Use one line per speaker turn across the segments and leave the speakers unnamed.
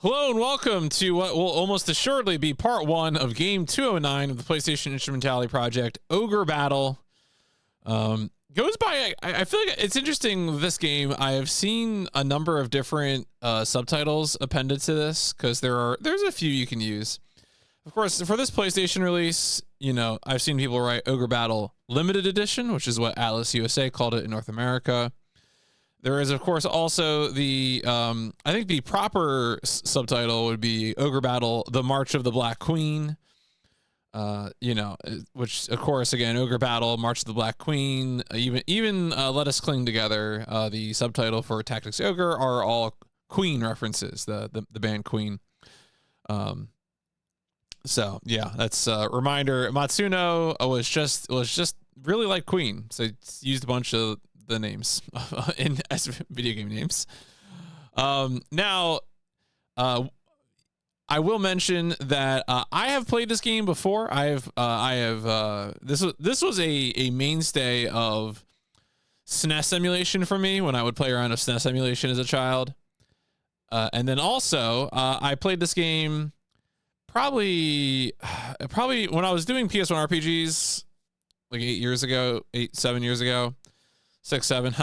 Hello and welcome to what will almost assuredly be part one of game 209 of the PlayStation Instrumentality Project, Ogre Battle. Goes by, I feel like it's interesting with this game. I have seen a number of different subtitles appended to this because there's a few you can use. Of course, for this PlayStation release, you know, I've seen people write Ogre Battle Limited Edition, which is what Atlus USA called it in North America. There is, of course, also the, I think the proper subtitle would be Ogre Battle, The March of the Black Queen. You know, which, of course, again, Ogre Battle, March of the Black Queen, even Let Us Cling Together, the subtitle for Tactics Ogre are all Queen references, the band Queen. So, yeah, that's a reminder. Matsuno was just really like Queen, so it's used a bunch of the names as video game names. Now, I will mention that I have played this game before. This was a mainstay of SNES emulation for me when I would play around with SNES emulation as a child. And then also I played this game probably when I was doing PS1 RPGs like 7 years ago. 6, 7.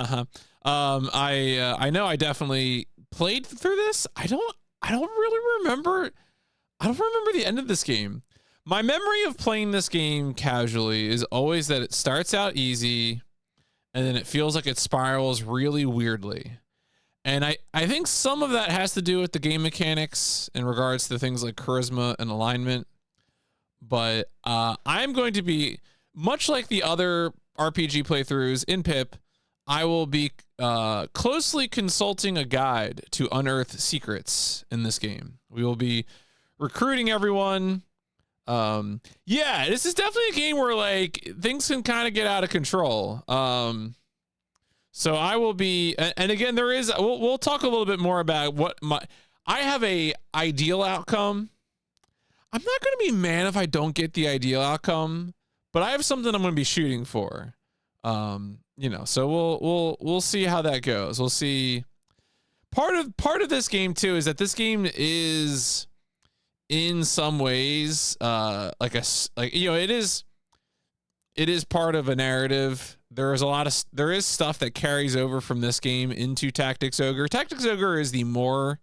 I know I definitely played through this. I don't really remember. I don't remember the end of this game. My memory of playing this game casually is always that it starts out easy and then it feels like it spirals really weirdly. And I think some of that has to do with the game mechanics in regards to things like charisma and alignment. But I'm going to be, much like the other RPG playthroughs in PIP, I will be closely consulting a guide to unearth secrets in this game. We will be recruiting everyone. Yeah, this is definitely a game where like things can kind of get out of control. So I will be, and again, we'll talk a little bit more about I have a ideal outcome. I'm not going to be mad if I don't get the ideal outcome, but I have something I'm going to be shooting for. You know, so we'll see how that goes. We'll see. Part of this game too is that this game is in some ways it is part of a narrative. There is stuff that carries over from this game into Tactics Ogre. Tactics Ogre is the more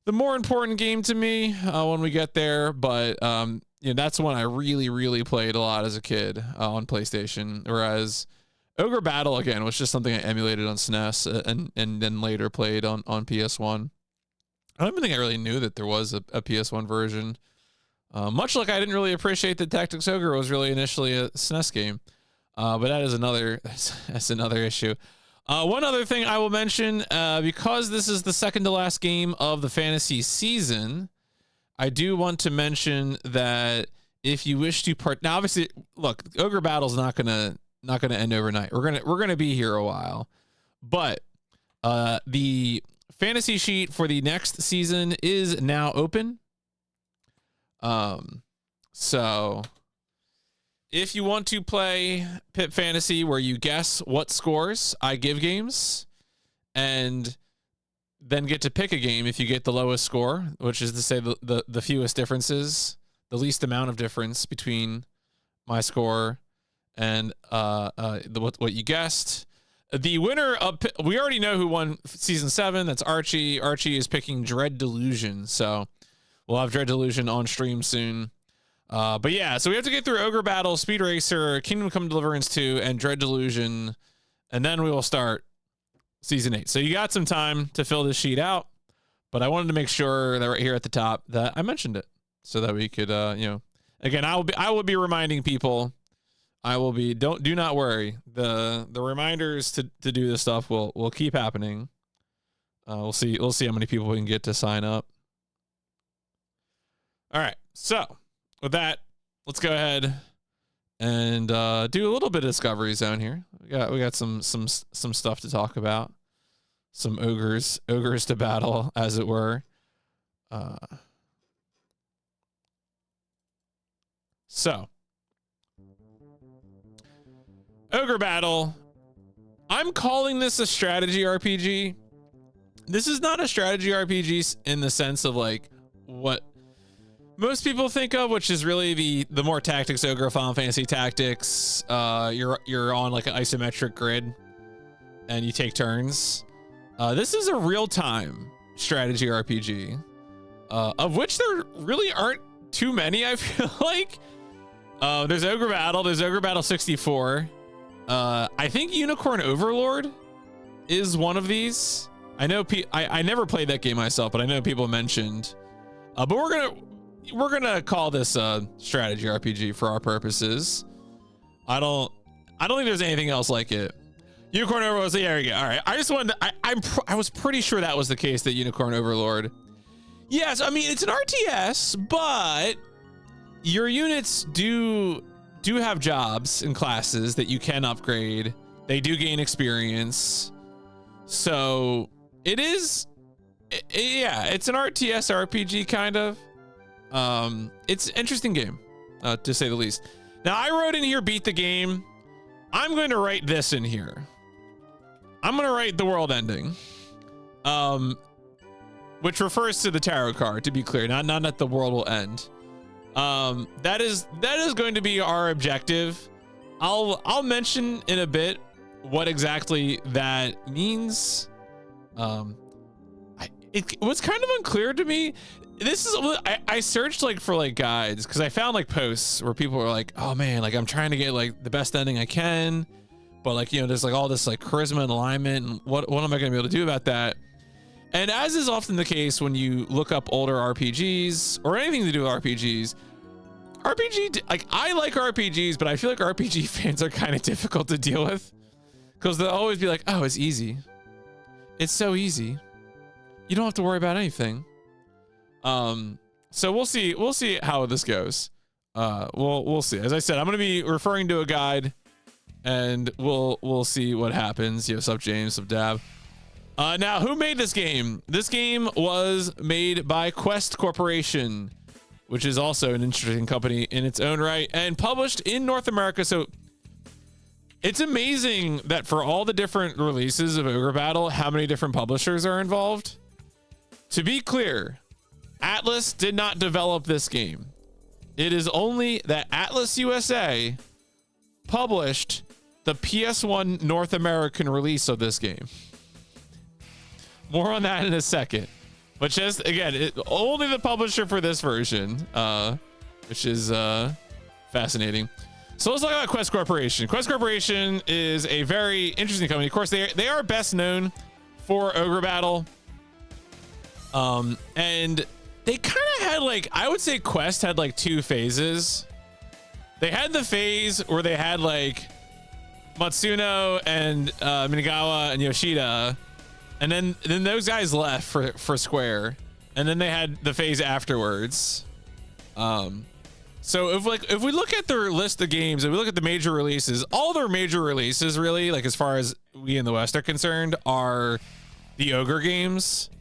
important game to me when we get there, but you know, that's one I really played a lot as a kid on PlayStation, whereas Ogre Battle, again, was just something I emulated on SNES and then later played on PS1. I don't even think I really knew that there was a PS1 version. Much like I didn't really appreciate that Tactics Ogre was really initially a SNES game. But that's another issue. One other thing I will mention, because this is the second to last game of the fantasy season, I do want to mention that if you wish to now obviously, look, Ogre Battle's not gonna end overnight. We're gonna be here a while, but the fantasy sheet for the next season is now open. So if you want to play PIP Fantasy, where you guess what scores I give games, and then get to pick a game if you get the lowest score, which is to say the fewest differences, the least amount of difference between my score and what you guessed. The winner of, we already know who won season 7. That's Archie. Archie is picking Dread Delusion, so we'll have Dread Delusion on stream soon. But yeah, so we have to get through Ogre Battle, Speed Racer, Kingdom Come Deliverance 2, and Dread Delusion, and then we will start season 8. So you got some time to fill this sheet out, but I wanted to make sure that right here at the top that I mentioned it so that we could, you know, again, I will be reminding people. Do not worry. The reminders to do this stuff will keep happening. We'll see how many people we can get to sign up. All right. So with that, let's go ahead and do a little bit of Discovery Zone here. We got some stuff to talk about. Some ogres to battle, as it were. So Ogre Battle. I'm calling this a strategy RPG. this is not a strategy RPG in the sense of like what most people think of, which is really the more tactics ogre Final Fantasy Tactics. You're on like an isometric grid and you take turns. This is a real-time strategy RPG, of which there really aren't too many, I feel like. There's Ogre Battle, there's Ogre Battle 64. I think Unicorn Overlord is one of these. I know I never played that game myself, but I know people mentioned. But we're gonna call this a strategy RPG for our purposes. I don't think there's anything else like it. Unicorn Overlord. There you go. All right. I just wanted to, I was pretty sure that was the case, that Unicorn Overlord. Yes, I mean it's an RTS, but your units do have jobs and classes that you can upgrade. They do gain experience. So it is, yeah, it's an RTS RPG kind of. It's an interesting game, to say the least. Now I wrote in here, beat the game. I'm going to write this in here. I'm going to write the world ending, which refers to the tarot card, to be clear, not that the world will end. That is going to be our objective. I'll mention in a bit what exactly that means. It was kind of unclear to me. This is, I searched like for like guides, because I found like posts where people were like, oh man, like I'm trying to get like the best ending I can, but like, you know, there's like all this like charisma and alignment, and what am I gonna be able to do about that? And as is often the case when you look up older RPGs or anything to do with RPGs, like I like RPGs, but I feel like RPG fans are kind of difficult to deal with, because they'll always be like, oh, it's easy. It's so easy. You don't have to worry about anything. So we'll see how this goes. We'll see. As I said, I'm going to be referring to a guide, and we'll see what happens. Yo, sup James, sup Dab. Now, who made this game? This game was made by Quest Corporation, which is also an interesting company in its own right, and published in North America. So it's amazing that for all the different releases of Ogre Battle, how many different publishers are involved. To be clear, Atlus did not develop this game. It is only that Atlus USA published the PS1 North American release of this game. More on that in a second. But just, again, only the publisher for this version, which is fascinating. So let's talk about Quest Corporation. Quest Corporation is a very interesting company. Of course, they are best known for Ogre Battle. And they kind of had like, I would say Quest had like two phases. They had the phase where they had like Matsuno and Minigawa and Yoshida, and then those guys left for Square, and then they had the phase afterwards. So if we look at their list of games, if we look at the major releases, all their major releases really, like as far as we in the West are concerned, are the Ogre games.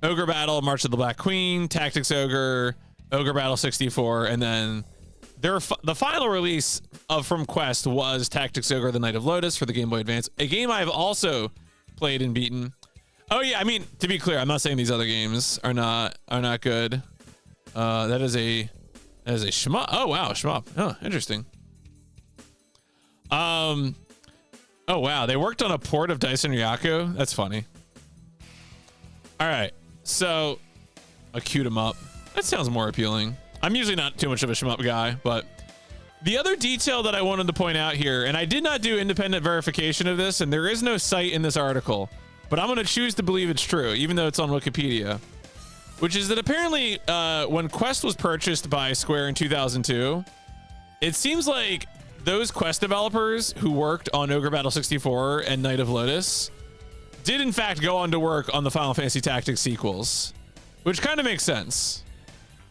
Ogre Battle, March of the Black Queen, Tactics Ogre, Ogre Battle 64, and then the final release from Quest was Tactics Ogre: The Night of Lotus for the Game Boy Advance, a game I've also played and beaten. Oh yeah, I mean, to be clear, I'm not saying these other games are not good. That is a shmup. Oh wow, shmup. Oh, interesting. Oh wow, they worked on a port of Daisen Ryaku. That's funny. All right, so I queued them up. That sounds more appealing. I'm usually not too much of a shmup guy, but the other detail that I wanted to point out here, and I did not do independent verification of this, and there is no site in this article, but I'm going to choose to believe it's true, even though it's on Wikipedia, which is that apparently when Quest was purchased by Square in 2002, it seems like those Quest developers who worked on Ogre Battle 64 and Night of Lotus did in fact go on to work on the Final Fantasy Tactics sequels, which kind of makes sense.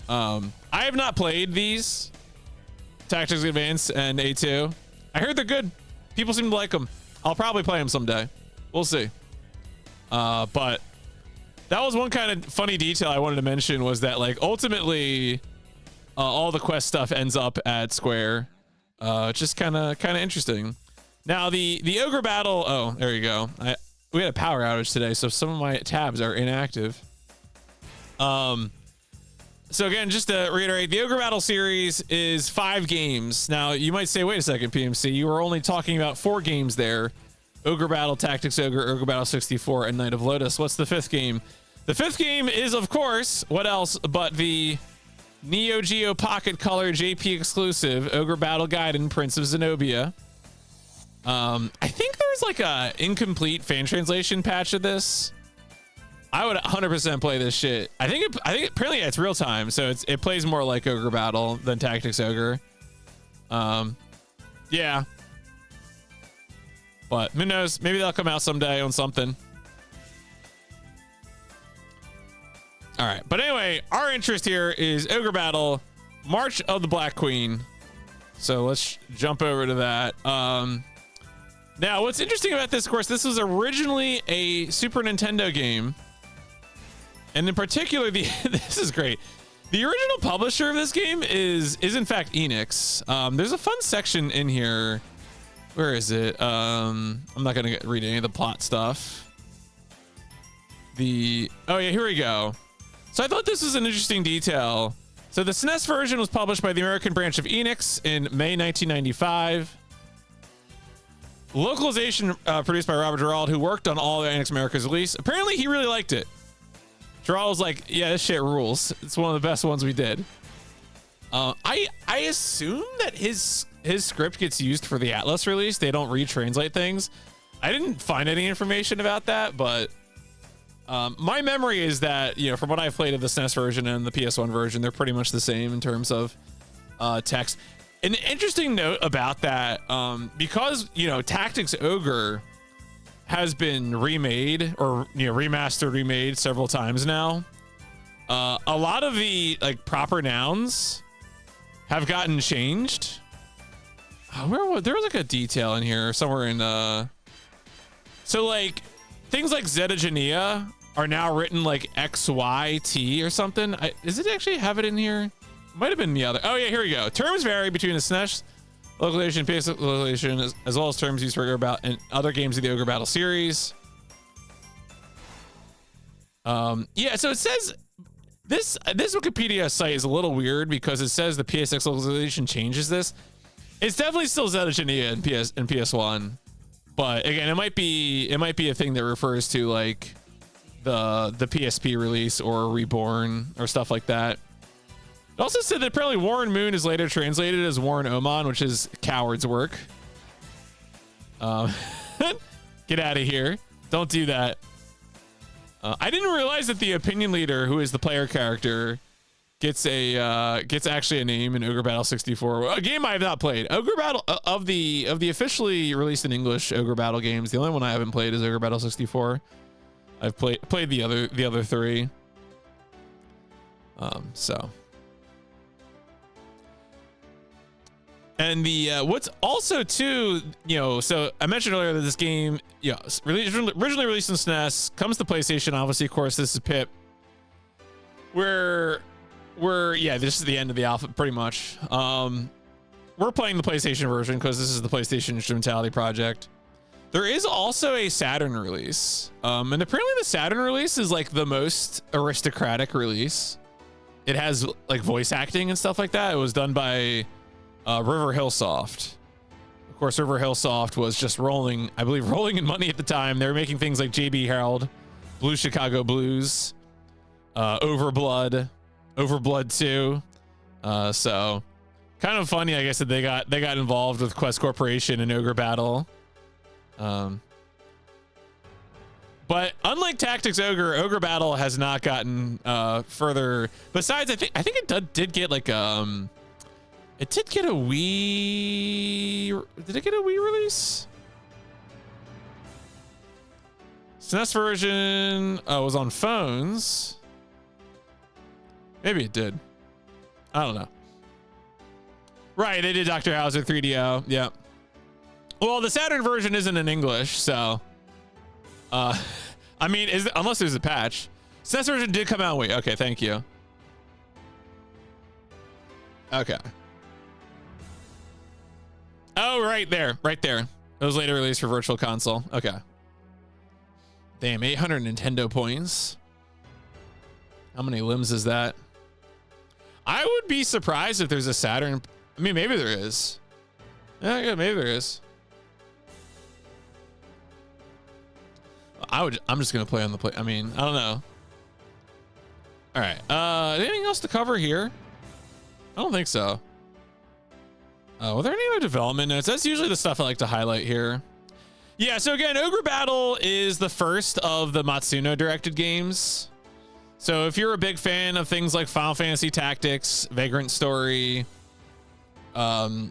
I have not played these, Tactics Advance and A2. I heard they're good. People seem to like them. I'll probably play them someday. We'll see. But that was one kind of funny detail I wanted to mention, was that like ultimately all the Quest stuff ends up at Square. Just kind of interesting. Now the Ogre Battle. Oh, there you go. we had a power outage today, so some of my tabs are inactive. So again, just to reiterate, the Ogre Battle series is 5 games. Now, you might say, wait a second, PMC, you were only talking about 4 games there. Ogre Battle, Tactics Ogre, Ogre Battle 64, and Knight of Lotus. What's the 5th game? The 5th game is, of course, what else but the Neo Geo Pocket Color JP exclusive Ogre Battle Gaiden Prince of Zenobia. I think there's like a incomplete fan translation patch of this. I would 100% play this shit. I think apparently it's real time, so it plays more like Ogre Battle than Tactics Ogre. Yeah. But who knows? Maybe they'll come out someday on something. All right. But anyway, our interest here is Ogre Battle, March of the Black Queen. So let's jump over to that. Now, what's interesting about this, of course, this was originally a Super Nintendo game. And in particular, this is great. The original publisher of this game is in fact Enix. There's a fun section in here. Where is it? I'm not gonna read any of the plot stuff. Oh yeah, here we go. So I thought this was an interesting detail. So the SNES version was published by the American branch of Enix in May 1995. Localization produced by Robert Gerald, who worked on all the Enix America's release. Apparently, he really liked it. Gerald was like, yeah, this shit rules. It's one of the best ones we did. I assume that his script gets used for the Atlus release. They don't retranslate things. I didn't find any information about that, but my memory is that, you know, from what I've played of the SNES version and the PS1 version, they're pretty much the same in terms of text. An interesting note about that, because, you know, Tactics Ogre has been remade or, you know, remade several times now. A lot of the like proper nouns have gotten changed. There was like a detail in here somewhere in so like things like Zetagenia are now written like XYT or something. Does it actually have it in here? Might have been the other. Oh yeah, here we go. Terms vary between the SNES localization, PS localization, as well as terms used for Ogre Battle and other games of the Ogre Battle series. Yeah, so it says this Wikipedia site is a little weird because it says the PSX localization changes this. It's definitely still Zetagenia in PS1, but again, it might be a thing that refers to like the PSP release or Reborn or stuff like that. It also said that apparently Warren Moon is later translated as Warren Oman, which is coward's work. Get out of here. Don't do that. I didn't realize that the opinion leader, who is the player character, gets actually a name in Ogre Battle 64, a game I have not played. Ogre Battle of the officially released in English Ogre Battle games, the only one I haven't played is Ogre Battle 64. I've played the other 3. So. And the what's also too, you know, so I mentioned earlier that this game, you know, originally released in SNES, comes to PlayStation. Obviously, of course, this is PIP. We're yeah, this is the end of the alpha, pretty much. We're playing the PlayStation version because this is the PlayStation Instrumentality Project. There is also a Saturn release, and apparently the Saturn release is like the most aristocratic release. It has like voice acting and stuff like that. It was done by River Hill Soft. Of course, River Hill Soft was just rolling in money at the time. They were making things like JB Harold, Blue Chicago Blues, Overblood 2. So kind of funny, I guess, that they got involved with Quest Corporation and Ogre Battle. But unlike Tactics Ogre Battle has not gotten further. Besides, I think it did get like it did get a Wii. Did it get a Wii release? SNES version was on phones. Maybe it did. I don't know. Right, they did Dr. Hauser 3DO. Yeah. Well, the Saturn version isn't in English, so. I mean, unless there's a patch. SNES version did come out. Wait, okay, thank you. Okay. Oh, right there. It was later released for Virtual Console. Okay. Damn, 800 Nintendo points. How many limbs is that? I would be surprised if there's a Saturn. I mean, maybe there is. Yeah, maybe there is. I'm just gonna play on the play. I mean, I don't know. All right. Anything else to cover here? I don't think so. Were there any other development notes? That's usually the stuff I like to highlight here. Yeah. So again, Ogre Battle is the first of the Matsuno directed games. So if you're a big fan of things like Final Fantasy Tactics, Vagrant Story, Final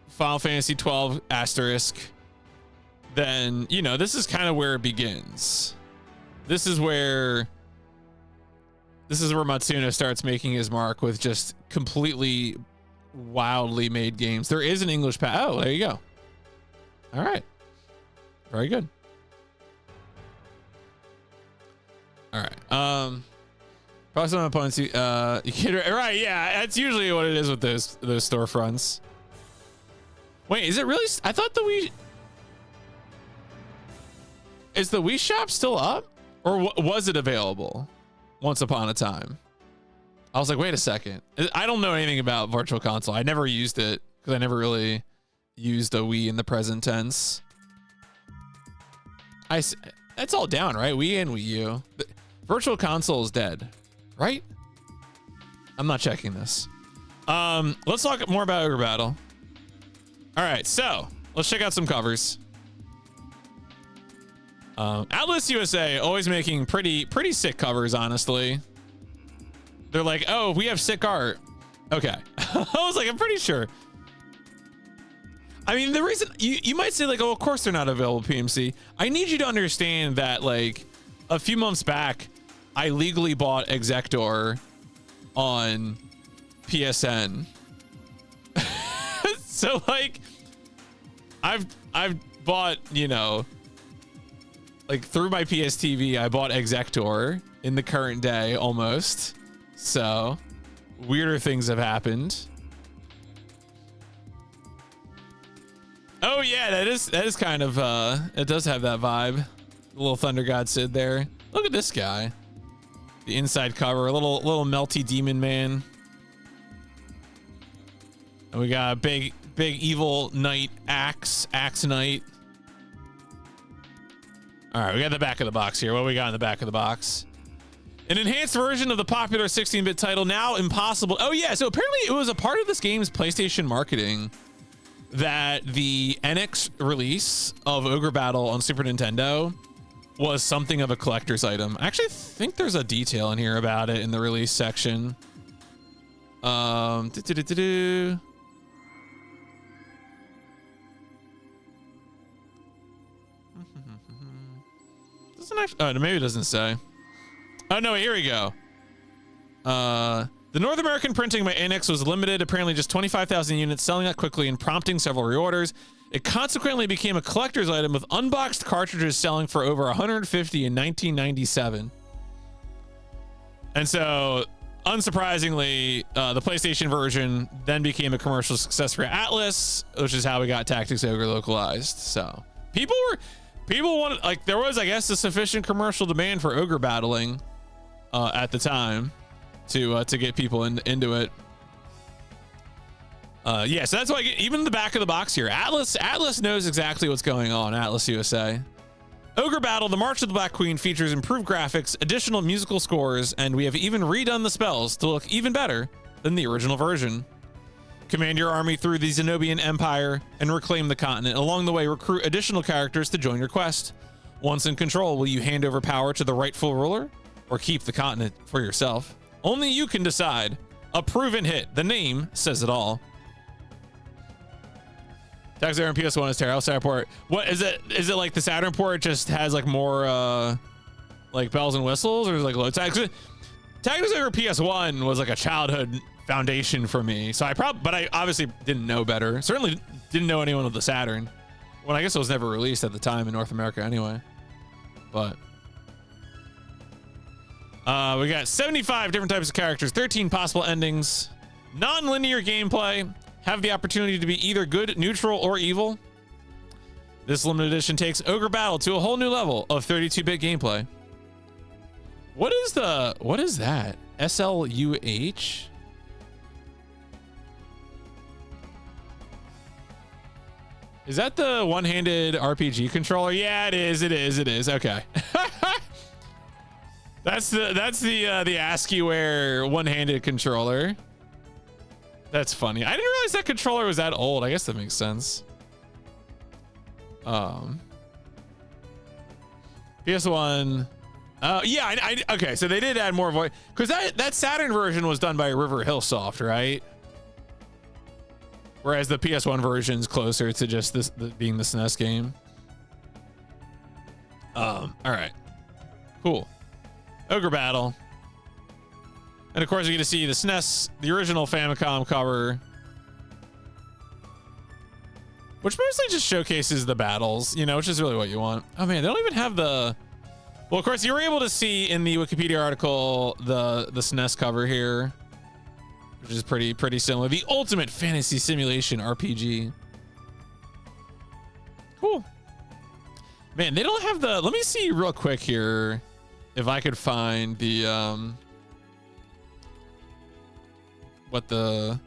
Fantasy 12 Asterisk, then, you know, this is kind of where it begins. This is where Matsuno starts making his mark with just completely wildly made games. There is an English oh, there you go. All right. Very good. All right. Probably some opponents you get right. Yeah, that's usually what it is with those storefronts. Wait, is it really? I thought the Wii. Is the Wii shop still up, or was it available once upon a time? I was like, wait a second. I don't know anything about Virtual Console. I never used it because I never really used a Wii in the present tense. That's all down, right? Wii and Wii U. Virtual Console is dead, right? I'm not checking this. Let's talk more about Ogre Battle. All right, so let's check out some covers. Atlus USA always making pretty sick covers, honestly. They're like, oh, we have sick art. Okay. I was like, I'm pretty sure. I mean, the reason you might say like, oh, of course they're not available PMC. I need you to understand that like a few months back, I legally bought Exector on PSN. So like I've bought, you know, like through my PSTV, I bought Exector in the current day almost. So weirder things have happened. Oh yeah, that is kind of it does have that vibe. The little Thunder God Sid there. Look at this guy. The inside cover, a little melty demon man. And we got a big evil knight, axe knight. All right, we got the back of the box here. What do we got in the back of the box? An enhanced version of the popular 16-bit title, now impossible. Oh yeah, so apparently it was a part of this game's PlayStation marketing that the NX release of Ogre Battle on Super Nintendo was something of a collector's item. I actually think there's a detail in here about it in the release section. Doesn't actually, oh, maybe it doesn't say. Oh no, here we go. The North American printing by NX was limited, apparently just 25,000 units, selling out quickly and prompting several reorders. It consequently became a collector's item with unboxed cartridges selling for over 150 in 1997. And so, unsurprisingly, the PlayStation version then became a commercial success for Atlus, which is how we got Tactics Ogre localized. So people wanted, like, there was, I guess, a sufficient commercial demand for Ogre battling at the time to get people into it. Yeah, so that's why even the back of the box here, Atlus knows exactly what's going on. Atlus USA. Ogre Battle: The March of the Black Queen features improved graphics, additional musical scores, and we have even redone the spells to look even better than the original version. Command your army through the Zenobian Empire and reclaim the continent. Along the way, recruit additional characters to join your quest. Once in control, will you hand over power to the rightful ruler or keep the continent for yourself? Only you can decide. A proven hit. The name says it all. Tactics Ogre on PS1 is terrible. Saturn port. What is it? Is it like the Saturn port just has like more like bells and whistles, or is it like low tactics? Tactics Ogre PS1 was like a childhood foundation for me. So but I obviously didn't know better. Certainly didn't know anyone with the Saturn. Well, I guess it was never released at the time in North America anyway. But we got 75 different types of characters, 13 possible endings, non-linear gameplay, have the opportunity to be either good, neutral, or evil. This limited edition takes Ogre Battle to a whole new level of 32-bit gameplay. What is that? SLUH? Is that the one-handed RPG controller? Yeah, it is. It is. Okay. that's the ASCIIware one-handed controller. That's funny. I didn't realize that controller was that old. I guess that makes sense. PS1. Yeah, okay, so they did add more voice, because that Saturn version was done by River Hillsoft, right? Whereas the PS1 version's closer to just this being the SNES game. All right, cool. Ogre Battle, and of course you get to see the SNES, the original Famicom cover, which mostly just showcases the battles, you know, which is really what you want. Oh man, they don't even have the. Well, of course, you were able to see in the Wikipedia article the SNES cover here, which is pretty similar. The ultimate fantasy simulation RPG. Cool. Man, they don't have the. Let me see real quick here if I could find the what the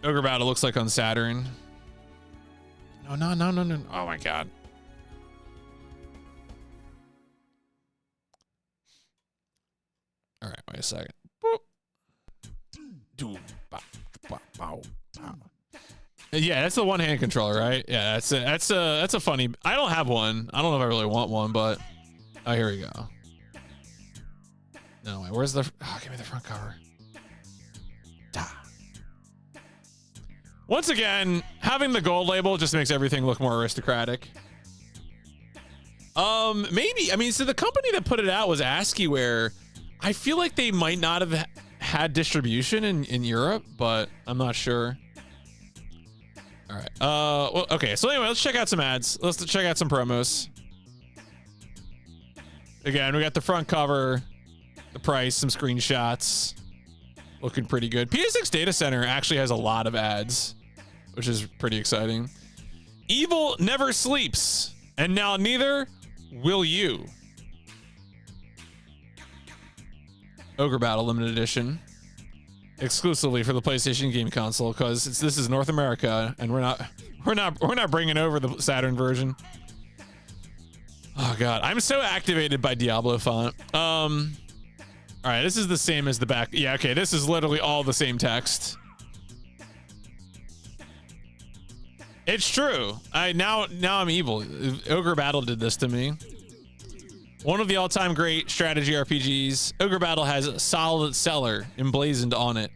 Ogre Battle looks like on Saturn. No. Oh my god. All right, wait a second. Yeah, that's the one-hand controller, right? Yeah, that's a funny. I don't have one. I don't know if I really want one, but oh, here we go. No, wait, where's the? Oh, give me the front cover. Once again, having the gold label just makes everything look more aristocratic. Maybe. I mean, so the company that put it out was ASCIIware. I feel like they might not have had distribution in Europe, but I'm not sure. All right. Well, okay. So anyway, let's check out some ads. Let's check out some promos. Again, we got the front cover, the price, some screenshots. Looking pretty good. PS6 Data Center actually has a lot of ads, which is pretty exciting. Evil never sleeps, and now neither will you. Ogre Battle limited edition, exclusively for the PlayStation game console, because this is North America, and we're not bringing over the Saturn version. Oh god, I'm so activated by Diablo font. All right, this is the same as the back. Yeah, okay, this is literally all the same text. It's true. Now I'm evil. Ogre Battle did this to me. One of the all-time great strategy RPGs, Ogre Battle has a solid seller emblazoned on it.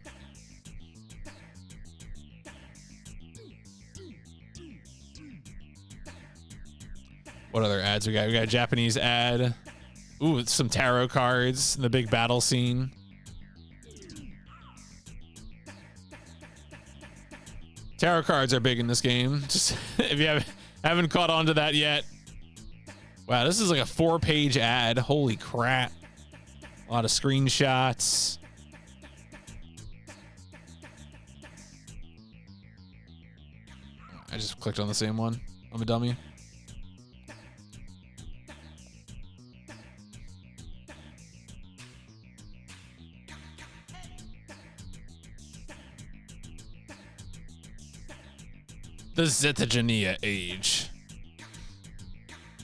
What other ads we got? We got a Japanese ad. Ooh, some tarot cards in the big battle scene. Tarot cards are big in this game. Just if you haven't caught on to that yet. Wow, this is like a 4-page ad. Holy crap. A lot of screenshots. I just clicked on the same one. I'm a dummy. The Zetagenia age.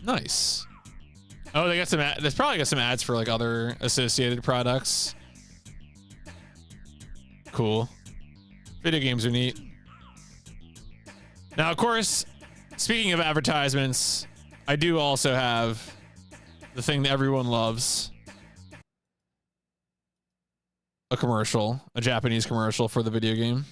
Nice. Oh, they got some. There's probably got some ads for like other associated products. Cool. Video games are neat. Now, of course, speaking of advertisements, I do also have the thing that everyone loves. A commercial, a Japanese commercial for the video game.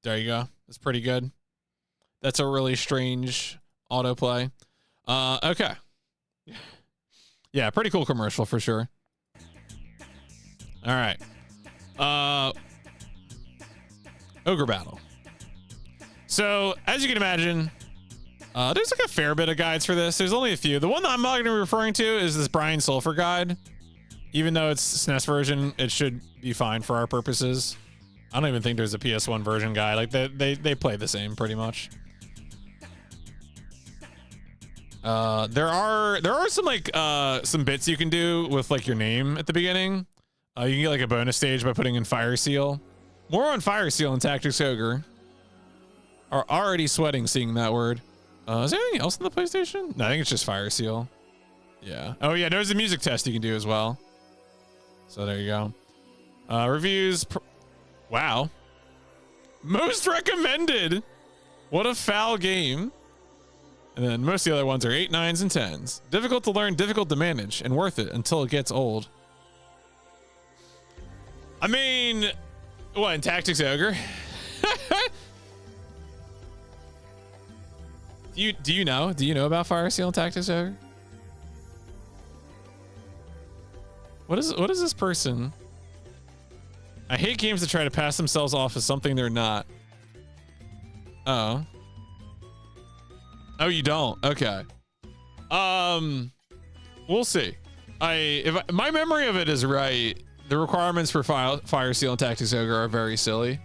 There you go. That's pretty good. That's a really strange autoplay. Okay. Yeah, pretty cool commercial for sure. All right. Ogre Battle. So, as you can imagine, there's like a fair bit of guides for this. There's only a few. The one that I'm not going to be referring to is this Brian Sulphur guide. Even though it's SNES version, it should be fine for our purposes. I don't even think there's a PS1 version guide. Like they play the same pretty much. There are some like some bits you can do with like your name at the beginning. You can get like a bonus stage by putting in Fire Seal. More on Fire Seal and Tactics Ogre. Are already sweating seeing that word. Is there anything else on the PlayStation? No, I think it's just Fire Seal. Yeah. Oh yeah, there's a music test you can do as well. So there you go. Reviews. Wow. Most recommended. What a foul game. And then most of the other ones are 8, 9s, and 10s. Difficult to learn, difficult to manage, and worth it until it gets old. I mean, what, in Tactics Ogre? Do you know about Fire Seal and Tactics Ogre? What is this person? I hate games that try to pass themselves off as something they're not. Oh. Oh, you don't? Okay. We'll see. If my memory of it is right, the requirements for Fire Seal and Tactics Ogre are very silly,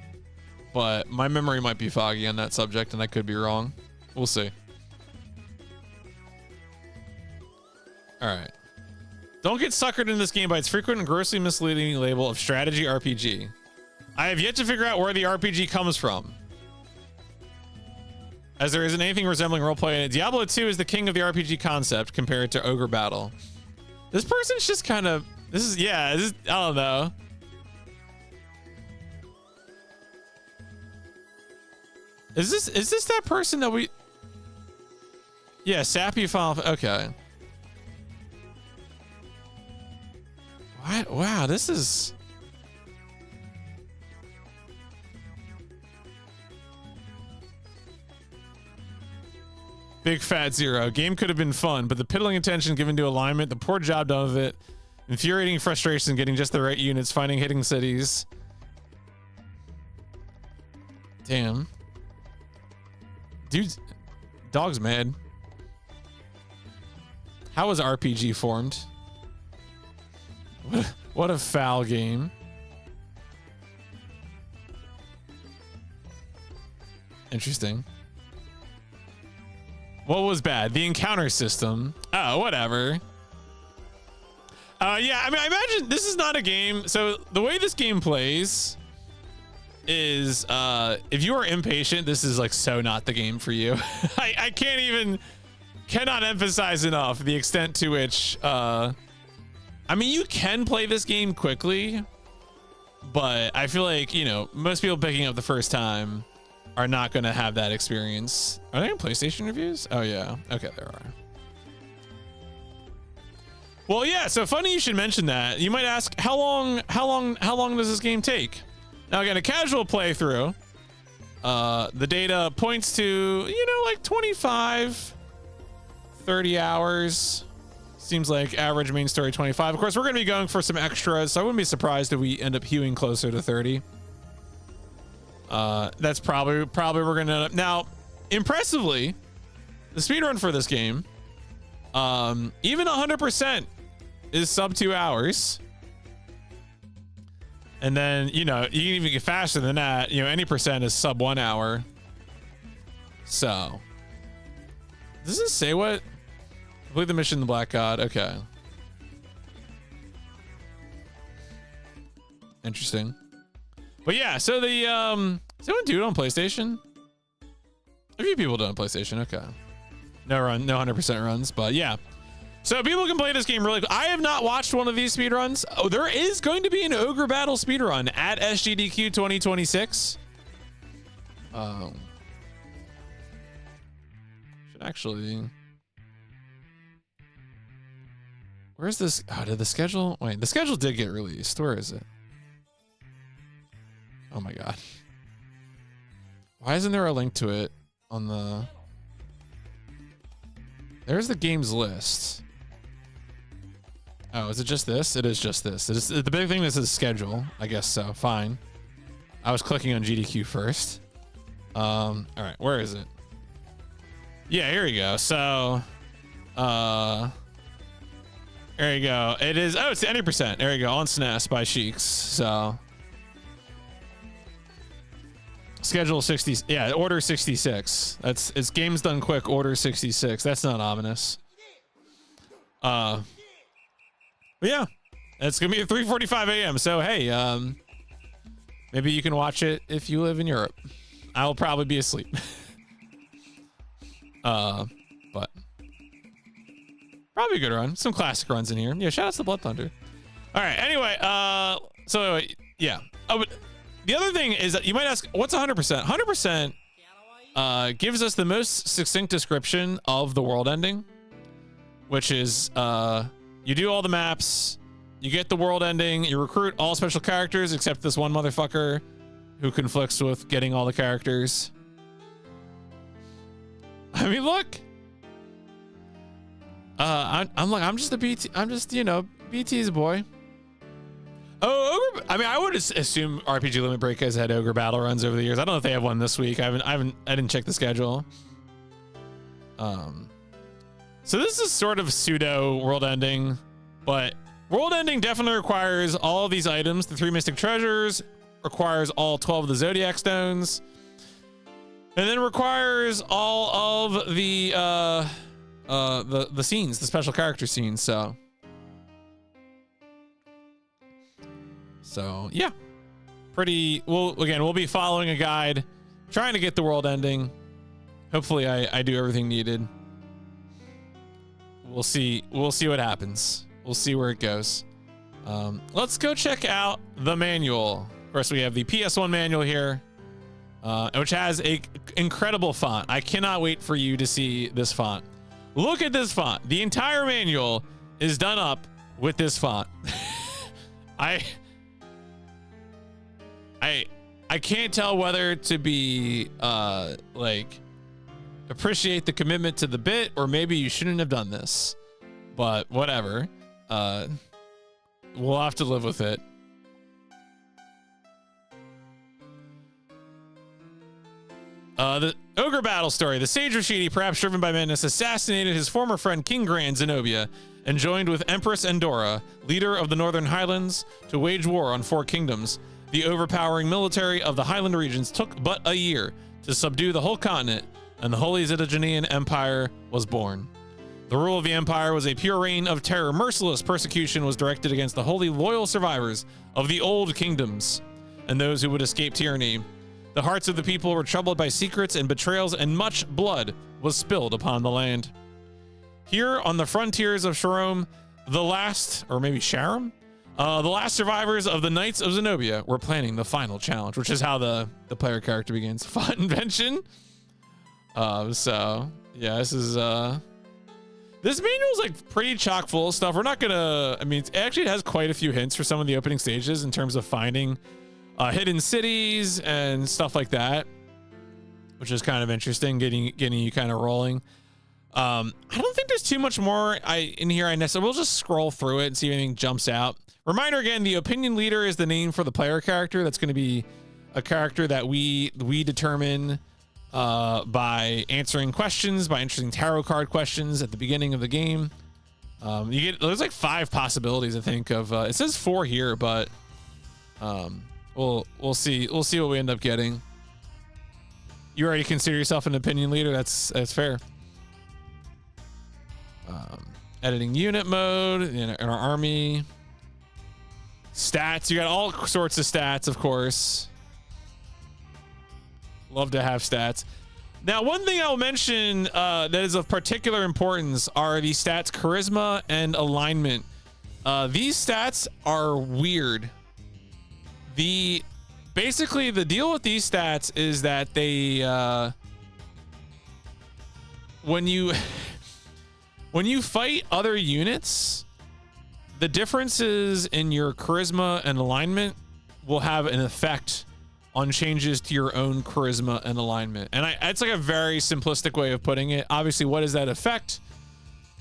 but my memory might be foggy on that subject, and I could be wrong. We'll see. All right. Don't get suckered in this game by its frequent and grossly misleading label of strategy RPG. I have yet to figure out where the RPG comes from, as there isn't anything resembling roleplay in it. Diablo 2 is the king of the RPG concept compared to Ogre Battle. This person's just kind of, I don't know. Is this that person that we, yeah, Sappy Final, okay. What? Wow, this is... Big Fat Zero. Game could have been fun, but the piddling attention given to alignment, the poor job done with it, infuriating frustration getting just the right units, finding hitting cities. Damn. Dude, dog's mad. How was RPG formed? What a foul game. Interesting. What was bad? The encounter system. Oh, whatever. Yeah, I mean, I imagine this is not a game. So the way this game plays is, if you are impatient, this is like so not the game for you. I cannot emphasize enough the extent to which, I mean, you can play this game quickly, but I feel like, you know, most people picking up the first time are not going to have that experience. Are they in PlayStation reviews? Oh yeah. Okay, there are. Well, yeah. So funny you should mention that. You might ask, how long does this game take? Now again, a casual playthrough, the data points to, you know, like 25, 30 hours. Seems like average main story 25. Of course, we're going to be going for some extras, so I wouldn't be surprised if we end up hewing closer to 30. That's probably we're going to end up. Now, impressively, the speedrun for this game, even 100% is sub 2 hours. And then, you know, you can even get faster than that. You know, any percent is sub 1 hour. So, does this say what? Complete the mission, the Black God. Okay. Interesting. But yeah, so the, does anyone do it on PlayStation? A few people do it on PlayStation. Okay. No 100% runs, but yeah. So people can play this game really. I have not watched one of these speedruns. Oh, there is going to be an Ogre Battle speedrun at SGDQ 2026. Should actually. Where's this? Oh, did the schedule? Wait, the schedule did get released. Where is it? Oh my God. Why isn't there a link to it on the... There's the games list. Oh, is it just this? It is just this. It is, the big thing is the schedule. I guess so. Fine. I was clicking on GDQ first. All right, where is it? Yeah, here we go. So, there you go. It is, oh, it's the 90%. There you go, on SNES by Sheiks. So, schedule 60, yeah, order 66. It's games done quick, order 66. That's not ominous. But yeah, it's gonna be at 3:45 a.m. So hey, maybe you can watch it if you live in Europe. I will probably be asleep. But probably a good run. Some classic runs in here. Yeah, shout out to Blood Thunder. All right. Anyway, so yeah. Oh, but the other thing is that you might ask, what's 100%? 100% gives us the most succinct description of the world ending, which is you do all the maps, you get the world ending, you recruit all special characters except this one motherfucker who conflicts with getting all the characters. I mean, look. I'm just a BT. I'm just, you know, BT's boy. Oh, Ogre, I mean, I would assume RPG Limit Break has had Ogre Battle runs over the years. I don't know if they have one this week. I didn't check the schedule. So this is sort of pseudo world ending, but world ending definitely requires all of these items. The 3 Mystic Treasures requires all 12 of the Zodiac Stones, and then requires all of the scenes, the special character scenes. So yeah, pretty. We'll be following a guide, trying to get the world ending. Hopefully, I do everything needed. We'll see what happens. We'll see where it goes. Let's go check out the manual. Of course, we have the PS1 manual here, which has a incredible font. I cannot wait for you to see this font. Look at this font. The entire manual is done up with this font. I can't tell whether to be like appreciate the commitment to the bit, or maybe you shouldn't have done this, but whatever. We'll have to live with it. The Ogre Battle story. The Sage Rashidi, perhaps driven by madness, assassinated his former friend King Grand Zenobia and joined with Empress Endora, leader of the Northern Highlands, to wage war on 4 kingdoms. The overpowering military of the Highland regions took but a year to subdue the whole continent, and the Holy Zidanian Empire was born. The rule of the empire was a pure reign of terror. Merciless persecution was directed against the wholly loyal survivors of the old kingdoms and those who would escape tyranny. The hearts of the people were troubled by secrets and betrayals, and much blood was spilled upon the land. Here on the frontiers of Sharom, the last, or maybe Sharom? The last survivors of the Knights of Zenobia were planning the final challenge, which is how the player character begins. Font invention. So yeah, this manual is like pretty chock full of stuff. We're not gonna, I mean, it actually has quite a few hints for some of the opening stages in terms of finding hidden cities and stuff like that, which is kind of interesting, getting you kind of rolling. I don't think there's too much more in here. We'll just scroll through it and see if anything jumps out. Reminder again, the opinion leader is the name for the player character. That's going to be a character that we determine by answering questions, by answering tarot card questions at the beginning of the game. There's like 5 possibilities, I think, of it says 4 here, but we'll see what we end up getting. You already consider yourself an opinion leader. That's fair. Editing unit mode in our army. Stats, you got all sorts of stats, of course. Love to have stats. Now, one thing I'll mention that is of particular importance are the stats charisma and alignment. These stats are weird. Basically the deal with these stats is that they when you fight other units, the differences in your charisma and alignment will have an effect on changes to your own charisma and alignment. And it's like a very simplistic way of putting it. Obviously, what does that affect?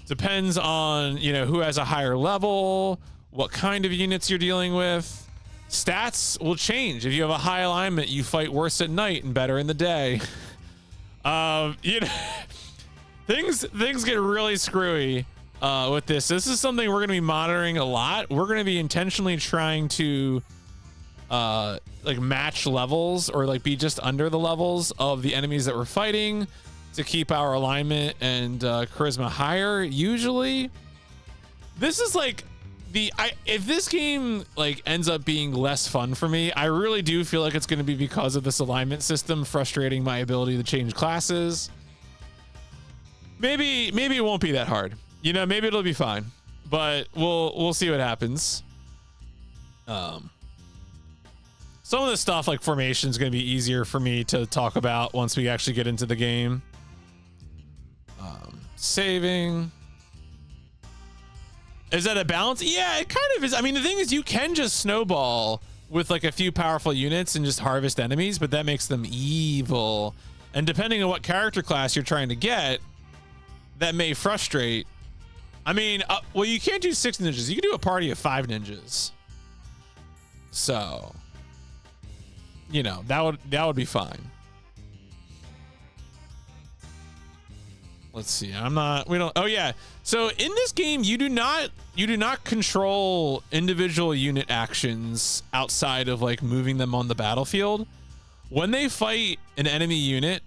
Depends on, you know, who has a higher level, what kind of units you're dealing with. Stats will change. If you have a high alignment, you fight worse at night and better in the day. You know, things get really screwy with this. This is something we're going to be monitoring a lot. We're going to be intentionally trying to like match levels or like be just under the levels of the enemies that we're fighting to keep our alignment and charisma higher. Usually this is like if this game like ends up being less fun for me, I really do feel like it's going to be because of this alignment system frustrating my ability to change classes. Maybe it won't be that hard, you know, maybe it'll be fine, but we'll see what happens. Some of the stuff like formation is going to be easier for me to talk about once we actually get into the game. Saving. Is that a balance? Yeah, it kind of is. I mean, the thing is, you can just snowball with like a few powerful units and just harvest enemies, but that makes them evil. And depending on what character class you're trying to get, that may frustrate. I mean, well, you can't do 6 ninjas. You can do a party of 5 ninjas. So, you know, that would be fine. Let's see. Oh yeah. So in this game, you do not control individual unit actions outside of like moving them on the battlefield. When they fight an enemy unit,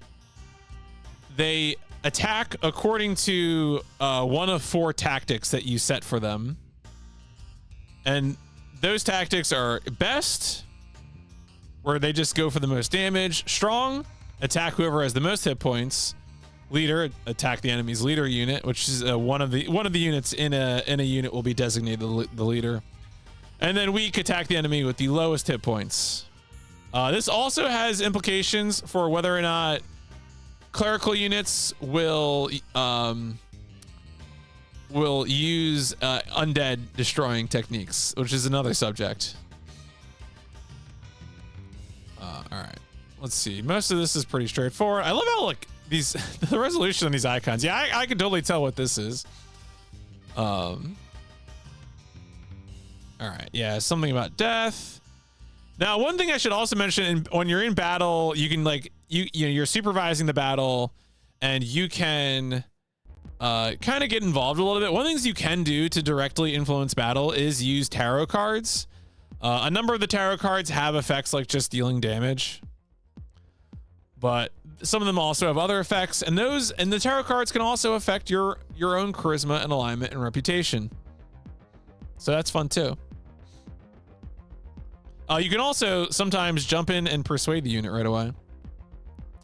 they attack according to one of 4 tactics that you set for them. And those tactics are best, where they just go for the most damage; strong, attack whoever has the most hit points; leader, attack the enemy's leader unit, which is one of the units in a unit will be designated the leader; and then weak, attack the enemy with the lowest hit points. This also has implications for whether or not clerical units will use undead destroying techniques, which is another subject. All right, let's see. Most of this is pretty straightforward. I love how like the resolution on these icons. Yeah, I can totally tell what this is. All right, yeah, something about death. Now, one thing I should also mention: when you're in battle, you can like you're supervising the battle, and you can kind of get involved a little bit. One of the things you can do to directly influence battle is use tarot cards. A number of the tarot cards have effects like just dealing damage, but some of them also have other effects, and the tarot cards can also affect your own charisma and alignment and reputation. So that's fun too. You can also sometimes jump in and persuade the unit right away.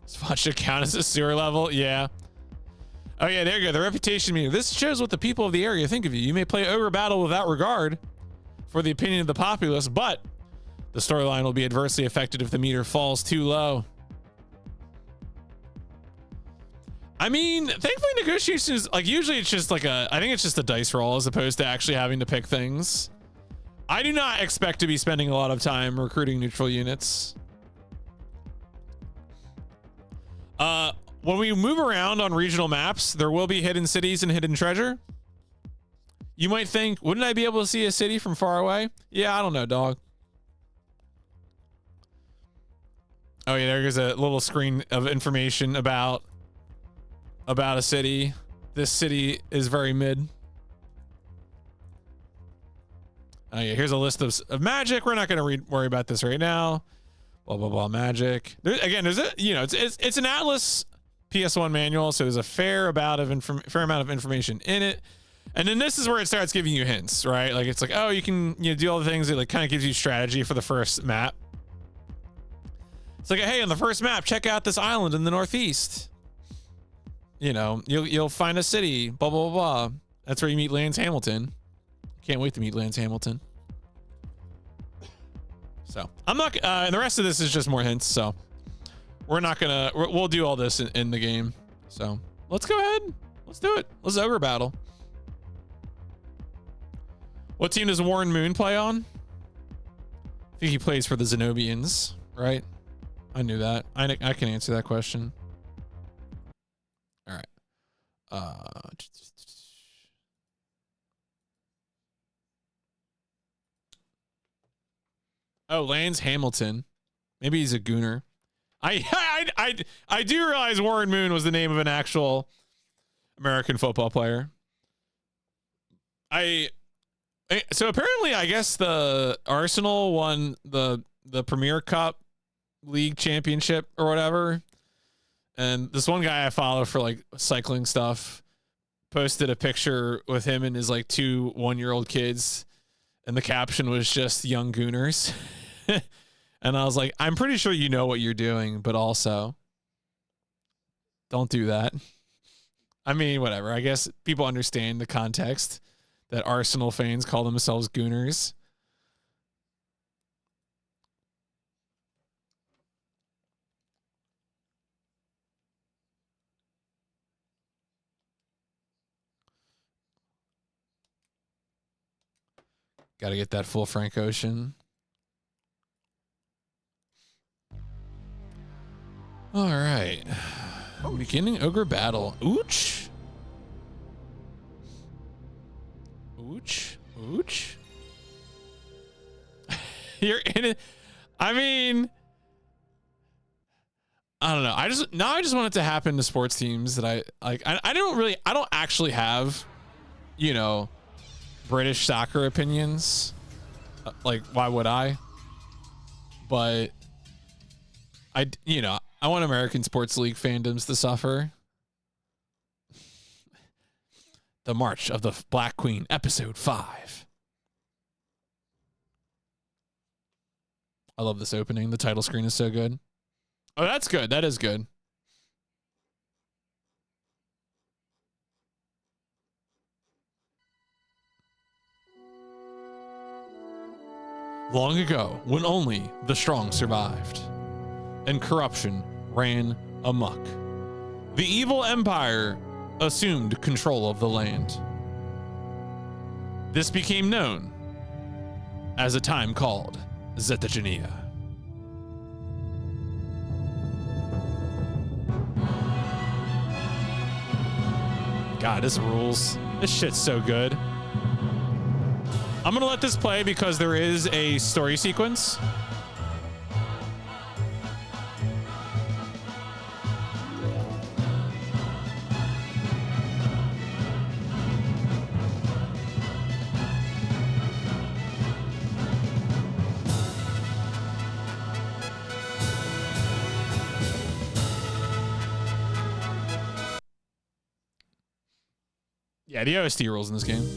Spot should count as a sewer level. Yeah. Oh yeah, there you go. The reputation meter. This shows what the people of the area think of you. You may play Ogre Battle without regard for the opinion of the populace, but the storyline will be adversely affected if the meter falls too low. I mean, thankfully negotiations, like usually it's just like I think it's just a dice roll as opposed to actually having to pick things. I do not expect to be spending a lot of time recruiting neutral units. When we move around on regional maps, there will be hidden cities and hidden treasure. You might think, wouldn't I be able to see a city from far away? Yeah, I don't know, dog. Oh yeah, there's a little screen of information about a city. This city is very mid. Oh yeah, here's a list of magic. We're not going to worry about this right now. Blah blah blah magic. Again, there's it's an Atlus PS1 manual, so there's a fair amount of information in it. And then this is where it starts giving you hints, right? Like it's like, oh, you can do all the things. It like kind of gives you strategy for the first map. It's like, hey, on the first map, check out this island in the northeast. You'll find a city. Blah blah blah. That's where you meet Lance Hamilton. Can't wait to meet Lance Hamilton. So I'm not, and the rest of this is just more hints. So we're not gonna, we'll do all this in the game. So let's go ahead. Let's do it. Let's Ogre Battle. What team does Warren Moon play on? I think he plays for the Zenobians, right? I knew that. I can answer that question. All right. Oh, Lance Hamilton. Maybe he's a gooner. I do realize Warren Moon was the name of an actual American football player. So apparently, I guess the Arsenal won the Premier Cup League Championship or whatever. And this one guy I follow for like cycling stuff posted a picture with him and his like 2 1-year-old kids, and the caption was just "Young Gooners." And I was like, I'm pretty sure you know what you're doing, but also don't do that. I mean, whatever. I guess people understand the context that Arsenal fans call themselves Gooners. Got to get that full Frank Ocean. All right. Beginning Ogre Battle. Ooch. Ooch. Ooch. You're in it. I mean, I don't know. I just want it to happen to sports teams that I like. I don't actually have, you know, British soccer opinions. Like, why would I? But I want American sports league fandoms to suffer. The March of the Black Queen, episode 5. I love this opening. The title screen is so good. Oh, that's good. That is good. Long ago, when only the strong survived and corruption ran amok, the evil empire assumed control of the land. This became known as a time called Zetagenia. God, this rules. This shit's so good. I'm gonna let this play because there is a story sequence. Yeah, the OST rules in this game.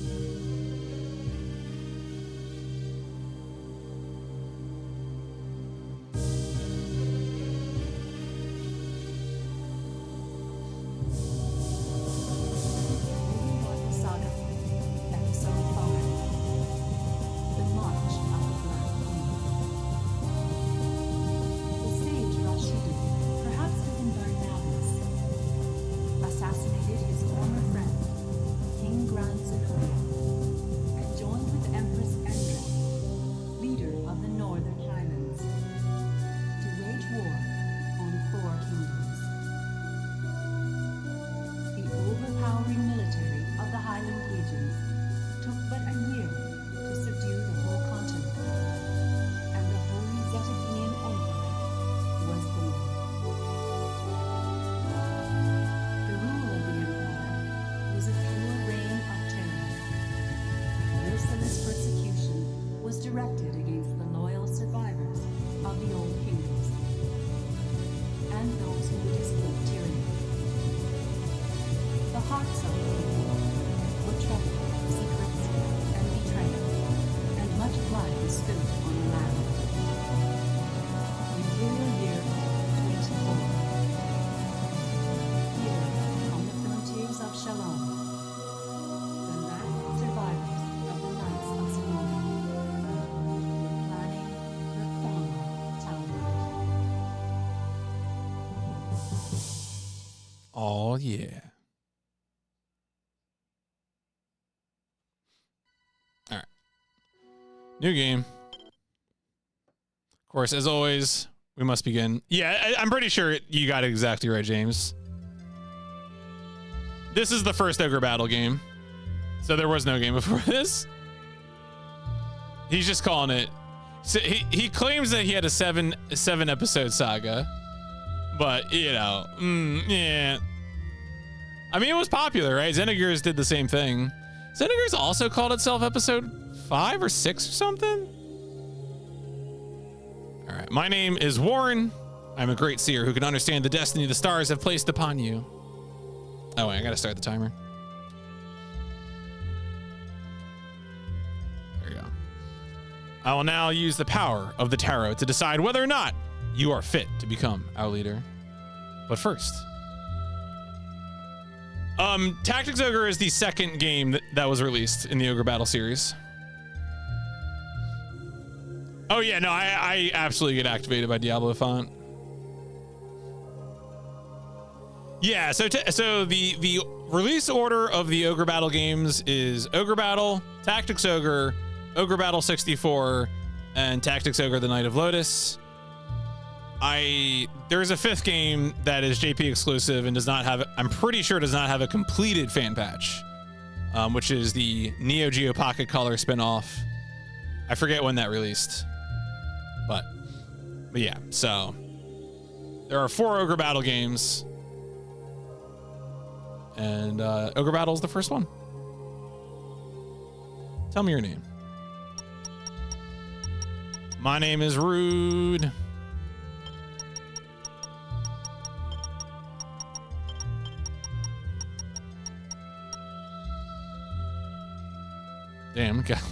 Oh, yeah. All right. New game. Of course, as always, We must begin. Yeah, I'm pretty sure you got it exactly right, James. This is the first Ogre Battle game. So there was no game before this. He's just calling it. So he claims that he had a seven episode saga, but you know, yeah. I mean, it was popular, right? Xenogears did the same thing. Xenogears also called itself episode 5 or 6 or something. All right, my name is Warren. I'm a great seer who can understand the destiny the stars have placed upon you. Oh wait, I gotta start the timer. There you go. I will now use the power of the tarot to decide whether or not you are fit to become our leader. But first, Tactics Ogre is the second game that was released in the Ogre Battle series. Oh yeah, no, I absolutely get activated by Diablo font. Yeah, so the release order of the Ogre Battle games is Ogre Battle, Tactics Ogre, Ogre Battle 64, and Tactics Ogre: The Night of Lotus. There's a 5th game that is JP exclusive and does not have, I'm pretty sure does not have a completed fan patch, which is the Neo Geo Pocket Color spinoff. I forget when that released, but yeah, so there are 4 Ogre Battle games, and Ogre Battle is the first one. Tell me your name. My name is Rude. Damn, got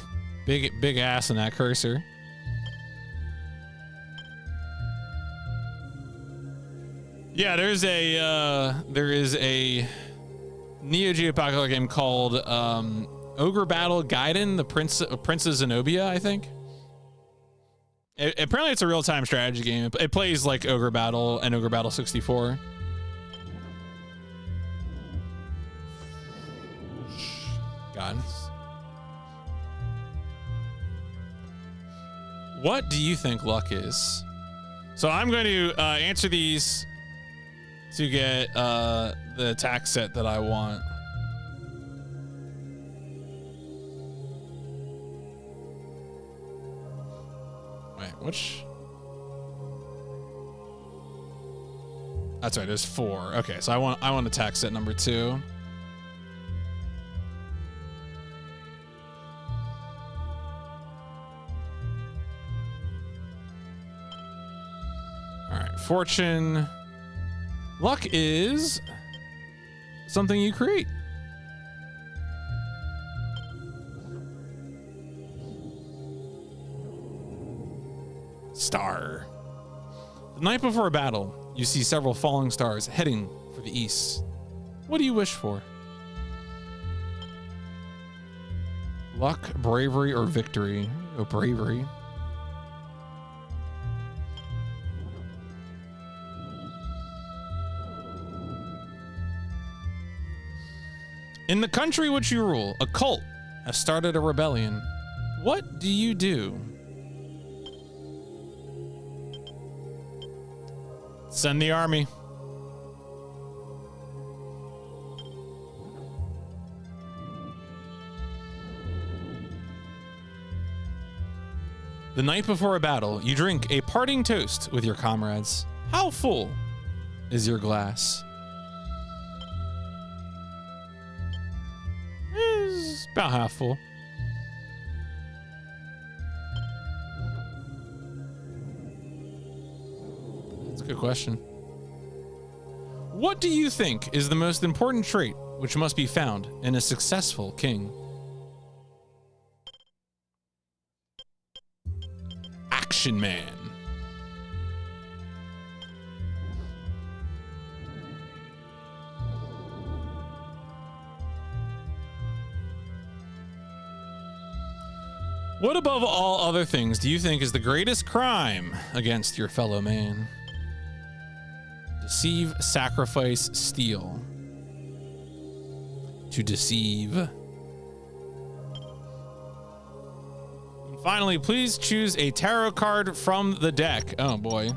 big ass in that cursor. Yeah, there is a Neo Geo Pocket game called Ogre Battle Gaiden, the Prince of Zenobia, I think. Apparently it's a real-time strategy game. It plays like Ogre Battle and Ogre Battle 64. God. What do you think luck is? So I'm going to answer these to get the attack set that I want. Wait, which? That's right, there's 4. Okay, so I want attack set number 2. All right, fortune. Luck is something you create. Star. The night before a battle, you see several falling stars heading for the east. What do you wish for? Luck, bravery, or victory? Oh, bravery. In the country which you rule, a cult has started a rebellion. What do you do? Send the army. The night before a battle, you drink a parting toast with your comrades. How full is your glass? It's about half full. That's a good question. What do you think is the most important trait which must be found in a successful king? Action Man. What above all other things do you think is the greatest crime against your fellow man? Deceive, sacrifice, steal. To deceive. And finally, please choose a tarot card from the deck. Oh boy.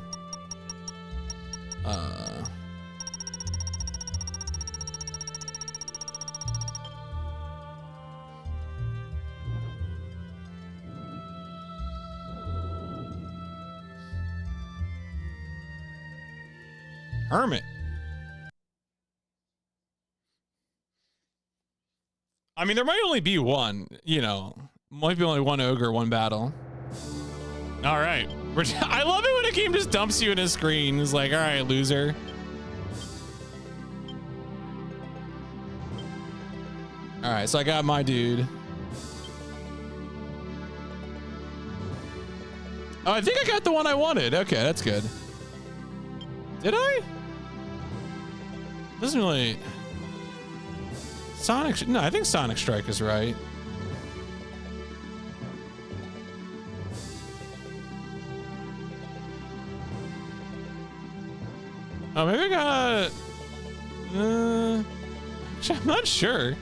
Hermit. I mean, there might only be one, you know, might be only one ogre, one battle. All right. I love it when a game just dumps you in a screen. It's like, all right, loser. All right, so I got my dude. Oh, I think I got the one I wanted. Okay, that's good. Did I? Doesn't really... Sonic... No, I think Sonic Strike is right. Oh, maybe I got... I'm not sure.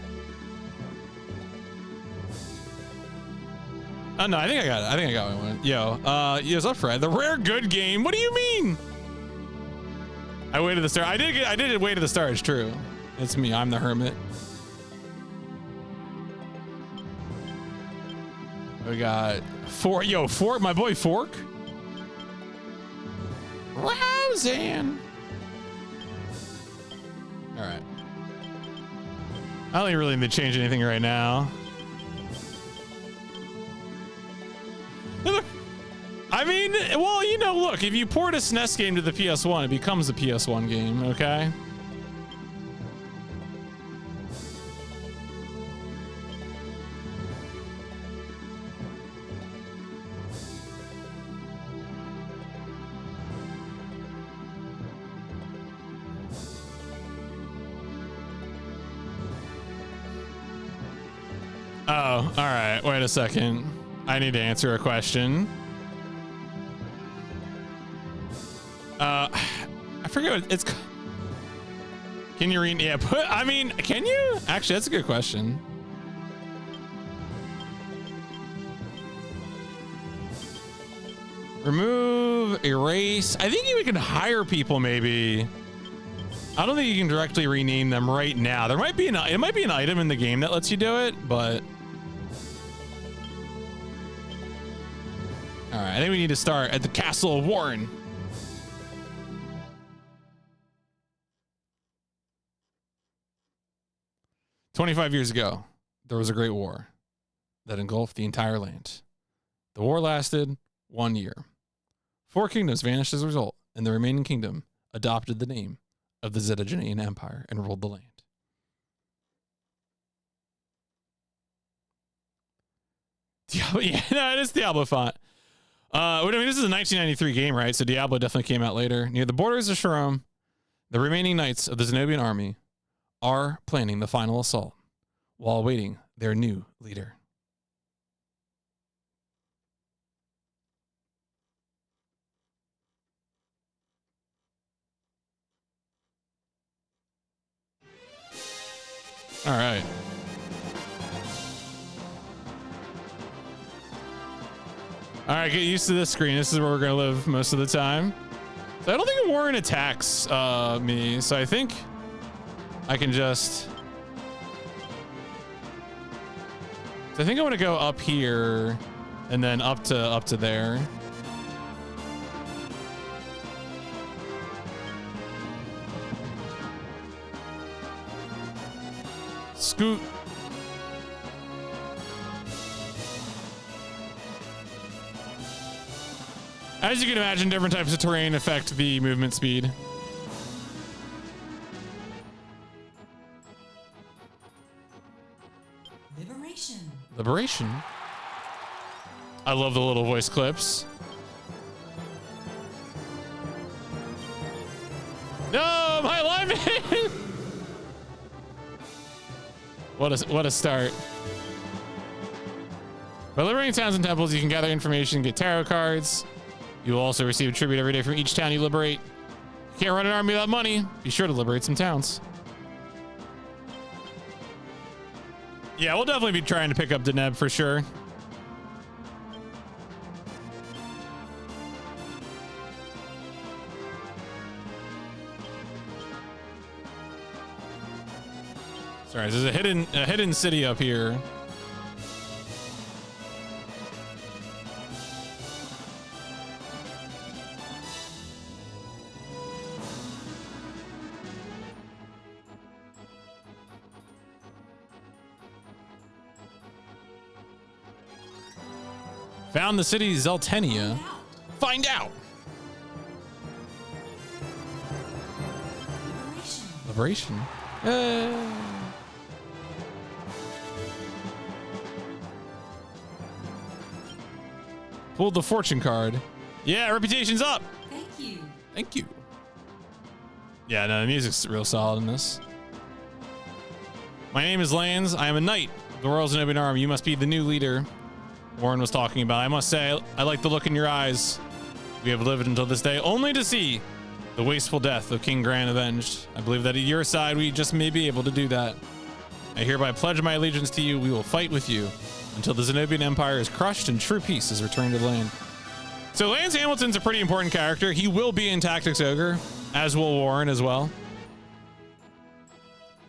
Oh, no, I think I got it. I think I got what I wanted. Yo, what's up, Fred? The rare good game. What do you mean? I waited the start. I did wait at the start. It's true. It's me. I'm the hermit. We got Fork. Yo, Fork. My boy Fork. Roseanne. All right. I don't really need to change anything right now. I mean, well, you know, look, if you port a SNES game to the PS1, it becomes a PS1 game, okay? Oh, all right. Wait a second. I need to answer a question. I forget what it's. Can you read? Yeah, I mean, can you? Actually, that's a good question. Remove, erase. I think you can hire people, maybe. I don't think you can directly rename them right now. There might be it might be an item in the game that lets you do it, but. All right, I think we need to start at the Castle of Warren. "25 years ago, there was a great war that engulfed the entire land. The war lasted 1 year. 4 kingdoms vanished as a result, and the remaining kingdom adopted the name of the Zetagenean Empire and ruled the land." Diablo, yeah, no, it is Diablo font. I mean, this is a 1993 game, right? So Diablo definitely came out later. Near the borders of Sharom, the remaining knights of the Zenobian army are planning the final assault while awaiting their new leader. All right. All right, get used to this screen. This is where we're going to live most of the time. So I don't think Warren attacks me, so I think I can just... So I think I want to go up here and then up to there. Scoot. As you can imagine, different types of terrain affect the movement speed. Liberation. I love the little voice clips. No, my alignment! What a start. By liberating towns and temples, you can gather information, get tarot cards. You will also receive a tribute every day from each town you liberate. You can't run an army without money. Be sure to liberate some towns. Yeah, we'll definitely be trying to pick up Deneb for sure. Sorry, there's a hidden city up here. Found the city Zeltenia. Find out. Liberation. Pulled the fortune card. Yeah, reputation's up.
Thank you.
Thank you. Yeah, no, the music's real solid in this. My name is Lance. I am a knight of the Royal Zenobian Army. You must be the new leader Warren was talking about. I must say, I like the look in your eyes. We have lived until this day only to see the wasteful death of King Gran avenged. I believe that at your side, we just may be able to do that. I hereby pledge my allegiance to you. We will fight with you until the Zenobian Empire is crushed and true peace is returned to the land. So Lance Hamilton's a pretty important character. He will be in Tactics Ogre, as will Warren as well.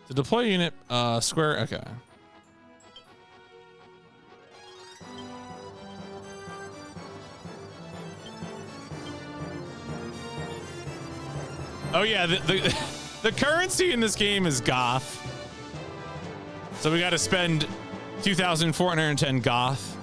To deploy unit, square, okay. Oh yeah, the currency in this game is goth. So we got to spend 2,410 goth.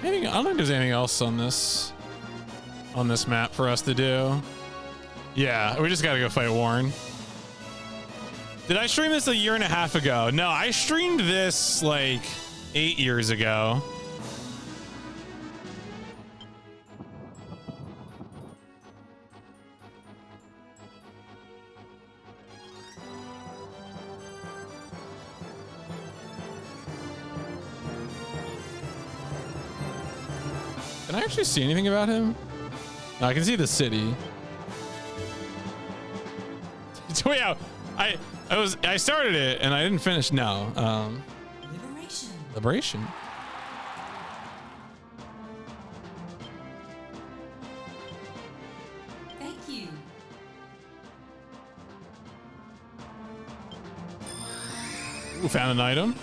I don't think there's anything else on this map for us to do. Yeah, we just gotta go fight Warren. Did I stream this a year and a half ago? No, I streamed this like 8 years ago. Can I actually see anything about him? No, I can see the city. So yeah, I started it and I didn't finish. No. Liberation.
Thank you.
Ooh, found an item.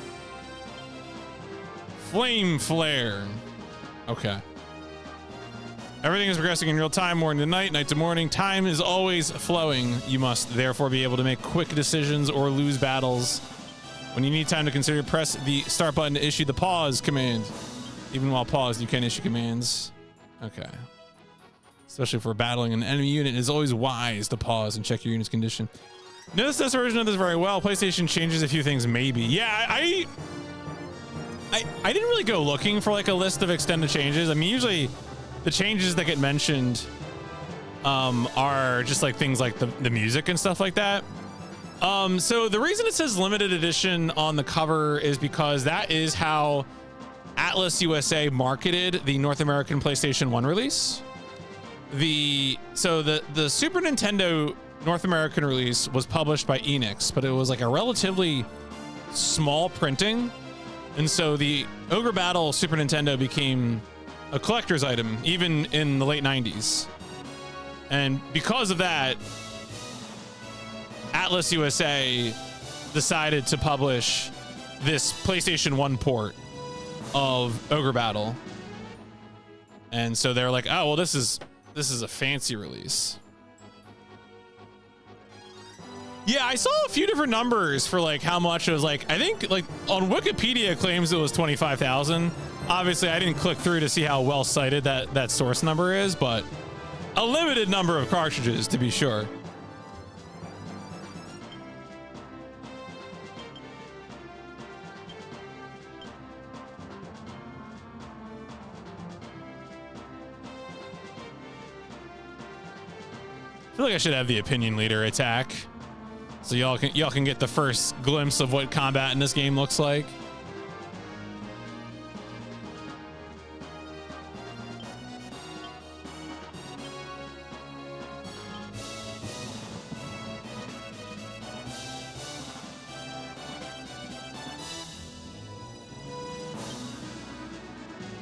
Flame flare. Okay. Everything is progressing in real time, morning to night, night to morning. Time is always flowing. You must therefore be able to make quick decisions or lose battles. When you need time to consider, press the start button to issue the pause command. Even while paused, you can issue commands. Okay. Especially for battling an enemy unit, it is always wise to pause and check your unit's condition. Notice this version of this very well. PlayStation changes a few things, maybe. Yeah, I didn't really go looking for like a list of extended changes. I mean, usually the changes that get mentioned are just like things like the music and stuff like that. So the reason it says limited edition on the cover is because that is how Atlus USA marketed the North American PlayStation 1 release. The Super Nintendo North American release was published by Enix, but it was like a relatively small printing. And so the Ogre Battle Super Nintendo became a collector's item, even in the late 90s. And because of that, Atlus USA decided to publish this PlayStation 1 port of Ogre Battle. And so they're like, oh, well, this is a fancy release. Yeah, I saw a few different numbers for like how much it was. Like, I think like on Wikipedia claims it was 25,000. Obviously, I didn't click through to see how well cited that source number is, but a limited number of cartridges to be sure. I feel like I should have the opinion leader attack, so y'all can get the first glimpse of what combat in this game looks like.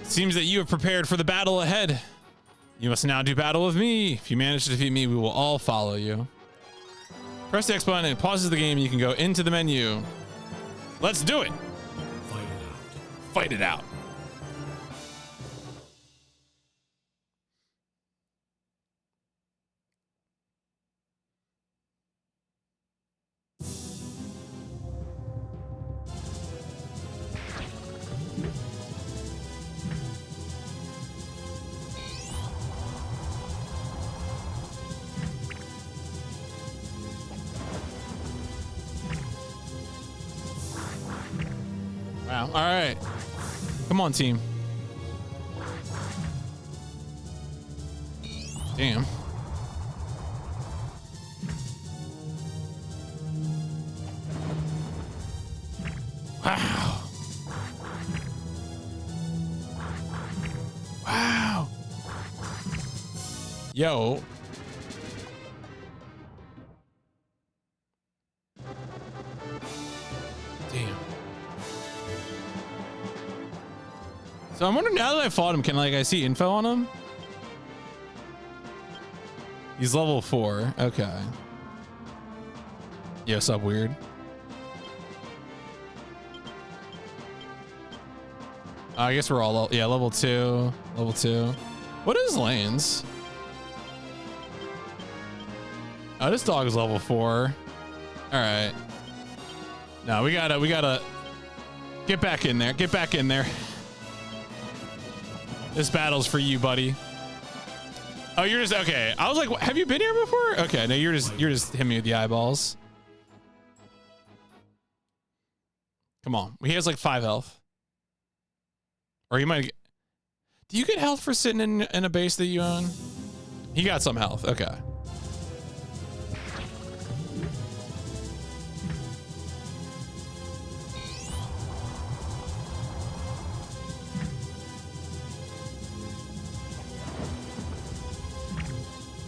Seems that you have prepared for the battle ahead. You must now do battle with me. If you manage to defeat me, we will all follow you. Press the X button and it pauses the game. You can go into the menu. Let's do it. Fight it out. Wow. All right. Come on, team. Damn. Wow. Wow. Yo. Damn. So I'm wondering, now that I fought him, can I see info on him? He's level 4. Okay. Yeah, what's up, weird? I guess we're all, yeah, level 2. Level 2. What is lanes? Oh, this dog is level 4. All right. No, we gotta get back in there. Get back in there. This battle's for you, buddy. Oh, you're just okay. I was like, have you been here before? Okay, no, you're just hitting me with the eyeballs. Come on, he has like 5 health, or he might. Do you get health for sitting in a base that you own? He got some health. Okay.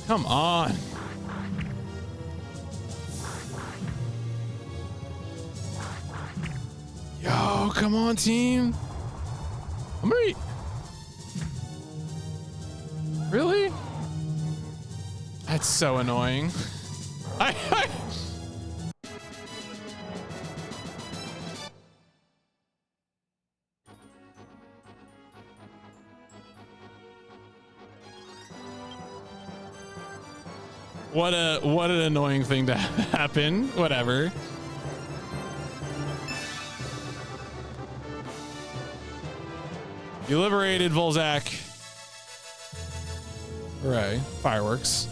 Come on. Yo, come on, team. I'm gonna... Really? That's so annoying. What an annoying thing to happen. Whatever. You liberated Volzak. Hooray. Fireworks.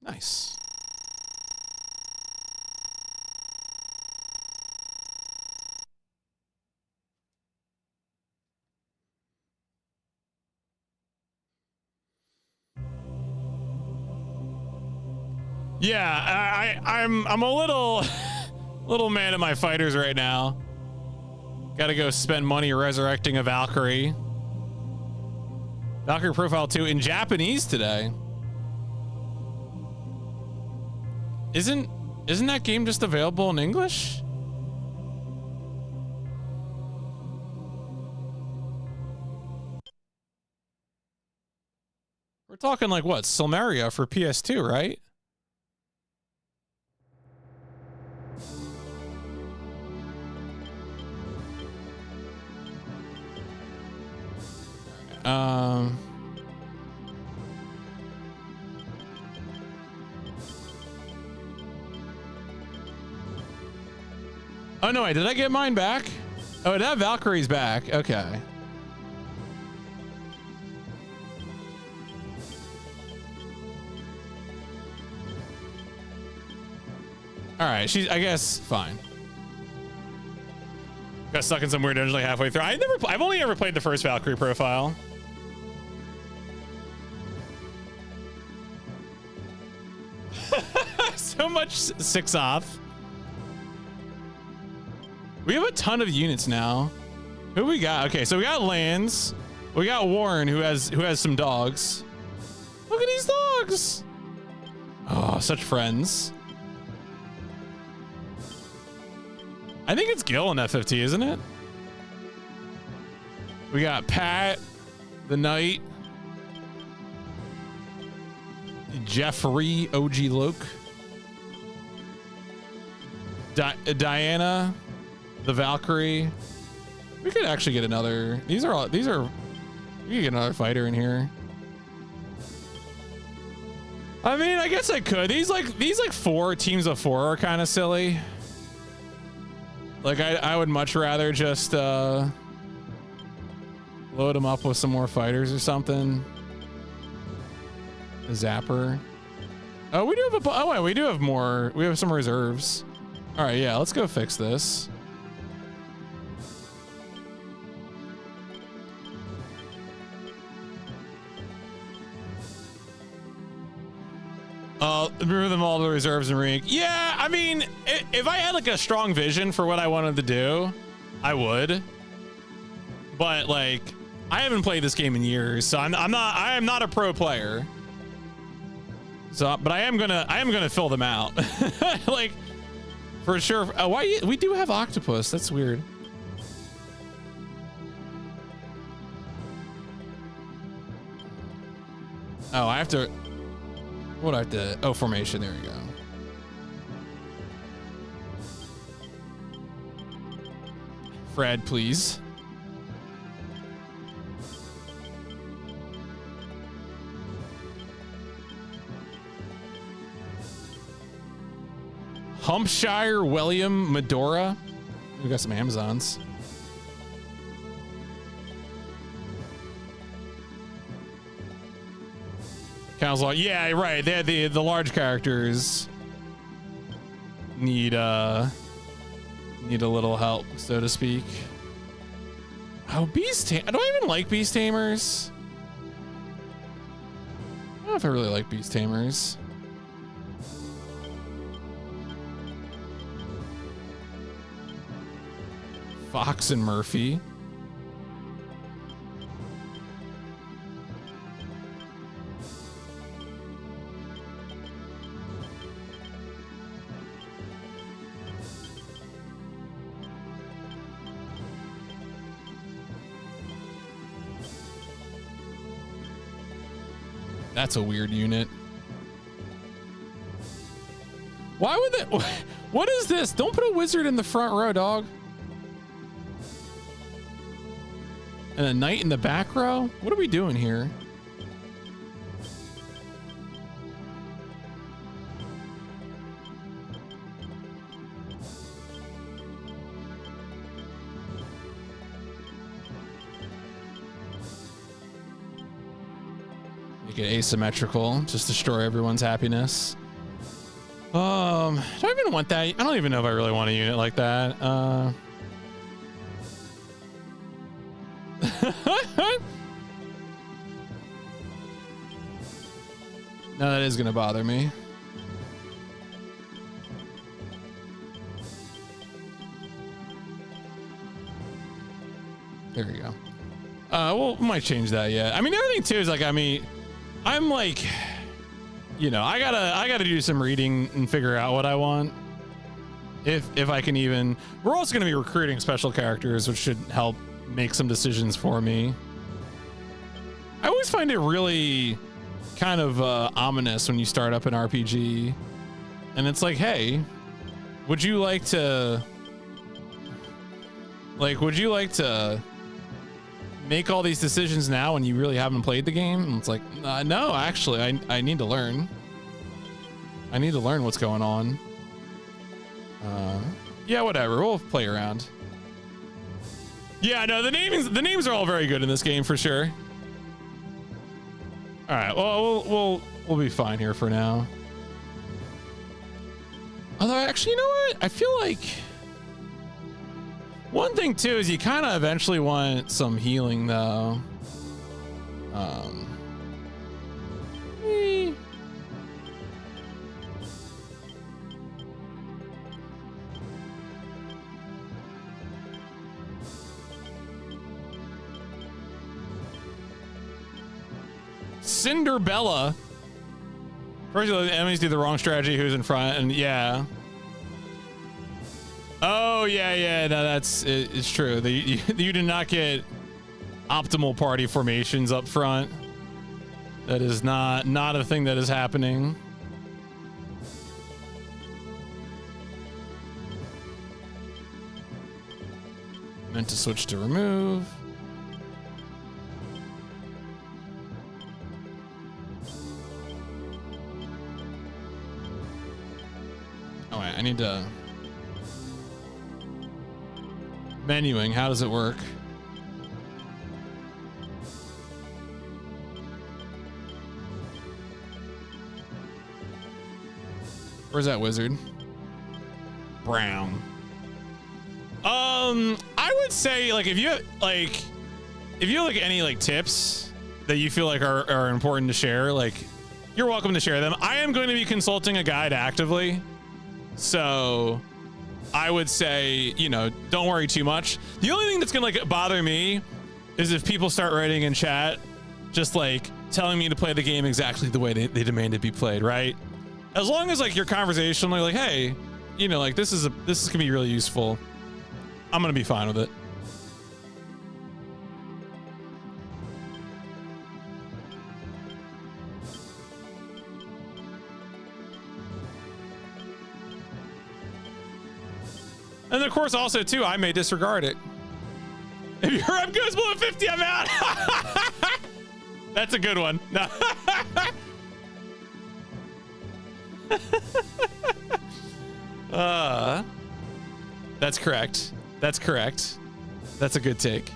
Nice. Yeah, I'm a little man of my fighters right now. Gotta go spend money resurrecting a Valkyrie. Valkyrie Profile 2 in Japanese today. Isn't that game just available in English? We're talking like what? Silmaria for PS2, right? Oh no, wait, did I get mine back? Oh, that Valkyrie's back. Okay. All right, I guess fine. Got stuck in some weird dungeon like halfway through. I've only ever played the first Valkyrie profile. So much 6 off. We have a ton of units now. Who we got? Okay, so we got Lance. We got Warren, who has some dogs. Look at these dogs. Oh, such friends. I think it's Gil in F50, isn't it? We got Pat, the Knight. Jeffrey OG Luke. Diana, the Valkyrie. We could actually get another. We could get another fighter in here. I mean, I guess I could. These like four teams of four are kind of silly. Like I would much rather just load them up with some more fighters or something. A zapper. Oh, we do have we do have more. We have some reserves. All right, yeah, let's go fix this. Remove them all the reserves and rank. Yeah, I mean, if I had like a strong vision for what I wanted to do, I would. But like, I haven't played this game in years, so I am not a pro player. So, but I am gonna fill them out, like for sure. Why we do have octopus? That's weird. Oh, I have to. What do I have to? Oh, formation. There we go. Fred, please. Hampshire, William, Medora. We got some Amazons. Council, yeah, right. They had the large characters need a little help, so to speak. Oh, do I even like beast tamers? I don't know if I really like beast tamers. Fox and Murphy. That's a weird unit. Why would that? What is this? Don't put a wizard in the front row, dog. And a knight in the back row? What are we doing here? Make it asymmetrical. Just destroy everyone's happiness. Do I even want that? I don't even know if I really want a unit like that. No, that is gonna bother me. There we go. Well, we might change that yet. I mean, everything too is like, I mean, I'm like, you know, I gotta do some reading and figure out what I want. If I can even. We're also gonna be recruiting special characters, which should help make some decisions for me. I always find it really kind of ominous when you start up an RPG and it's like, hey, would you like to make all these decisions now when you really haven't played the game? And it's like, no, actually, I need to learn. I need to learn what's going on. Yeah, whatever. We'll play around. Yeah, no, the names are all very good in this game for sure. All right, well, we'll be fine here for now. Although, actually, you know what? I feel like one thing too is you kind of eventually want some healing, though. Cinderbella. First, the enemies do the wrong strategy. Who's in front? And yeah. Oh yeah. No, it's true. You do not get optimal party formations up front. That is not a thing that is happening. Meant to switch to remove. Oh wait, I need to menuing. How does it work? Where's that wizard? Brown. I would say like if you have like any like tips that you feel like are important to share, like you're welcome to share them. I am going to be consulting a guide actively, so I would say, you know, don't worry too much. The only thing that's gonna like bother me is if people start writing in chat just like telling me to play the game exactly the way they demand it be played, right? As long as like your conversationally like, hey, you know, like this is gonna be really useful, I'm gonna be fine with it. And of course, also too, I may disregard it. If you're up goes below 50, I'm out. That's a good one. No. That's correct. That's correct. That's a good take.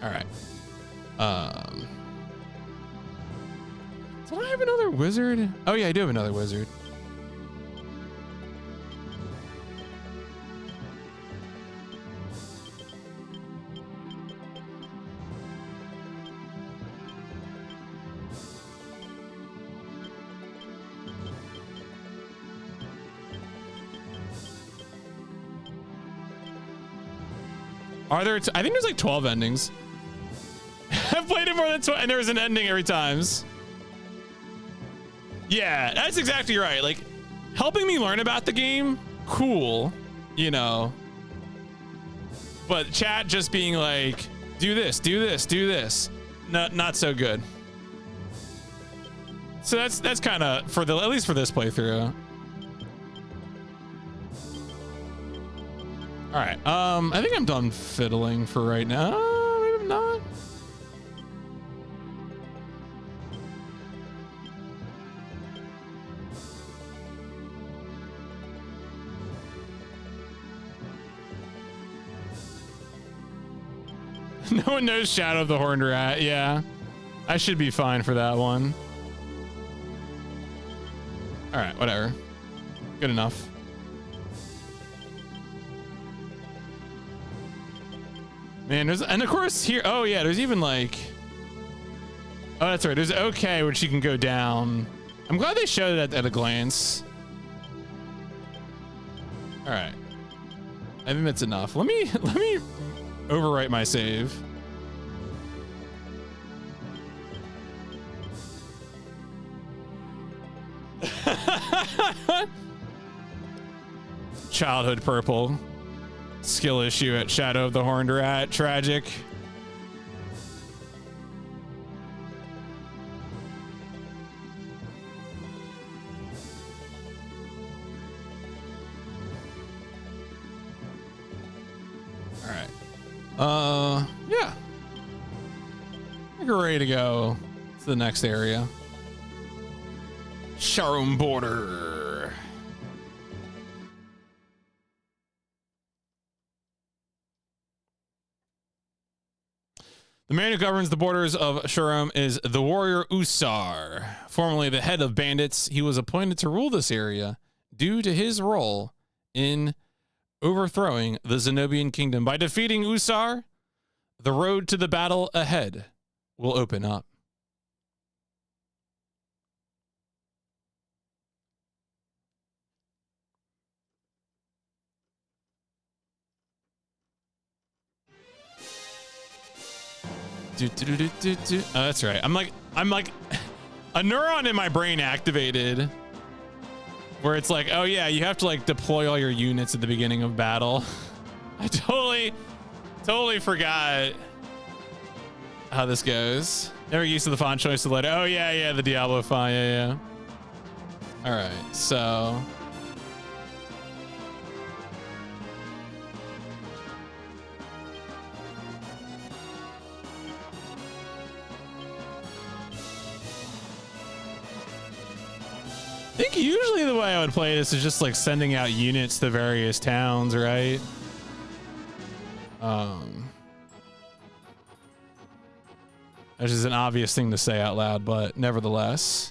All right. Did I have another wizard? Oh yeah, I do have another wizard. Are there? I think there's like 12 endings. I've played it more than 12, and there's an ending every times. Yeah, that's exactly right. Like, helping me learn about the game, cool, you know. But chat just being like, do this, do this, do this, not so good. So that's kind of for the at least for this playthrough. All right, I think I'm done fiddling for right now. Maybe I'm not. No one knows Shadow of the Horned Rat. Yeah, I should be fine for that one. All right, whatever. Good enough. Man, there's, and of course here, oh yeah, there's even like, oh, that's right. There's okay, which you can go down. I'm glad they showed it at a glance. All right. I think that's enough. Let me overwrite my save. Childhood purple. Skill issue at Shadow of the Horned Rat. Tragic. All right. Yeah. I think we're ready to go to the next area. Sharon Border. The man who governs the borders of Shuram is the warrior Usar. Formerly the head of bandits, he was appointed to rule this area due to his role in overthrowing the Zenobian kingdom. By defeating Usar, the road to the battle ahead will open up. Oh, that's right. I'm like a neuron in my brain activated where it's like, oh yeah, you have to like deploy all your units at the beginning of battle. I totally forgot how this goes. Never used to the font choice of letter. Oh yeah, the Diablo font. Yeah. All right, so. I think usually the way I would play this is just like sending out units to various towns, right? Which is an obvious thing to say out loud, but nevertheless,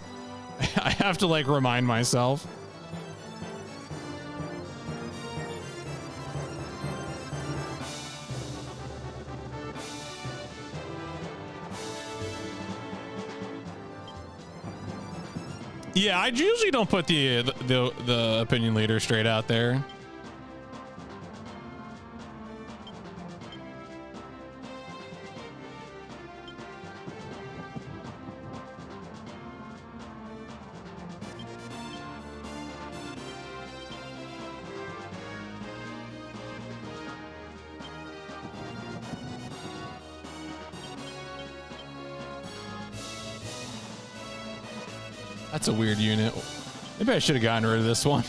I have to like remind myself. Yeah, I usually don't put the opinion leader straight out there. That's a weird unit. Maybe I should have gotten rid of this one.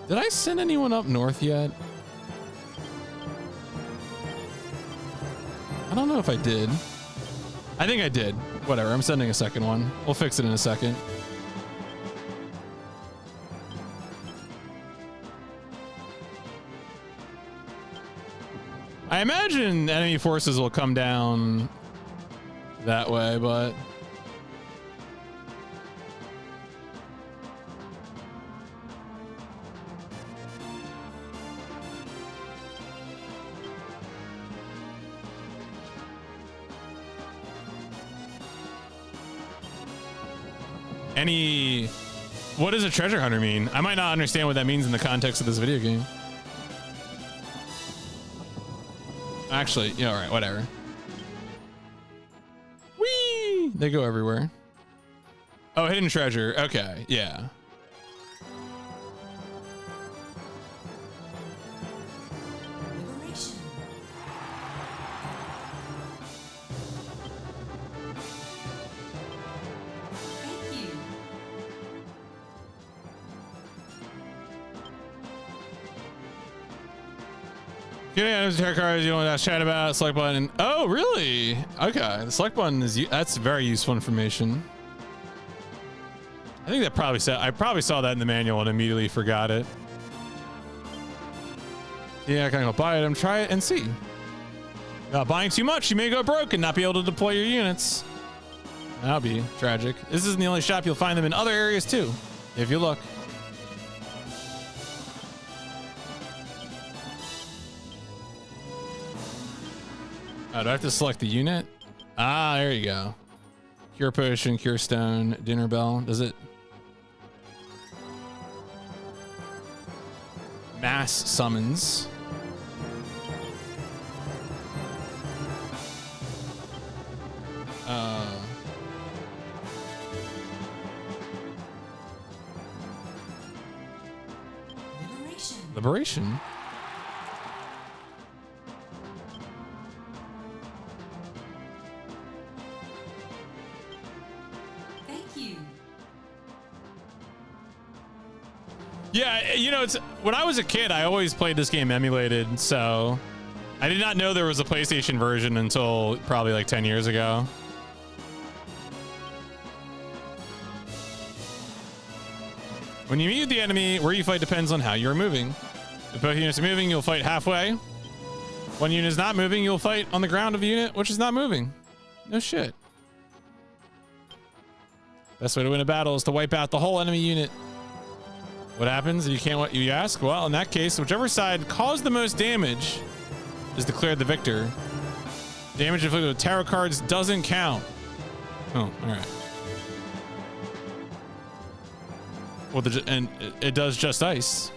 Did I send anyone up north yet? I don't know if I did. I think I did. Whatever, I'm sending a second one. We'll fix it in a second. I imagine enemy forces will come down that way, but what does a treasure hunter mean? I might not understand what that means in the context of this video game. Actually, yeah, all right, whatever. Whee! They go everywhere. Oh, hidden treasure. Okay, yeah.
Liberation. Thank you.
Getting items to tarot cards you want to chat about, select button. Oh, really? Okay, the select button that's very useful information. I think that I probably saw that in the manual and immediately forgot it. Yeah, can I go buy it? Try it and see. Buying too much, you may go broke and not be able to deploy your units. That'll be tragic. This isn't the only shop. You'll find them in other areas too, if you look. Oh, do I have to select the unit? Ah, there you go. Cure potion, cure stone, dinner bell. Does it? Mass summons. Liberation. Yeah, you know, when I was a kid, I always played this game emulated, so I did not know there was a PlayStation version until probably like 10 years ago. When you meet the enemy, where you fight depends on how you're moving. If both units are moving, you'll fight halfway. One unit is not moving, you'll fight on the ground of a unit which is not moving. No shit. Best way to win a battle is to wipe out the whole enemy unit. What happens if you can't, what you ask? Well, in that case, whichever side caused the most damage is declared the victor. Damage inflicted with tarot cards doesn't count. Oh, all right. Well, and it does just ice.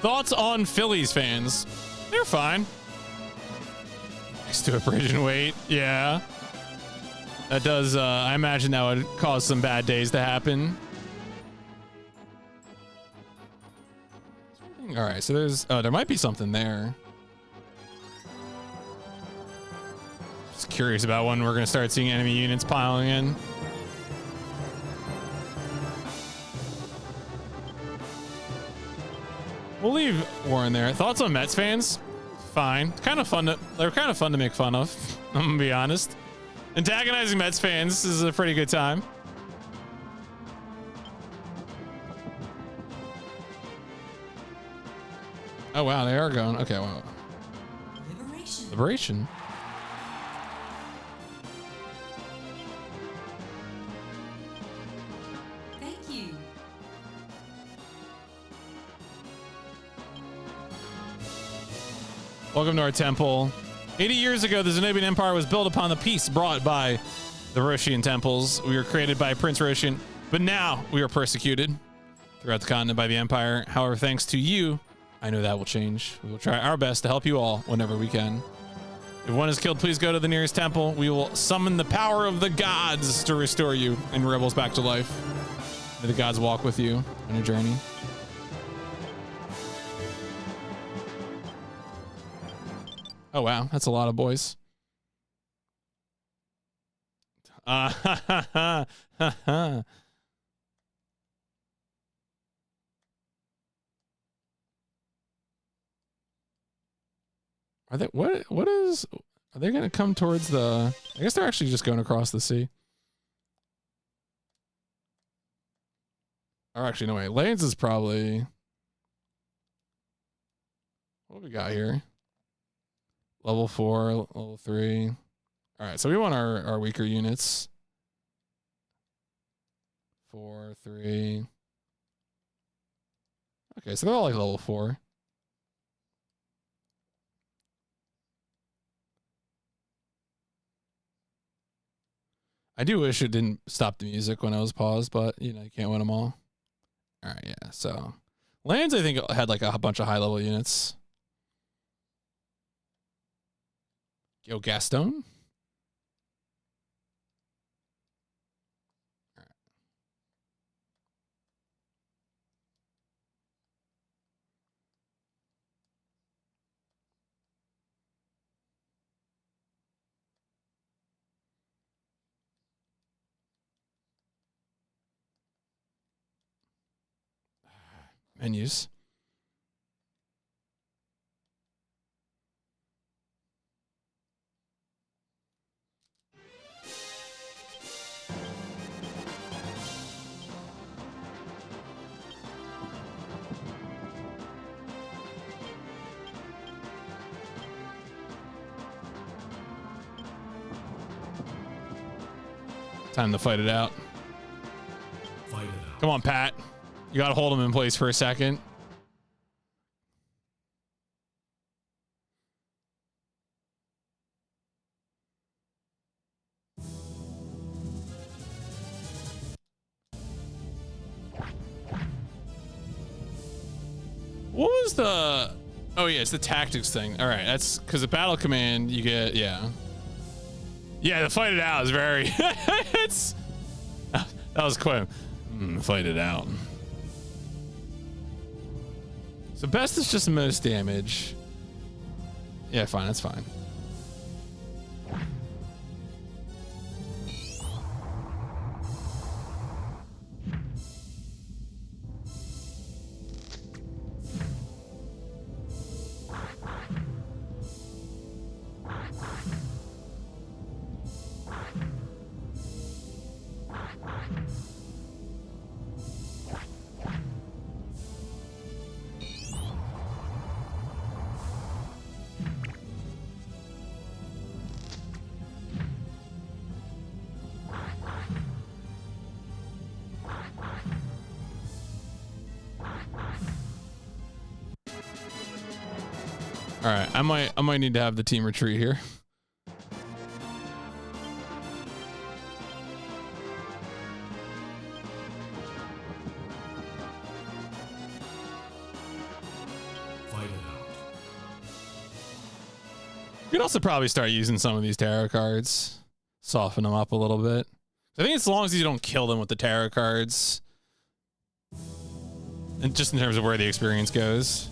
Thoughts on Phillies fans? They're fine. Next to a bridge and wait. Yeah. That does, I imagine that would cause some bad days to happen. All right, so there's, oh, there might be something there. Just curious about when we're going to start seeing enemy units piling in. We'll leave Warren there. Thoughts on Mets fans? Fine. It's kind of fun to, they're kind of fun to make fun of. I'm gonna be honest. Antagonizing Mets fans is a pretty good time. Oh wow, they are going. Okay, wow. Liberation. Liberation. Welcome to our temple. 80 years ago, the Zenobian Empire was built upon the peace brought by the Roshian temples. We were created by Prince Roshian, but now we are persecuted throughout the continent by the Empire. However, thanks to you, I know that will change. We will try our best to help you all whenever we can. If one is killed, please go to the nearest temple. We will summon the power of the gods to restore you and rebels back to life. May the gods walk with you on your journey. Oh, wow. That's a lot of boys. Ha. Are they, what is, are they going to come towards the, I guess they're actually just going across the sea. Or actually, no, wait. Lanes is probably, what we got here? Level 4, level 3. All right, so we want our weaker units. 4, 3. Okay, so they're all like level 4. I do wish it didn't stop the music when I was paused, but you know, you can't win them all. All right, yeah, so lands I think had like a bunch of high level units. Yo, Gaston. All right. Menus. Time to fight it out.
Fight it out.
Come on, Pat. You got to hold him in place for a second. What was the... Oh, yeah, it's the tactics thing. All right, that's because the battle command you get, yeah. Yeah, the fight it out is very... it's... That was quick. Fight it out. So best is just most damage. Yeah, fine, that's fine. All right, I might need to have the team retreat here. could also probably start using some of these tarot cards, soften them up a little bit. I think as long as you don't kill them with the tarot cards, and just in terms of where the experience goes.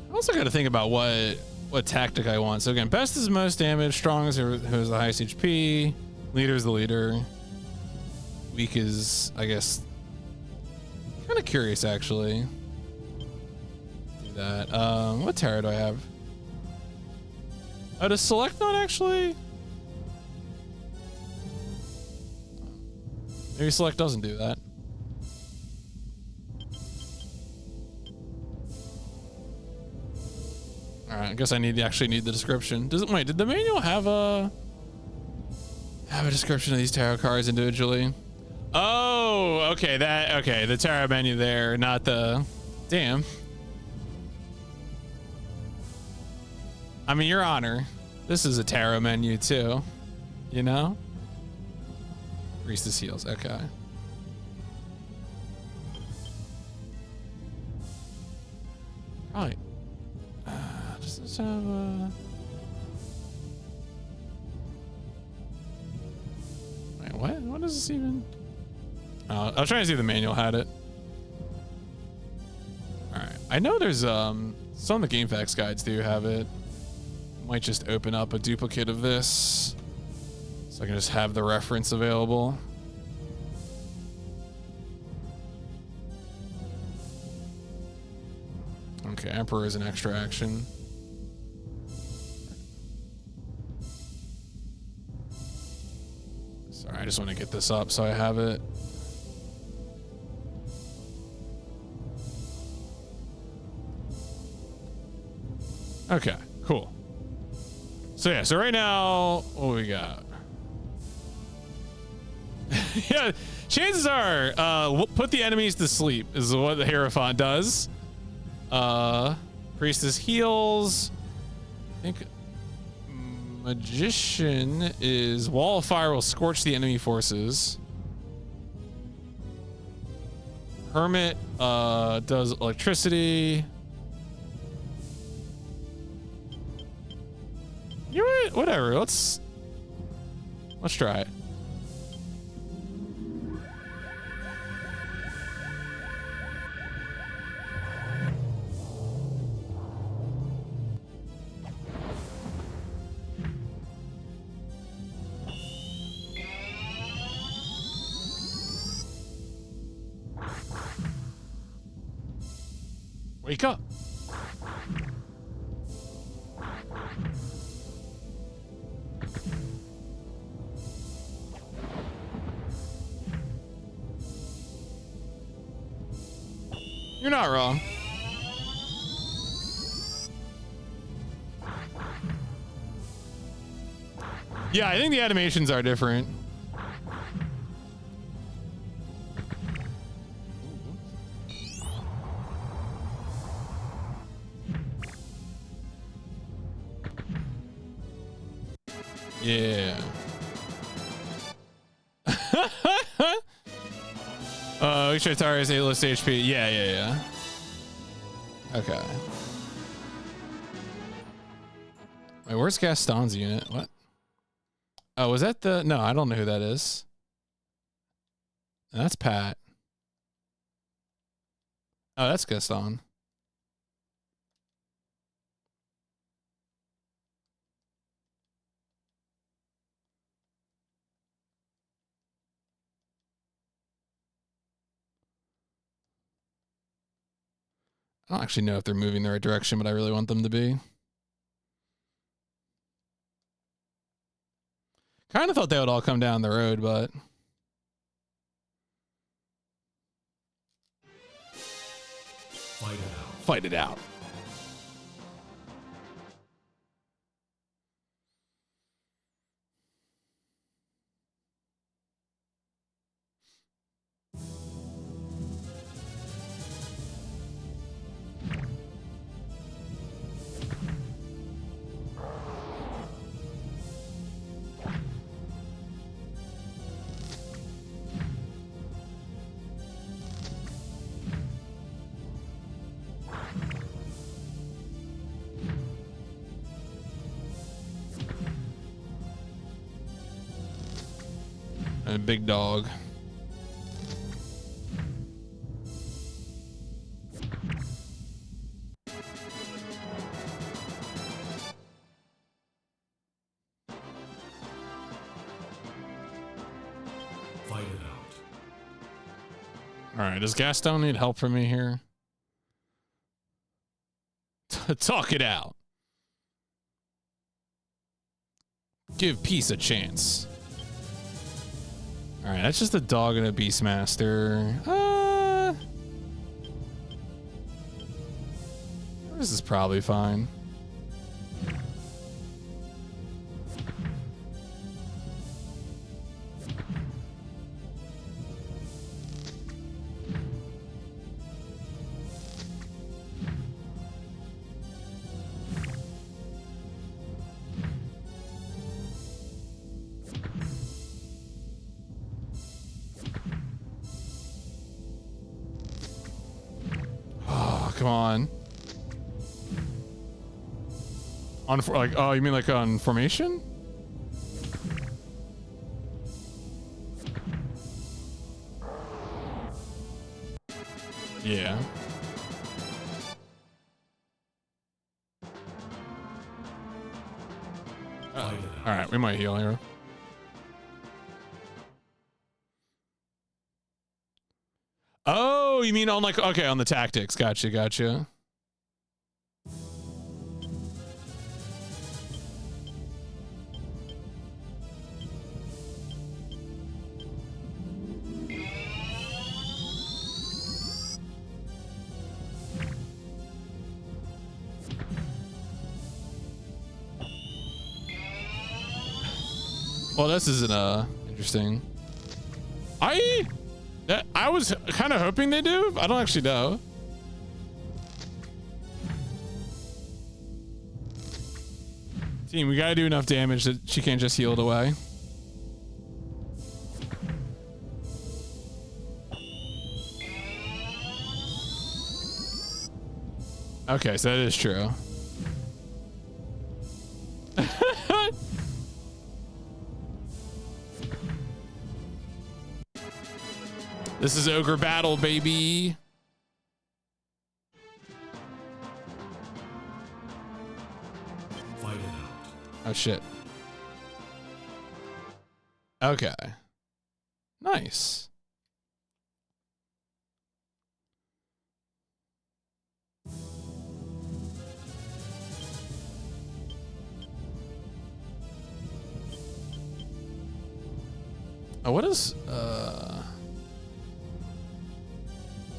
I also got to think about what tactic I want. So again, best is most damage, strong is who has the highest HP, leader is the leader, weak is, I guess, kind of curious actually. Do that. What tarot do I have? Oh, does select not actually? Maybe select doesn't do that. All right, I guess I actually need the description. Wait, did the manual have a description of these tarot cards individually? Oh, okay, the tarot menu there, not the, damn. I mean, Your Honor, this is a tarot menu too, you know? Priestess heals, okay. Right. Does this have a... Wait, what? What is this even? I was trying to see if the manual had it. Alright. I know there's some of the GameFAQs guides do have it. Might just open up a duplicate of this so I can just have the reference available. Okay, Emperor is an extra action. Sorry, I just want to get this up so I have it. Okay, cool. So yeah, so right now, what we got? Yeah, chances are, we'll put the enemies to sleep is what the Hierophant does. Priestess heals. I think Magician is Wall of Fire will scorch the enemy forces. Hermit does electricity. You know what? Whatever. Let's try it. Wake up. You're not wrong. Yeah, I think the animations are different. Yeah. Ishitari is A-list HP. Yeah. Okay. Wait, where's Gaston's unit? What? Oh, was that the... No, I don't know who that is. That's Pat. Oh, that's Gaston. I don't actually know if they're moving the right direction, but I really want them to be. Kind of thought they would all come down the road, but...
Fight it out.
Fight it out. A big dog.
Fight it out.
All right, does Gaston need help from me here? Talk it out. Give peace a chance. All right, that's just a dog and a Beastmaster. This is probably fine. Come on. On like, oh, you mean like on formation? Yeah. All right, we might heal here. Oh, you mean on like, okay, on the tactics. Gotcha, gotcha. Well, this isn't interesting. I was kind of hoping they do. I don't actually know. Team, we gotta do enough damage that she can't just heal it away. Okay, so that is true. This is Ogre Battle, baby.
Fight it out.
Oh, shit. Okay. Nice. Oh, what is,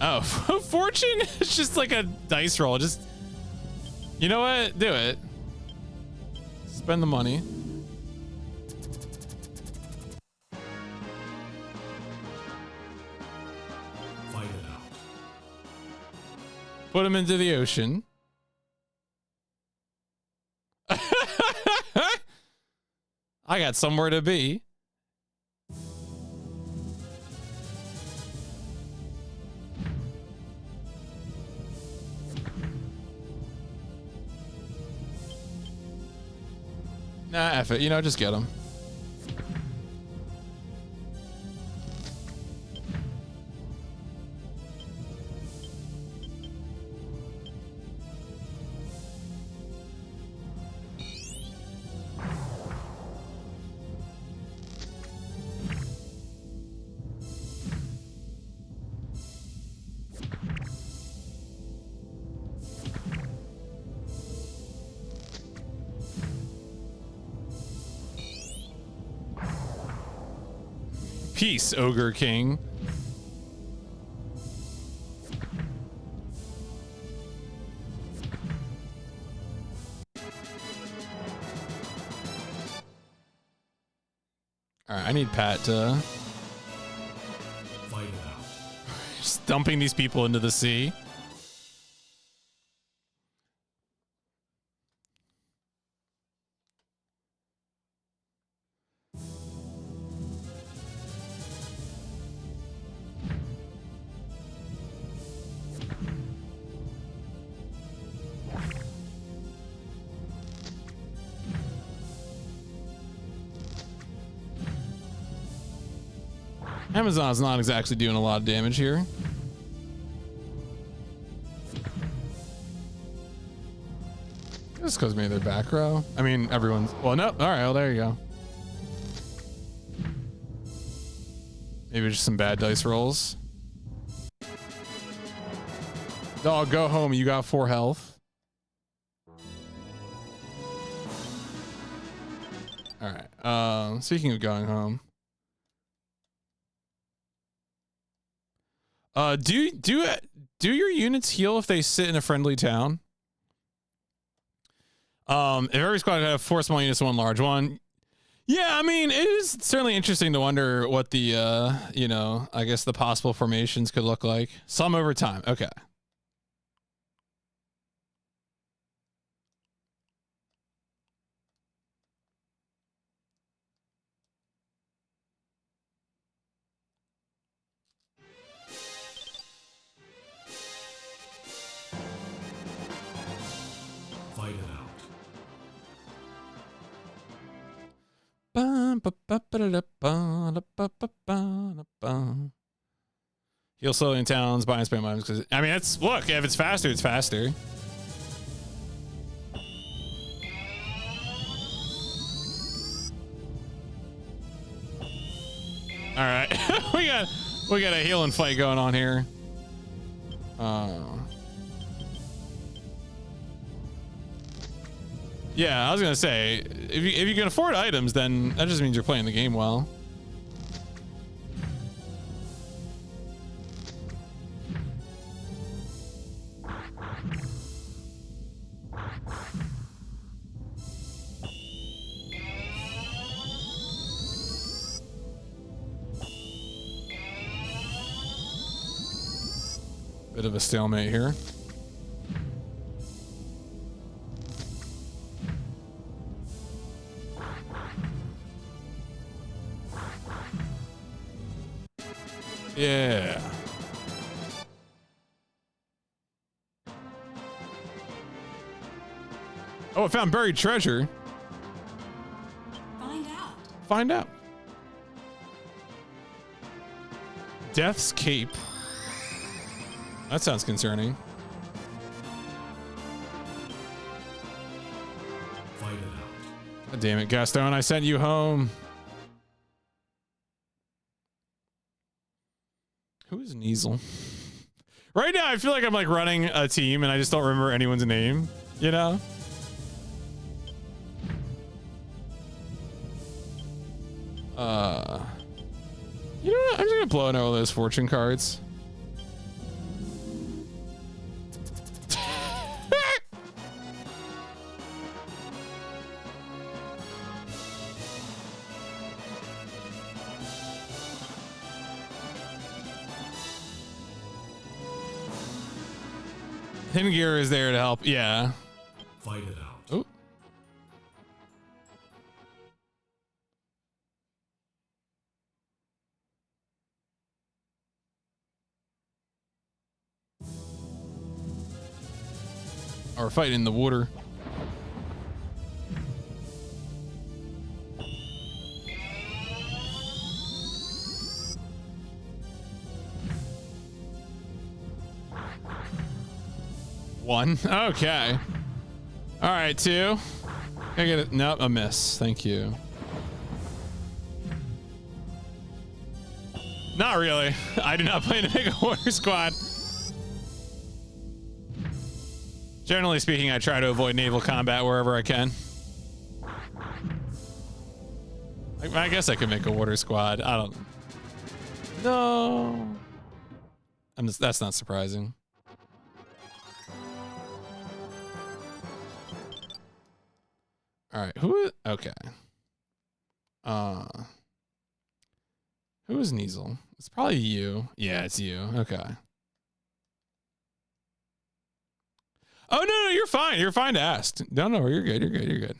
oh, fortune? It's just like a dice roll. Just, you know what? Do it. Spend the money.
Fight it out.
Put him into the ocean. I got somewhere to be. Nah, F it. You know, just get him. Peace, Ogre King. All right, I need Pat to
Fight it out.
just dumping these people into the sea. Amazon's not exactly doing a lot of damage here. This because maybe they're back row. I mean, everyone's. Well, no. All right. Well, there you go. Maybe just some bad dice rolls. Dog, go home. You got 4 health. All right. Speaking of going home. Do your units heal if they sit in a friendly town? If every squad have 4 small units and 1 large one. Yeah, I mean, it is certainly interesting to wonder what the you know, I guess the possible formations could look like. Some over time. Okay.
Fight it out.
Heal slowly in towns, buy and spam items. Because I mean, it's look. If it's faster, it's faster. All right, we got a healing fight going on here. Yeah, I was gonna say, if you can afford items, then that just means you're playing the game well. Bit of a stalemate here. Yeah. Oh, I found buried treasure.
Find out.
Find out. Death's Cape. That sounds concerning.
Fight it out.
God damn it, Gaston, I sent you home. Who is Niesel? Right now, I feel like I'm like running a team and I just don't remember anyone's name, you know? You know what? I'm just gonna blow in all those fortune cards. Hidden gear is there to help. Yeah.
Fight it out.
Oh. Or fighting in the water. One. Okay. All right, 2. Can I get it? Nope, a miss. Thank you. Not really. I do not play in a big water squad. Generally speaking, I try to avoid naval combat wherever I can. I guess I could make a water squad. I don't. No. That's not surprising. All right, okay. Who is Niesel? It's probably you. Yeah, it's you. Okay. Oh no, you're fine. You're fine to ask. No, you're good. You're good. You're good.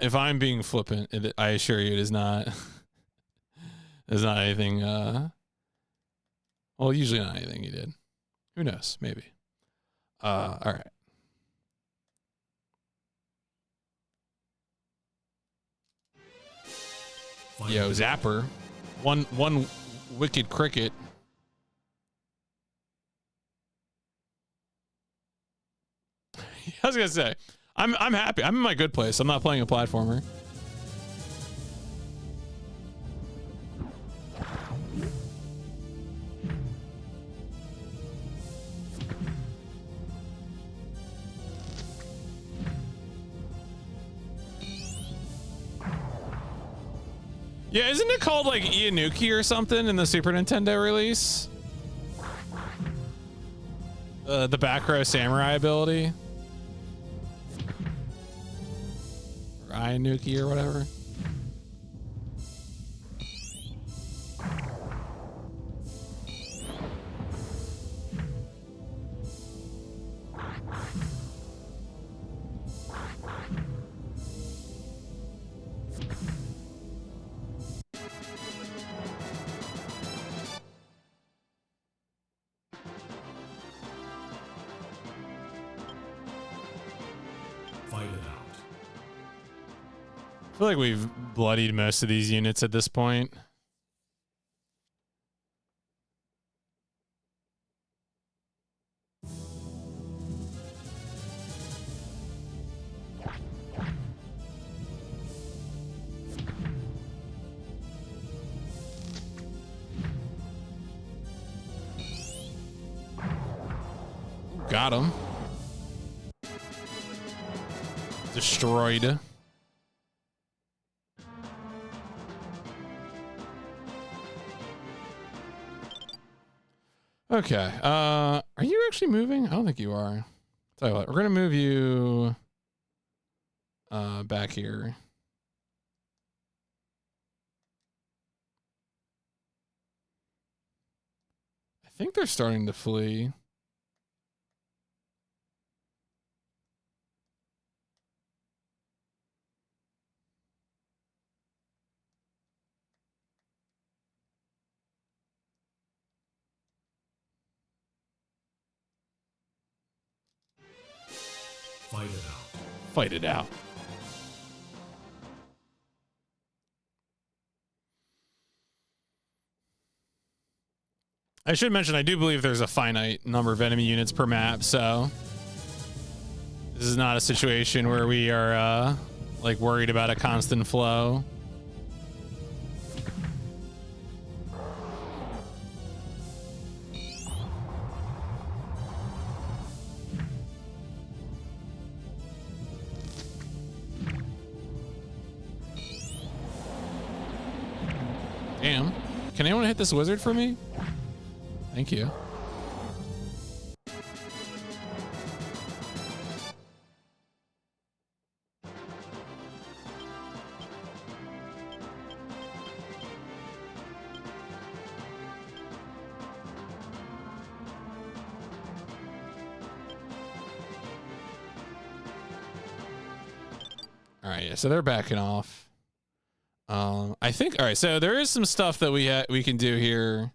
If I'm being flippant, I assure you, it is not. It's not anything. Well, usually not anything you did. Who knows? Maybe. All right. Yo, Zapper. One wicked cricket. I was gonna say, I'm happy. I'm in my good place. I'm not playing a platformer. Yeah, isn't it called like Ianuki or something in the Super Nintendo release? The back row samurai ability. Or Ianuki or whatever. I feel like we've bloodied most of these units at this point. Got him. Destroyed. Okay. Are you actually moving? I don't think you are. Tell you what, we're gonna move you back here. I think they're starting to flee.
Fight it out.
Fight it out. I should mention, I do believe there's a finite number of enemy units per map, so this is not a situation where we are like worried about a constant flow. Damn. Can anyone hit this wizard for me? Thank you. All right, yeah, so they're backing off. I think, all right, so there is some stuff that we can do here.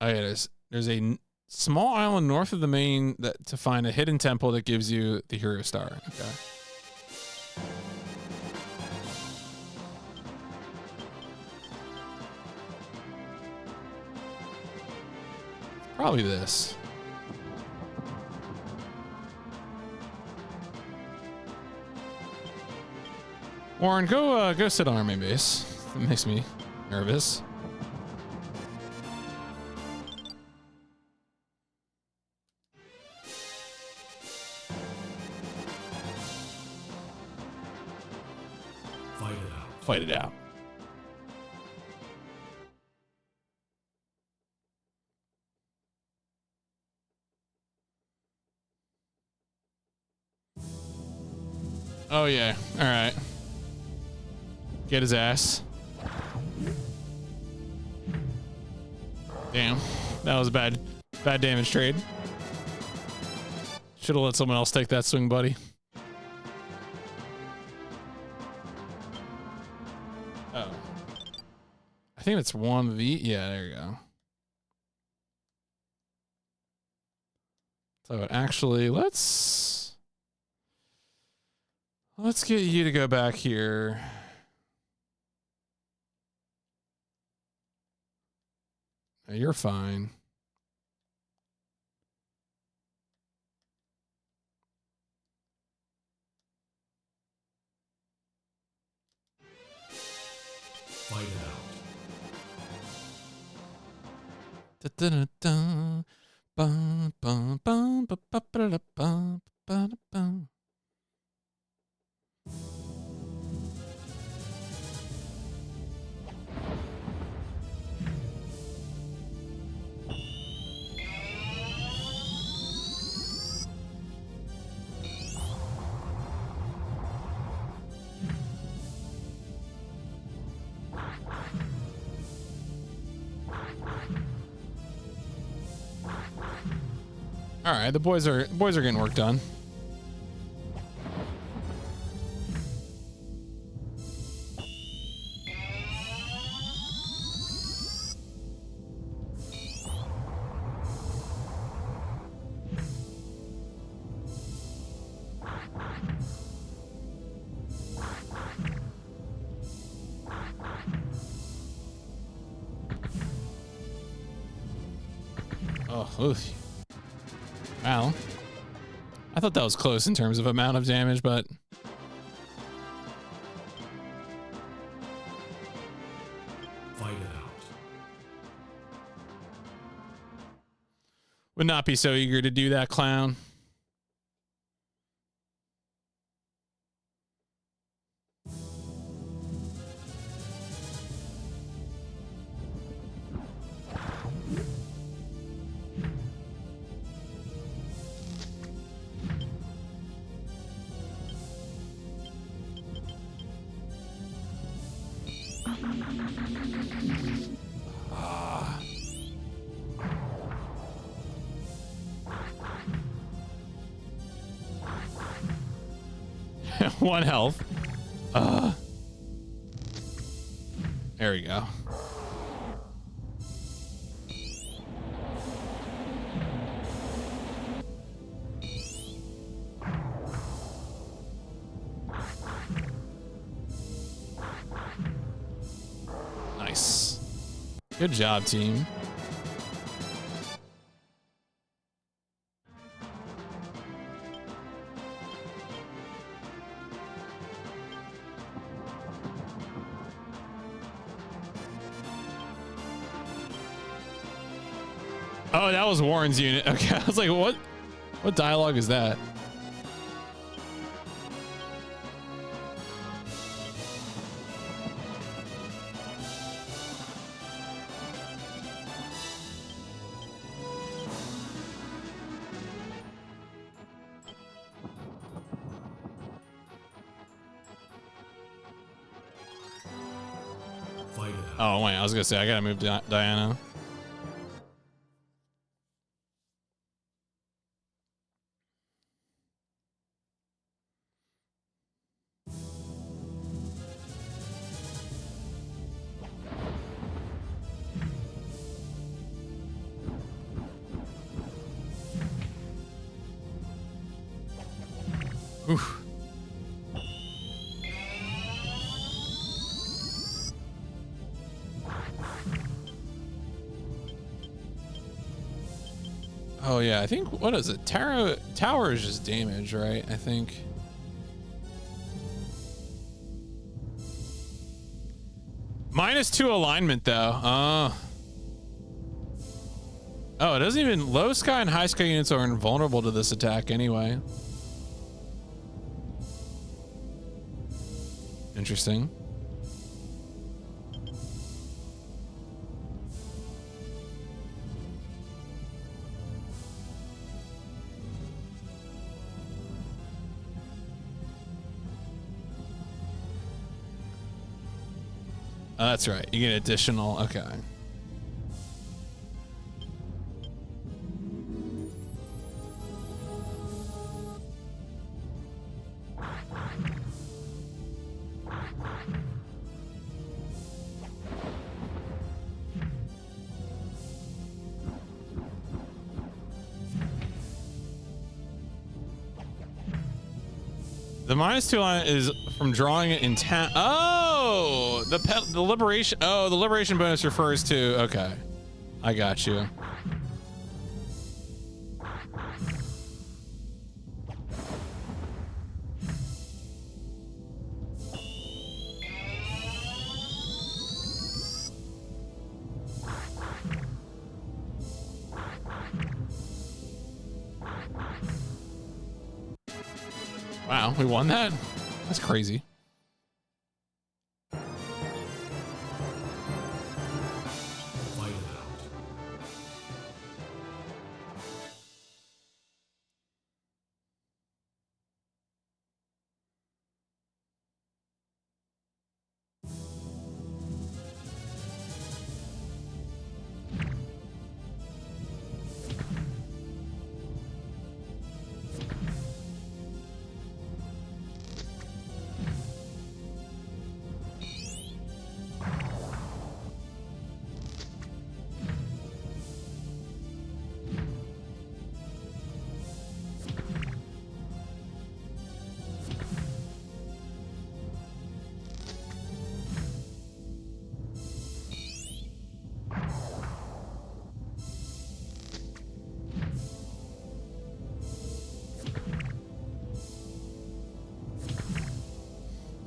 Oh yeah, there's a small island north of the main that to find a hidden temple that gives you the hero star. Okay. Probably this. Warren, go sit on our main base. It makes me nervous.
Fight it out.
Fight it out. Oh yeah. All right. Get his ass. Damn. That was a bad damage trade. Should have let someone else take that swing, buddy. Oh. I think it's 1v. Yeah, there you go. So actually, let's get you to go back here. No, you're fine.
Fight it out.
Da-da-da-da. Bum, bum, bum, ba, ba, ba, da, bum, ba, da, bum. All right, the boys are getting work done. Oh, oof. Wow. I thought that was close in terms of amount of damage, but
Fight it out.
would not be so eager to do that, clown. One health. There we go. Nice. Good job, team. Oh, that was Warren's unit. Okay, I was like, what dialogue is that?
Fight it out.
Oh, wait, I was gonna say, I gotta move Diana. Oof. Oh yeah, I think, what is it? Tower is just damage, right? I think. -2 alignment though. Oh, it doesn't even, low sky and high sky units are invulnerable to this attack anyway. Interesting. Oh, that's right. You get additional. Okay. The -2 line is from drawing it in town. Oh, the liberation. Oh, the liberation bonus refers to. Okay, I got you. Wow, we won that? That's crazy.
Fight it out.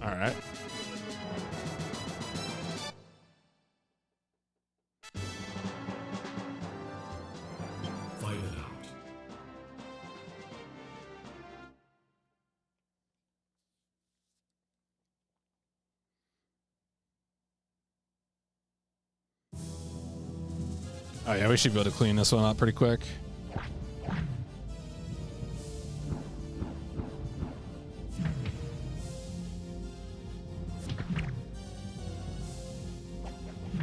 All right.
Fight it out.
Oh yeah, we should be able to clean this one up pretty quick.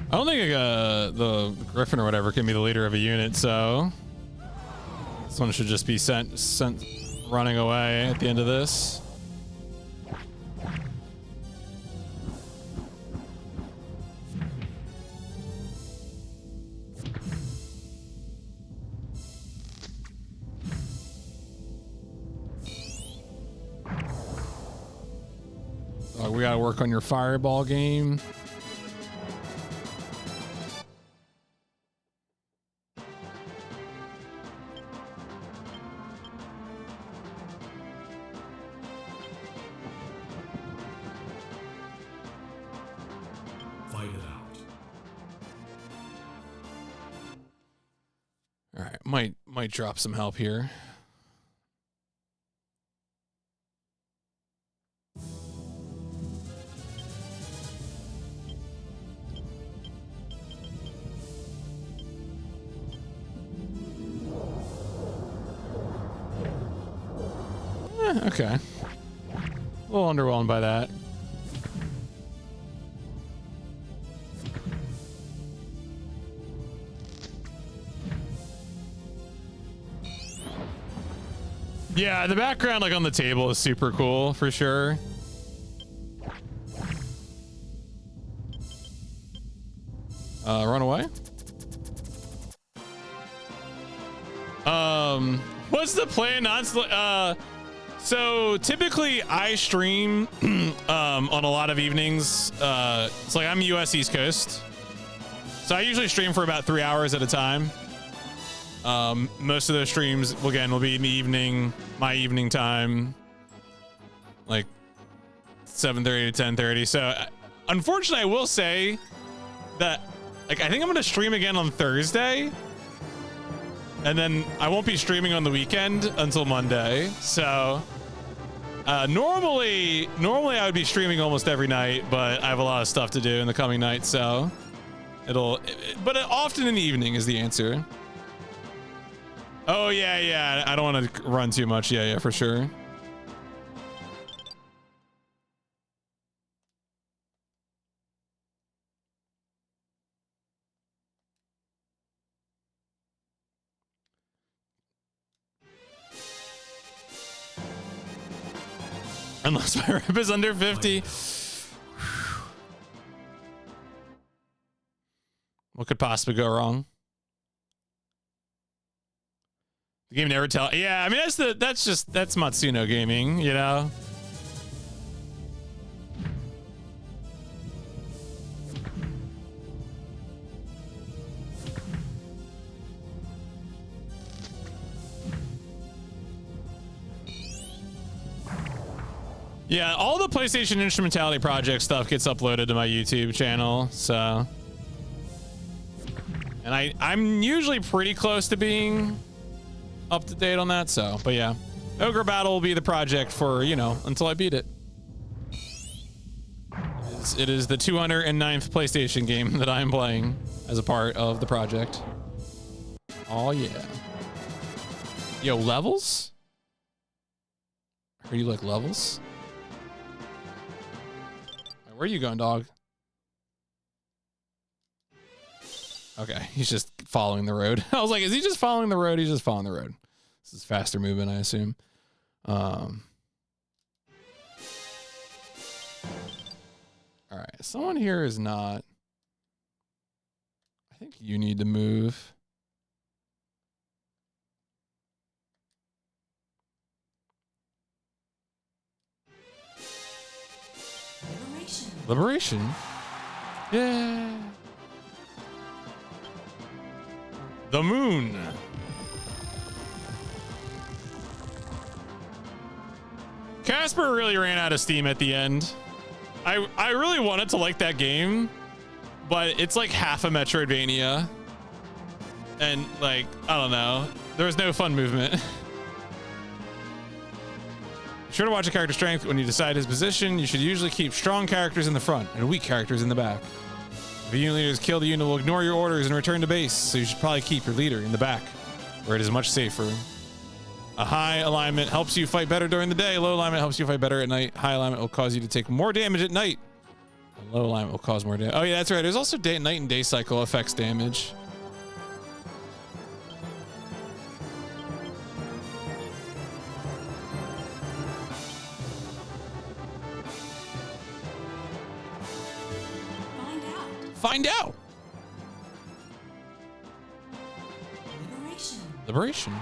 I don't think the Griffin or whatever can be the leader of a unit, so this one should just be sent running away at the end of this. We gotta work on your fireball game.
Fight it out.
All right, might drop some help here. Okay. A little underwhelmed by that. Yeah, the background like on the table is super cool for sure. Run away. What's the plan? So typically I stream on a lot of evenings. It's like I'm US East Coast, so I usually stream for about 3 hours at a time. Most of those streams will be in the evening, my evening time, like 7:30 to 10:30. So unfortunately, I will say that like I think I'm gonna stream again on Thursday, and then I won't be streaming on the weekend until Monday. So normally I would be streaming almost every night, but I have a lot of stuff to do in the coming night, so but often in the evening is the answer. Oh yeah, I don't want to run too much. Yeah, for sure. Unless my rep is under 50. What could possibly go wrong? The game never tell. Yeah, I mean that's Matsuno gaming, you know. Yeah, all the PlayStation Instrumentality Project stuff gets uploaded to my YouTube channel, so. And I'm usually pretty close to being up to date on that, so. But yeah, Ogre Battle will be the project for, you know, until I beat it. It is the 209th PlayStation game that I'm playing as a part of the project. Oh yeah. Yo, levels? Are you like levels? Where are you going, dog? Okay, he's just following the road. I was like, is he just following the road? He's just following the road. This is faster movement, I assume. All right, someone here is not. I think you need to move. Liberation? Yeah. The moon. Casper really ran out of steam at the end. I really wanted to like that game, but it's like half a Metroidvania. And like, I don't know. There was no fun movement. Sure to watch a character's strength when you decide his position. You should usually keep strong characters in the front and weak characters in the back. If a unit leader is killed, the unit will ignore your orders and return to base, so you should probably keep your leader in the back, where it is much safer. A high alignment helps you fight better during the day. Low alignment helps you fight better at night. High alignment will cause you to take more damage at night. And low alignment will cause more damage. Oh yeah, that's right. There's also night and day cycle affects damage. Find out. Liberation.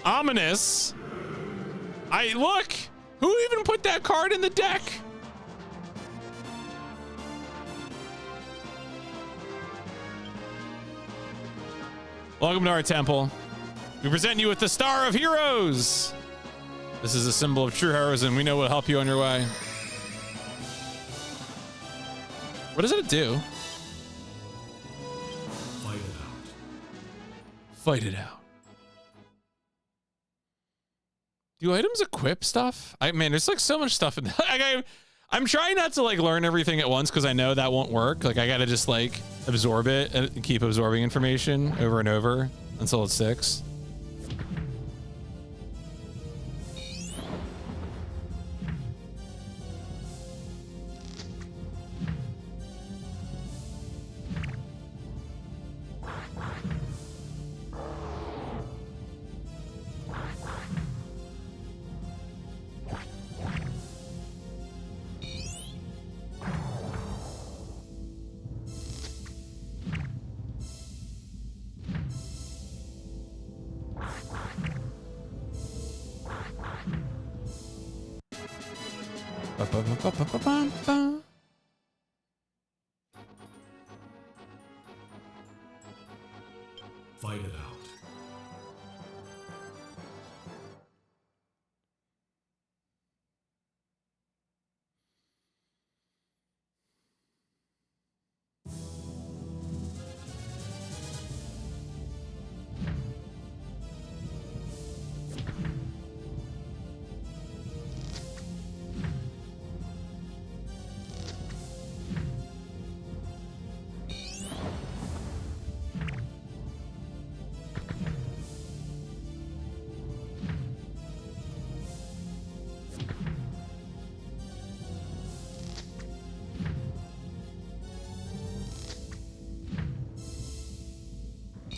Ominous. Look. Who even put that card in the deck? Welcome to our temple. We present you with the Star of Heroes. This is a symbol of true heroism. We know what will help you on your way. What does it do?
Fight it out.
Fight it out. Do items equip stuff? Man, there's like so much stuff in that. I'm trying not to like learn everything at once because I know that won't work. Like I gotta just like absorb it and keep absorbing information over and over until it sticks.
Fight it out.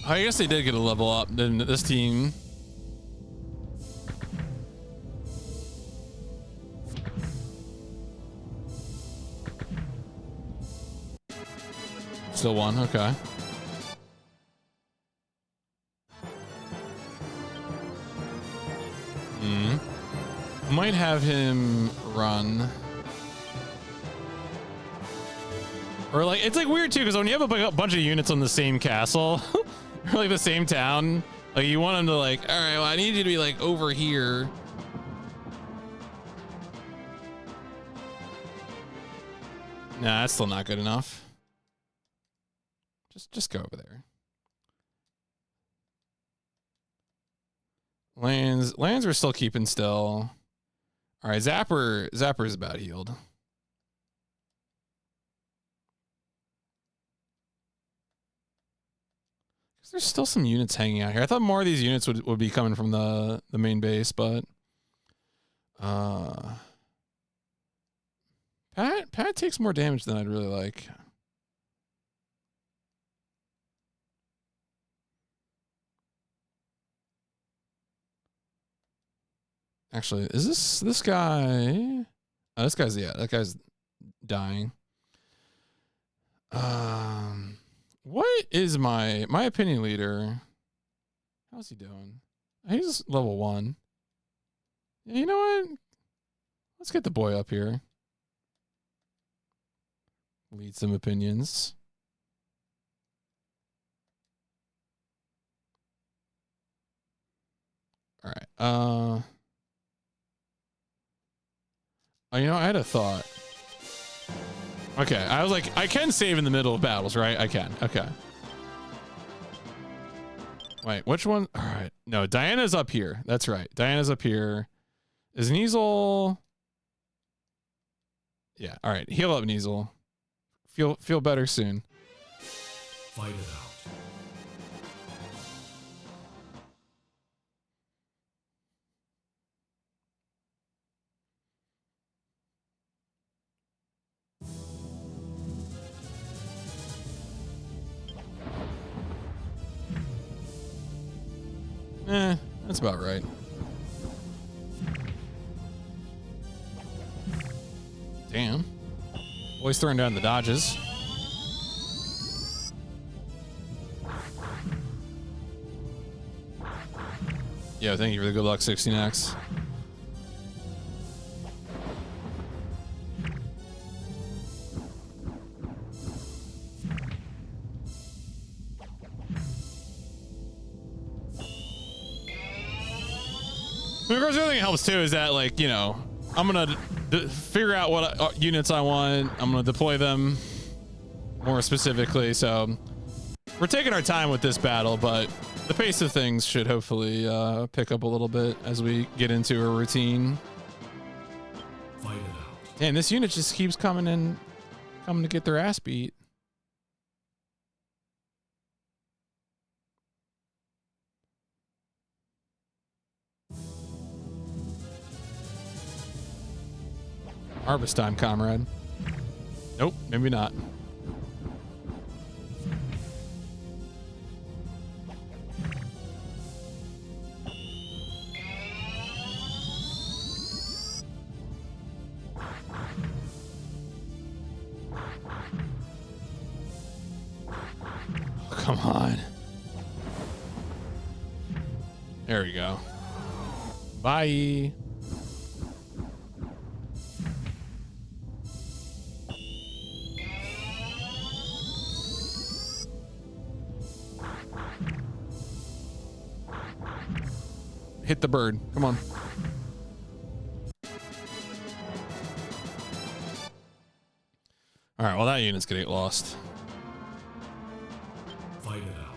I guess they did get a level up in this team. Still one, okay. Might have him run. Or like, it's like weird too, because when you have a bunch of units on the same castle, or like the same town, Like you want him to like, all right, well, I need you to be like over here. Nah, that's still not good enough. Just go over there. Lands are still keeping still. All right, Zapper is about healed. There's still some units hanging out here. I thought more of these units would be coming from the main base, but Pat takes more damage than I'd really like. Actually, is this guy? Oh, this guy's that guy's dying. What is my opinion leader? How's he doing? He's level 1. Yeah, you know what? Let's get the boy up here. Lead some opinions. All right. You know, I had a thought. Okay, I was like, I can save in the middle of battles, right? I can. Okay. Wait, which one? All right. No, Diana's up here. That's right. Diana's up here. Is Niesel? Yeah. All right. Heal up, Niesel. Feel better soon.
Fight it out.
That's about right. Damn. Boy's throwing down the dodges. Yeah, thank you for the good luck 16x. Of course, the other thing that helps too is that, like, you know, I'm gonna figure out what units I want. I'm gonna deploy them more specifically. So we're taking our time with this battle, but the pace of things should hopefully pick up a little bit as we get into a routine.
Fight it out.
Damn, this unit just keeps coming to get their ass beat. Harvest time, comrade. Nope, maybe not. Come on. There we go. Bye. Hit the bird. Come on. All right, well, that unit's gonna get lost.
Fight it out.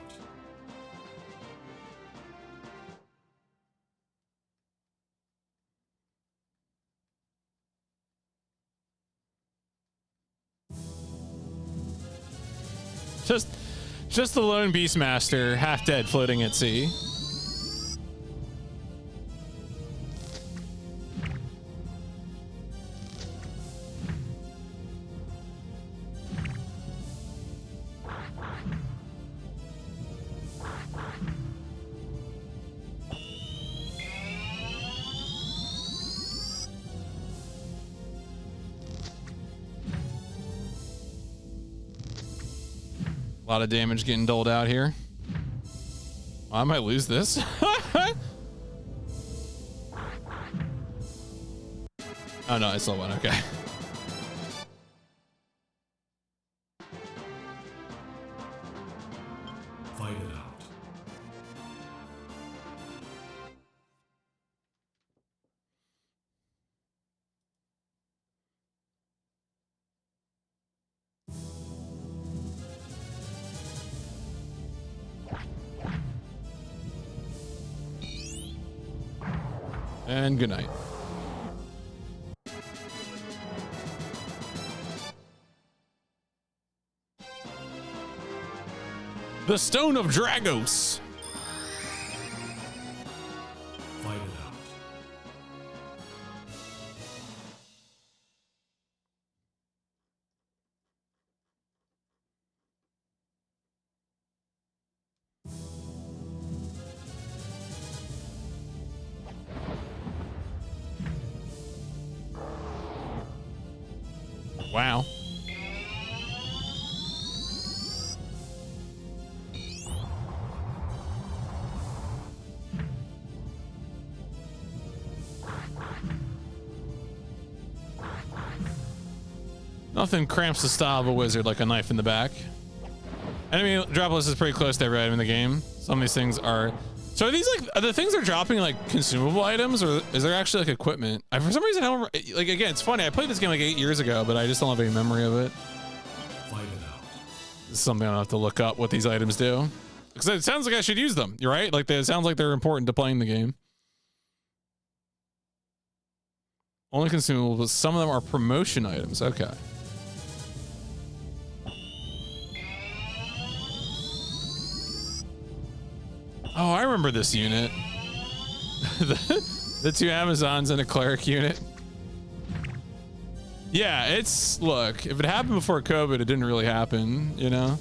Just the lone Beastmaster, half dead, floating at sea. A lot of damage getting doled out here. Well, I might lose this. Oh no, I still won. Okay.
Fight it out.
And good night. The Stone of Dragos.
Fight it out.
Wow. Nothing cramps the style of a wizard like a knife in the back. Enemy drop list is pretty close to every item in the game. Some of these things are... So are these like... Are the things they're dropping like consumable items, or is there actually like equipment? For some reason I don't... Like, again, it's funny. I played this game like 8 years ago, but I just don't have any memory of it.
Fight it out.
This is something I'll have to look up what these items do. Because it sounds like I should use them. You're right? Like, it sounds like they're important to playing the game. Only consumable, but some of them are promotion items. Okay. Oh, I remember this unit. the 2 Amazons and a cleric unit. Yeah, it's... Look, if it happened before COVID, it didn't really happen, you know?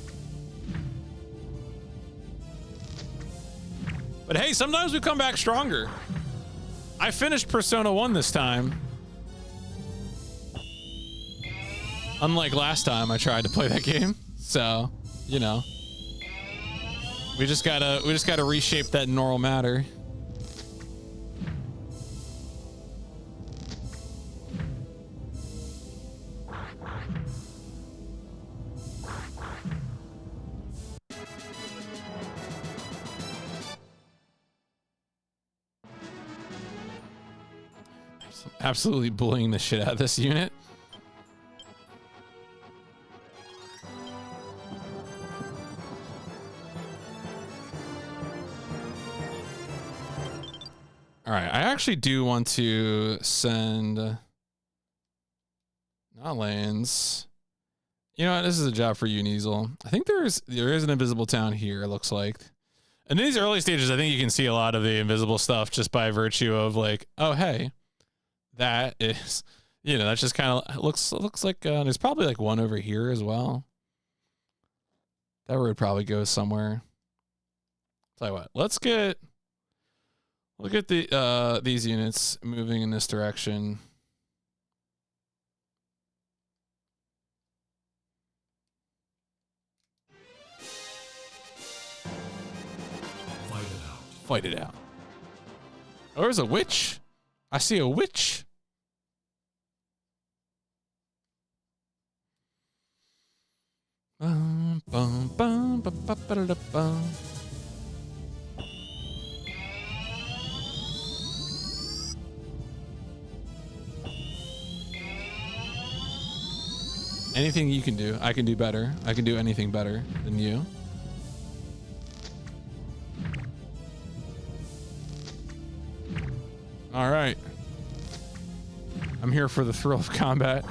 But hey, sometimes we come back stronger. I finished Persona 1 this time. Unlike last time I tried to play that game. So, you know. We just gotta reshape that neural matter. Absolutely bullying the shit out of this unit. All right, I actually do want to send not lands. You know what? This is a job for you, Neasel. I think there is an invisible town here, it looks like. In these early stages, I think you can see a lot of the invisible stuff just by virtue of like, oh hey, that is, you know, that's just kind of looks like there's probably like one over here as well. That road probably goes somewhere. Tell you what, let's get the these units moving in this direction.
Fight it out.
Fight it out. Oh, there's a witch. I see a witch. Bum, bum, bum, ba, ba, ba, da, da, bum. Anything you can do, I can do better. I can do anything better than you. All right. I'm here for the thrill of combat.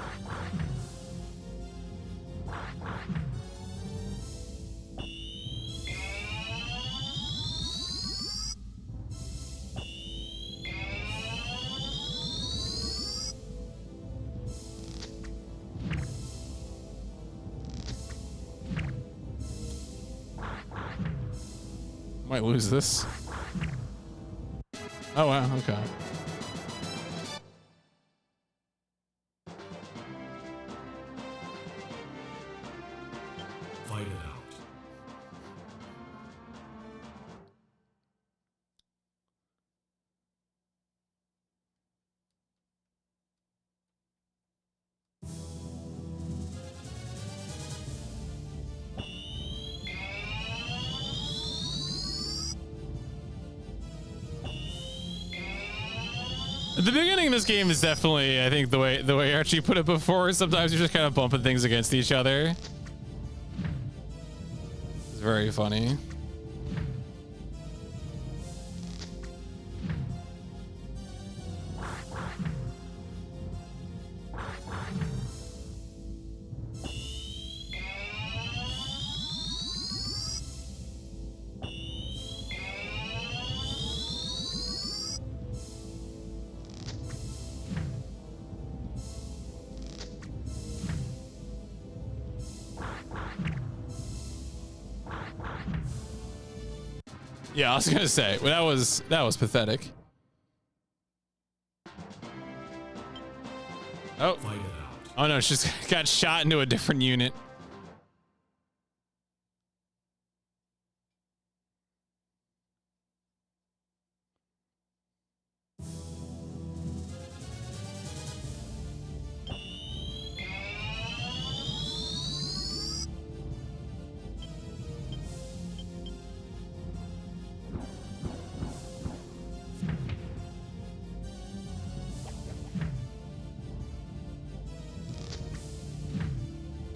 Might lose this. Oh wow, okay.
Fight it out.
The beginning of this game is definitely, I think, the way Archie put it before. Sometimes you're just kind of bumping things against each other. It's very funny. Yeah, I was gonna say, well, that was pathetic. Oh.
Fight it out.
Oh no, she's got shot into a different unit.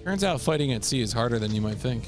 Turns out fighting at sea is harder than you might think.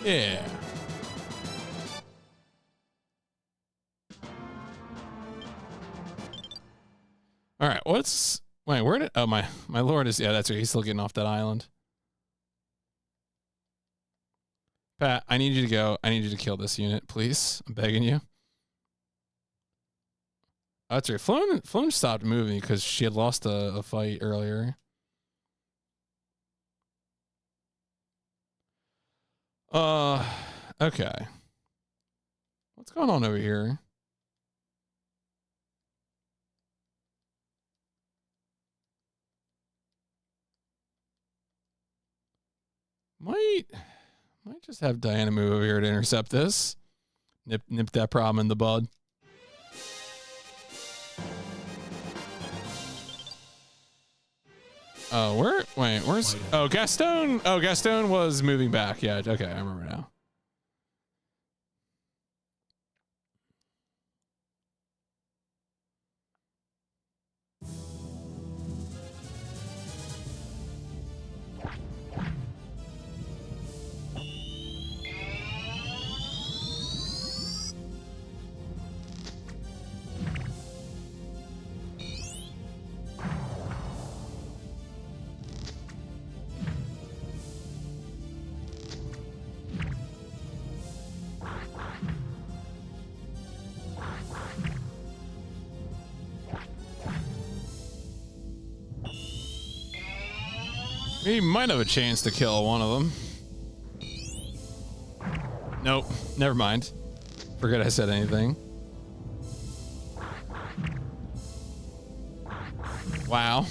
Yeah. All right, wait, where did, oh, my lord is, yeah, that's right, he's still getting off that island. Pat, I need you to go. I need you to kill this unit, please. I'm begging you. Oh, that's right. Flown stopped moving because she had lost a fight earlier. Okay. What's going on over here? Might just have Diana move over here to intercept this. Nip that problem in the bud. Oh, where's, oh, Gaston. Oh, Gaston was moving back. Yeah, okay, I remember now. He might have a chance to kill one of them. Nope, never mind. Forget I said anything. Wow.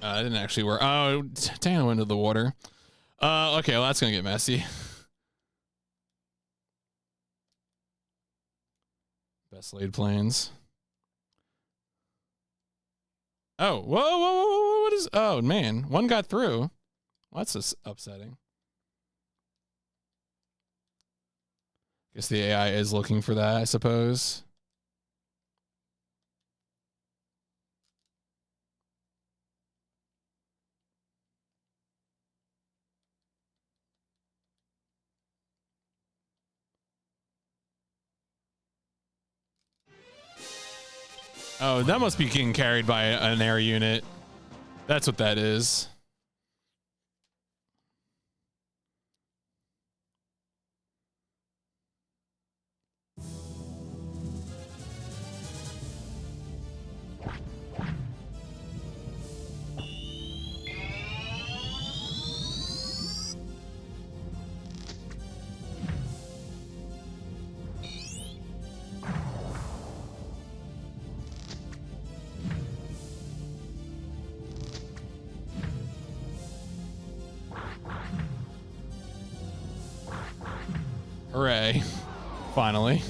That didn't actually work. Oh, dang, I went into the water. Okay, well, that's gonna get messy. Best laid plans. Oh, whoa, what is, oh, man, one got through. Well, that's just upsetting. Guess the AI is looking for that, I suppose. Oh, that must be getting carried by an air unit. That's what that is. Hooray. Finally.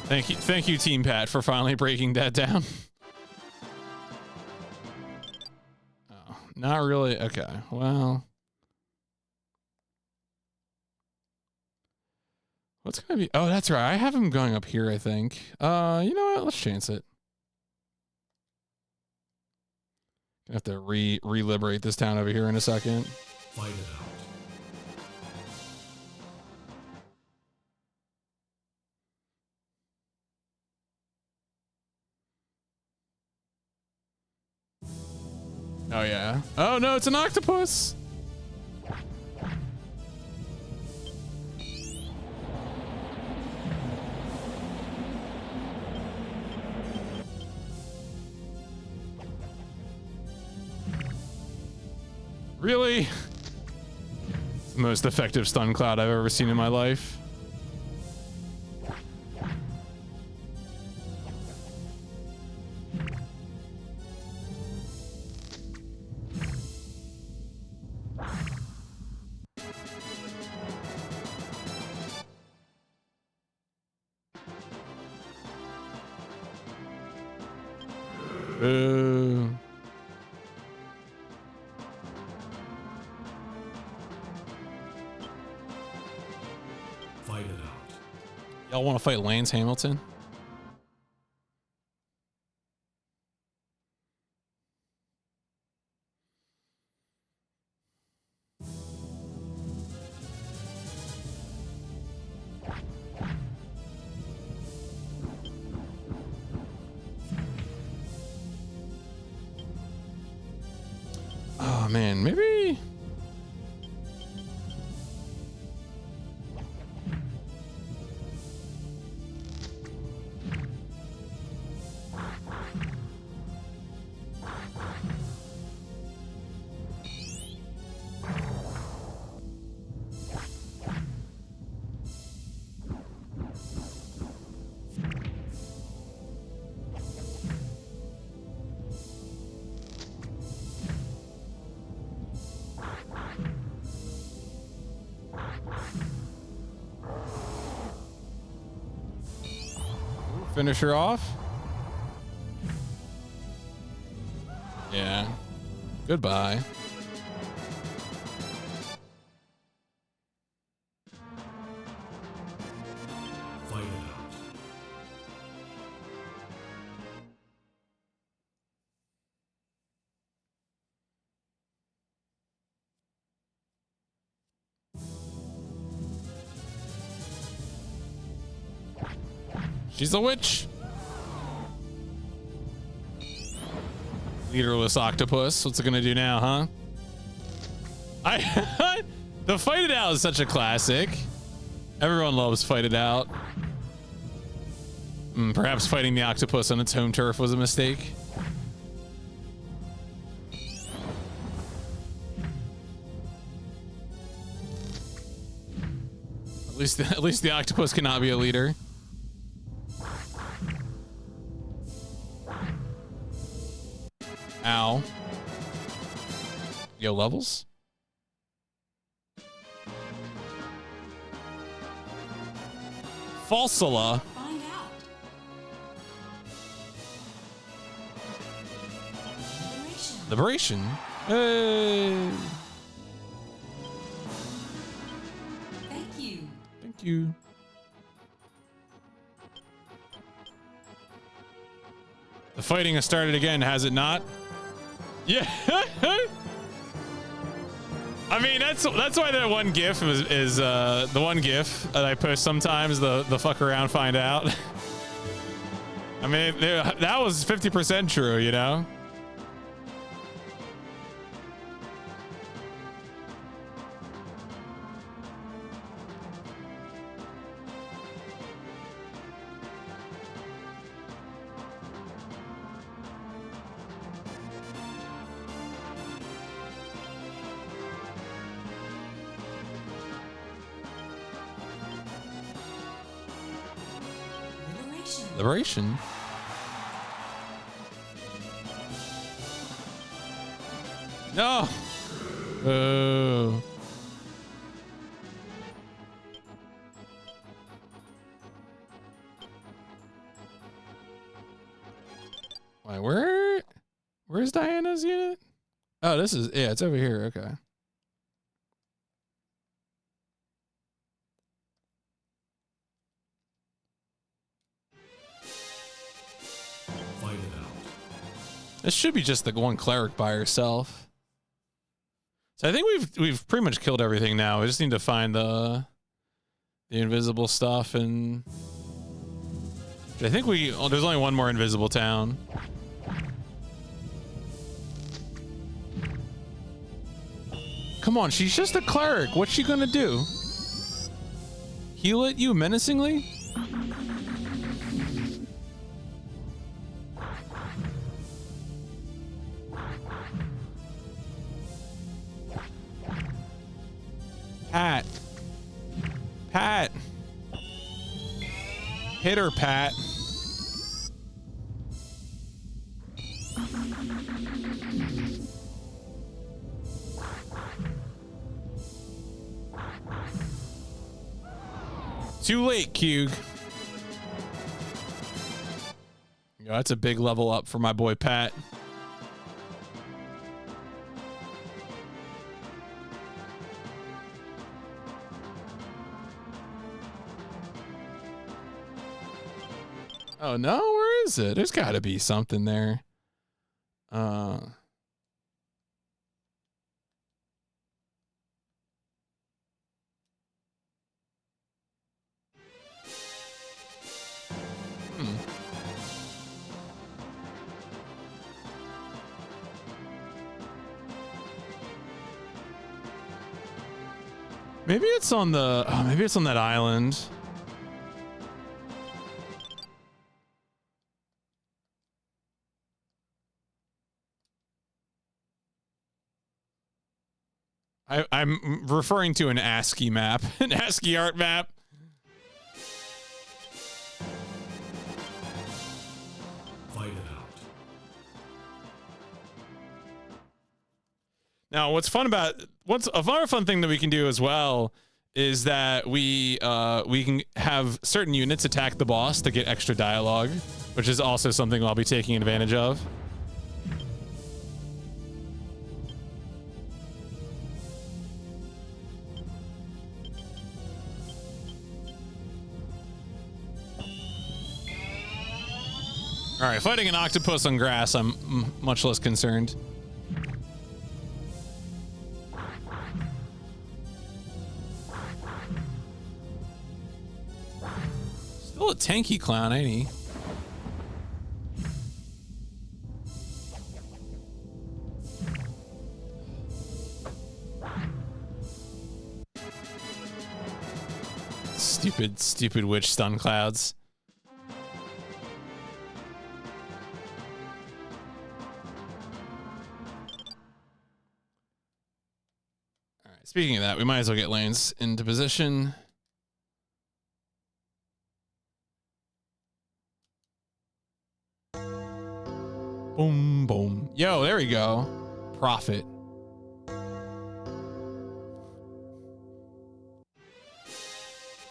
Thank you, Team Pat, for finally breaking that down. Oh, not really. Okay, well, what's gonna be? Oh, that's right. I have him going up here, I think. You know what? Let's chance it. I have to re-liberate this town over here in a second.
Fight it out.
Oh yeah. Oh no, it's an octopus. Really? It's the most effective stun cloud I've ever seen in my life. Boo.
Fight it out.
Y'all want to fight Lance Hamilton? Oh man, maybe. Finish her off. Yeah. Goodbye.
Fight it out.
She's a witch. Leaderless octopus. What's it gonna do now, huh? The Fight It Out is such a classic. Everyone loves Fight It Out. Perhaps fighting the octopus on its home turf was a mistake. At least the octopus cannot be a leader. Ow. Yo, levels? Falsula.
Find out.
Liberation. Hey.
Thank you.
Thank you. The fighting has started again, has it not? Yeah. I mean, that's why that one GIF is the one GIF that I post sometimes. The fuck around, find out. I mean, that was 50% true, you know. Liberation. No. Oh. Wait, where's Diana's unit? Oh, this is, yeah, it's over here. Okay.
Fight it out.
This should be just the one cleric by herself. So I think we've pretty much killed everything now. We just need to find the invisible stuff, and I think there's only one more invisible town. Come on, she's just a cleric. What's she gonna do? Heal at you menacingly? Pat. Pat. Hit her, Pat. Too late, Cug. Yo, that's a big level up for my boy Pat. Oh no, where is it? There's got to be something there. Maybe it's on the, maybe it's on that island. I'm referring to an ASCII map, an ASCII art map.
Fight it out.
Now, what's fun about another fun thing that we can do as well is that we can have certain units attack the boss to get extra dialogue, which is also something I'll be taking advantage of. All right, fighting an octopus on grass, I'm much less concerned. Still a tanky clown, ain't he? Stupid witch stun clouds. Speaking of that, we might as well get lanes into position. Boom, boom. Yo, there we go. Profit.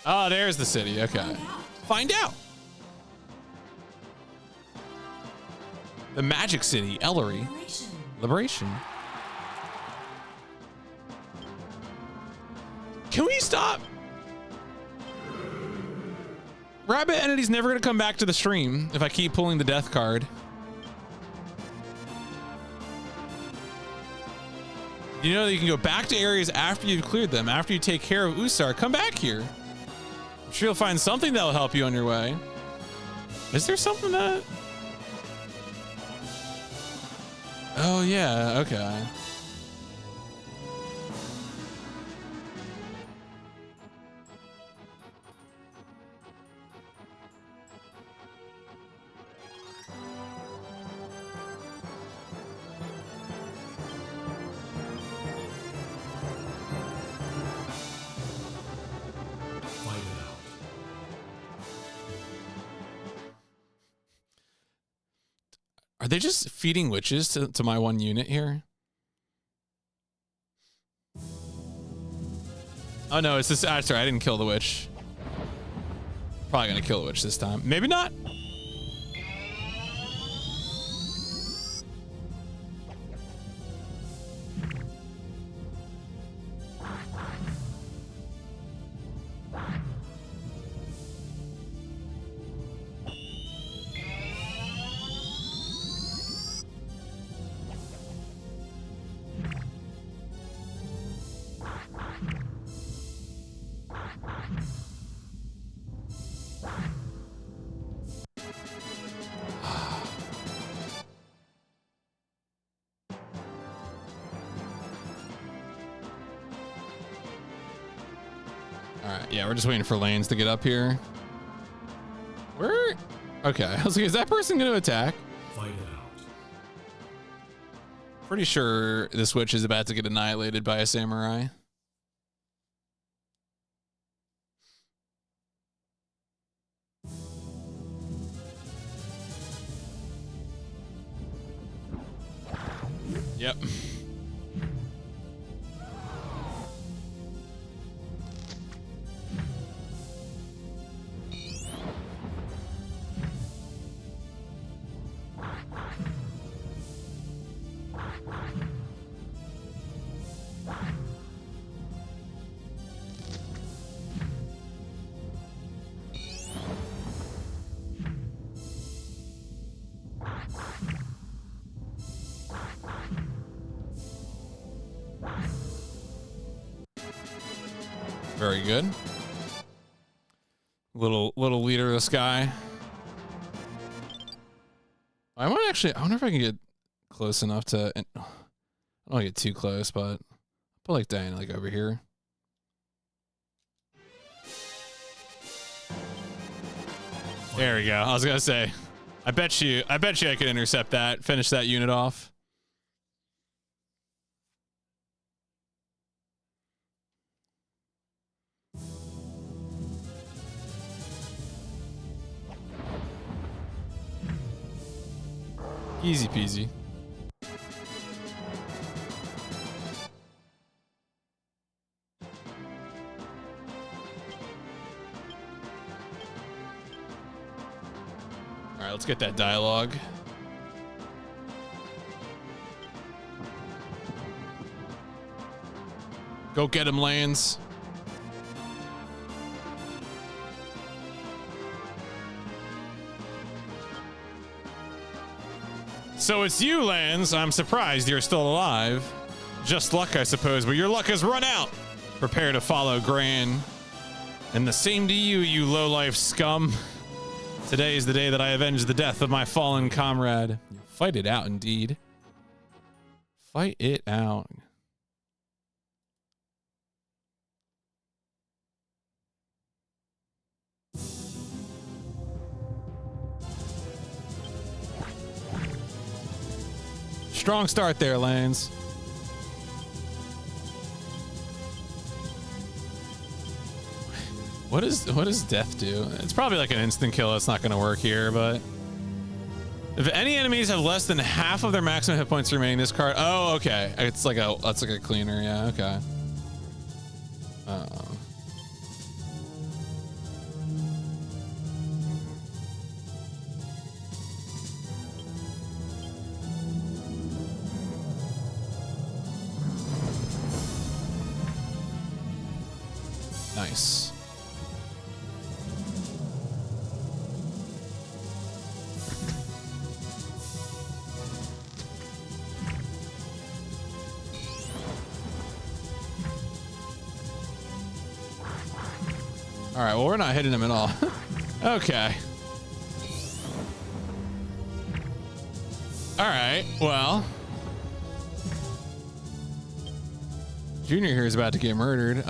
Oh, there's the city. Okay. Find out. The Magic City, Ellery. Liberation. Can we stop? Rabbit Entity's never going to come back to the stream if I keep pulling the death card. You know that you can go back to areas after you've cleared them. After you take care of Usar, come back here. I'm sure you'll find something that'll help you on your way. Is there something that... Oh, yeah. Okay. Are they just feeding witches to my one unit here? Oh no, it's this. Sorry, I didn't kill the witch. Probably gonna kill the witch this time. Maybe not. All right, yeah, we're just waiting for lanes to get up here. Where? Okay, I was like, is that person gonna attack?
Fight it out.
Pretty sure this witch is about to get annihilated by a samurai. Yep. Very good. Little leader of the sky. I want to actually. I wonder if I can get close enough to. I don't want to get too close, but I'll put like Diana like over here. There we go. I was gonna say. I bet you I could intercept that. Finish that unit off. Easy peasy. All right, let's get that dialogue. Go get him, Lance. So it's you, Lance. I'm surprised you're still alive. Just luck, I suppose, but your luck has run out. Prepare to follow Gran. And the same to you, you low-life scum. Today is the day that I avenge the death of my fallen comrade. Fight it out, indeed. Fight it out. Strong start there, Lance. What does death do? It's probably like an instant kill. It's not going to work here, but if any enemies have less than half of their maximum hit points remaining, this card. Oh, okay. It's like that's like a cleaner. Yeah. Okay. Nice. All right, well, we're not hitting him at all. Okay. All right, well. Junior here is about to get murdered.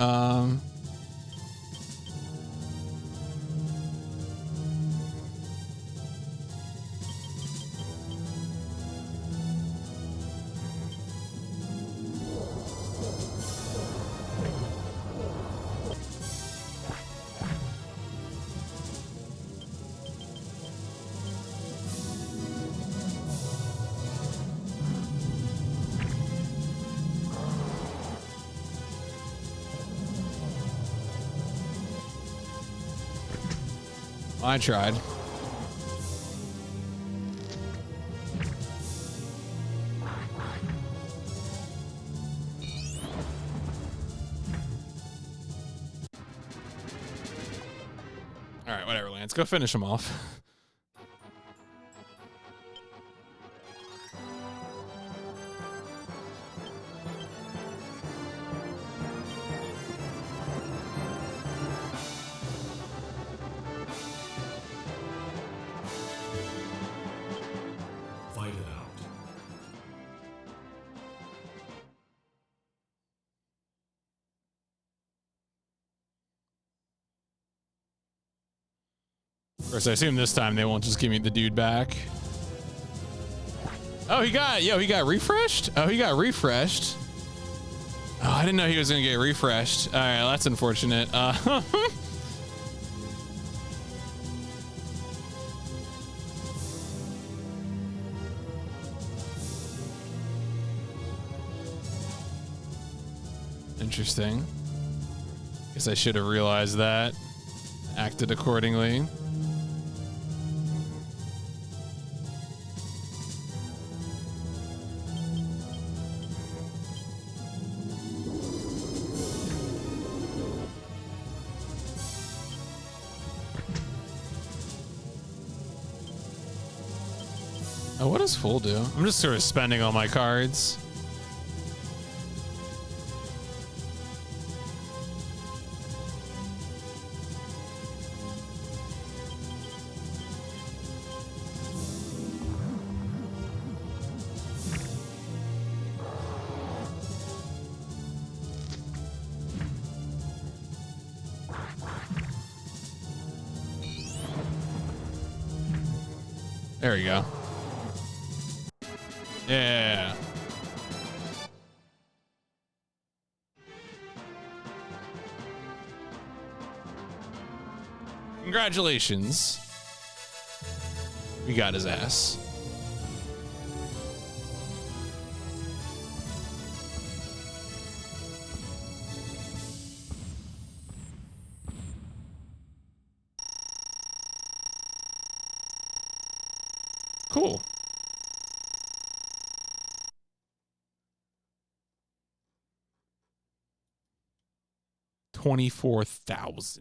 I tried. All right, whatever, Lance. Go finish him off.
Fight it out.
Of course, I assume this time they won't just give me the dude back. Oh, he got refreshed? Oh, he got refreshed. Oh, I didn't know he was gonna get refreshed. All right, that's unfortunate. Interesting. Guess I should have realized that. Acted accordingly. Oh, what does full do? I'm just sort of spending all my cards. There we go. Yeah. Congratulations. We got his ass. Cool. $24,000.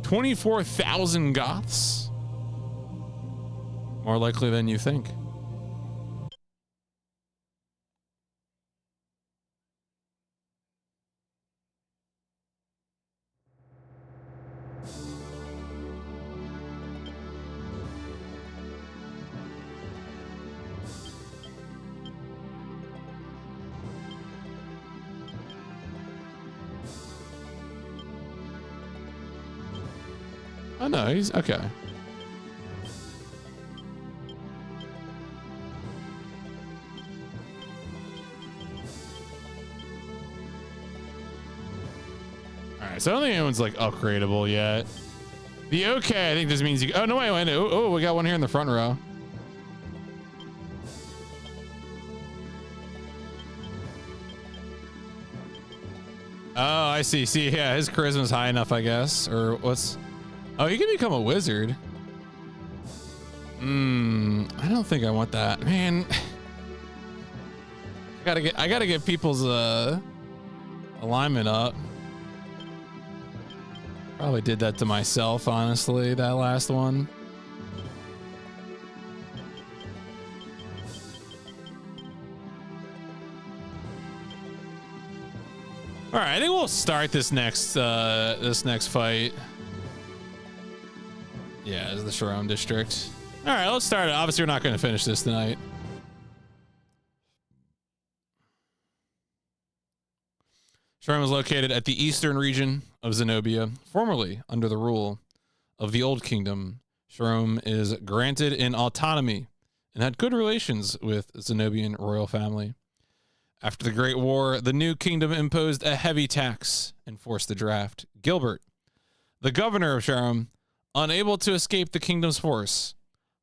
$24,000 goths? More likely than you think. Oh no, he's okay. Alright, so I don't think anyone's like upgradable yet. The okay, I think this means you. Oh no, wait. Oh, we got one here in the front row. Oh, I see. See, yeah, his charisma's high enough, I guess. Or what's. Oh, you can become a wizard. I don't think I want that, man. I gotta get people's alignment up. Probably did that to myself, honestly, that last one. All right, I think we'll start this next fight. Yeah, as the Sharon district. All right, let's start it. Obviously, we're not going to finish this tonight. Sharon was located at the eastern region of Zenobia, formerly under the rule of the Old Kingdom. Sharon is granted in autonomy and had good relations with Zenobian royal family. After the Great War, the new kingdom imposed a heavy tax and forced the draft. Gilbert, the governor of Sharon, unable to escape the kingdom's force,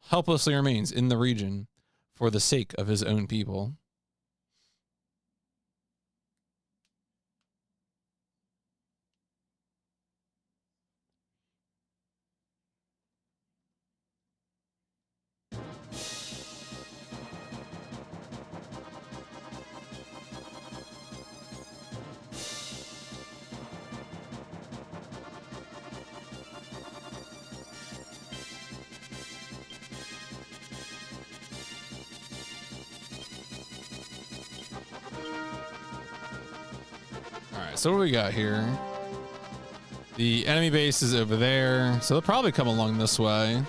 helplessly remains in the region for the sake of his own people. So what do we got here? The enemy base is over there, so they'll probably come along this way.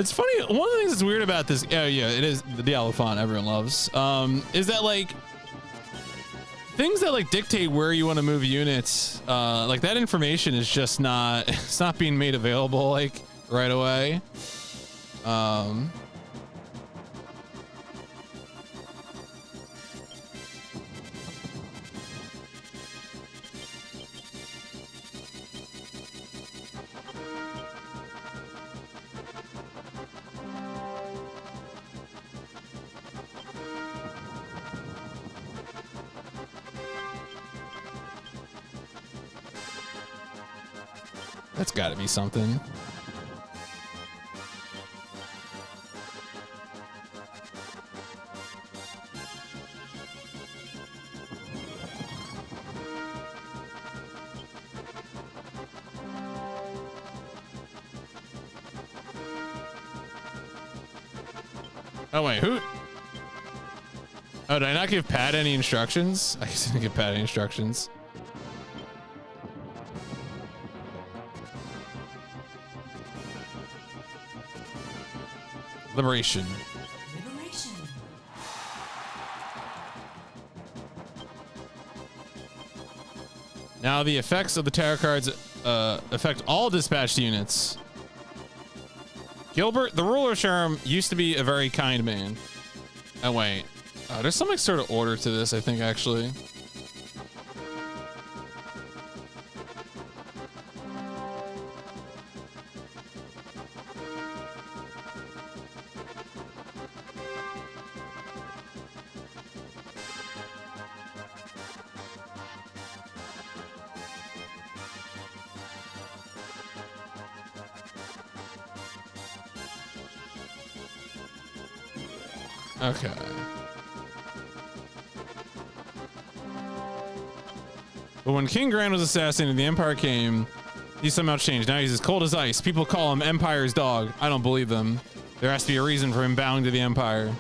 It's funny. One of the things that's weird about this, yeah, it is the Diablo font everyone loves. Is that like things that like dictate where you want to move units, like that information is just not, it's not being made available like right away. That's got to be something. Oh wait, who? Oh, did I not give Pat any instructions? I guess I didn't give Pat any instructions. Liberation.
Liberation.
Now the effects of the tarot cards affect all dispatched units. Gilbert, the ruler charm, used to be a very kind man. Oh wait, there's some like sort of order to this, I think actually. Okay. But when King Grand was assassinated, the Empire came. He somehow changed. Now he's as cold as ice. People call him Empire's dog. I don't believe them. There has to be a reason for him bowing to the Empire.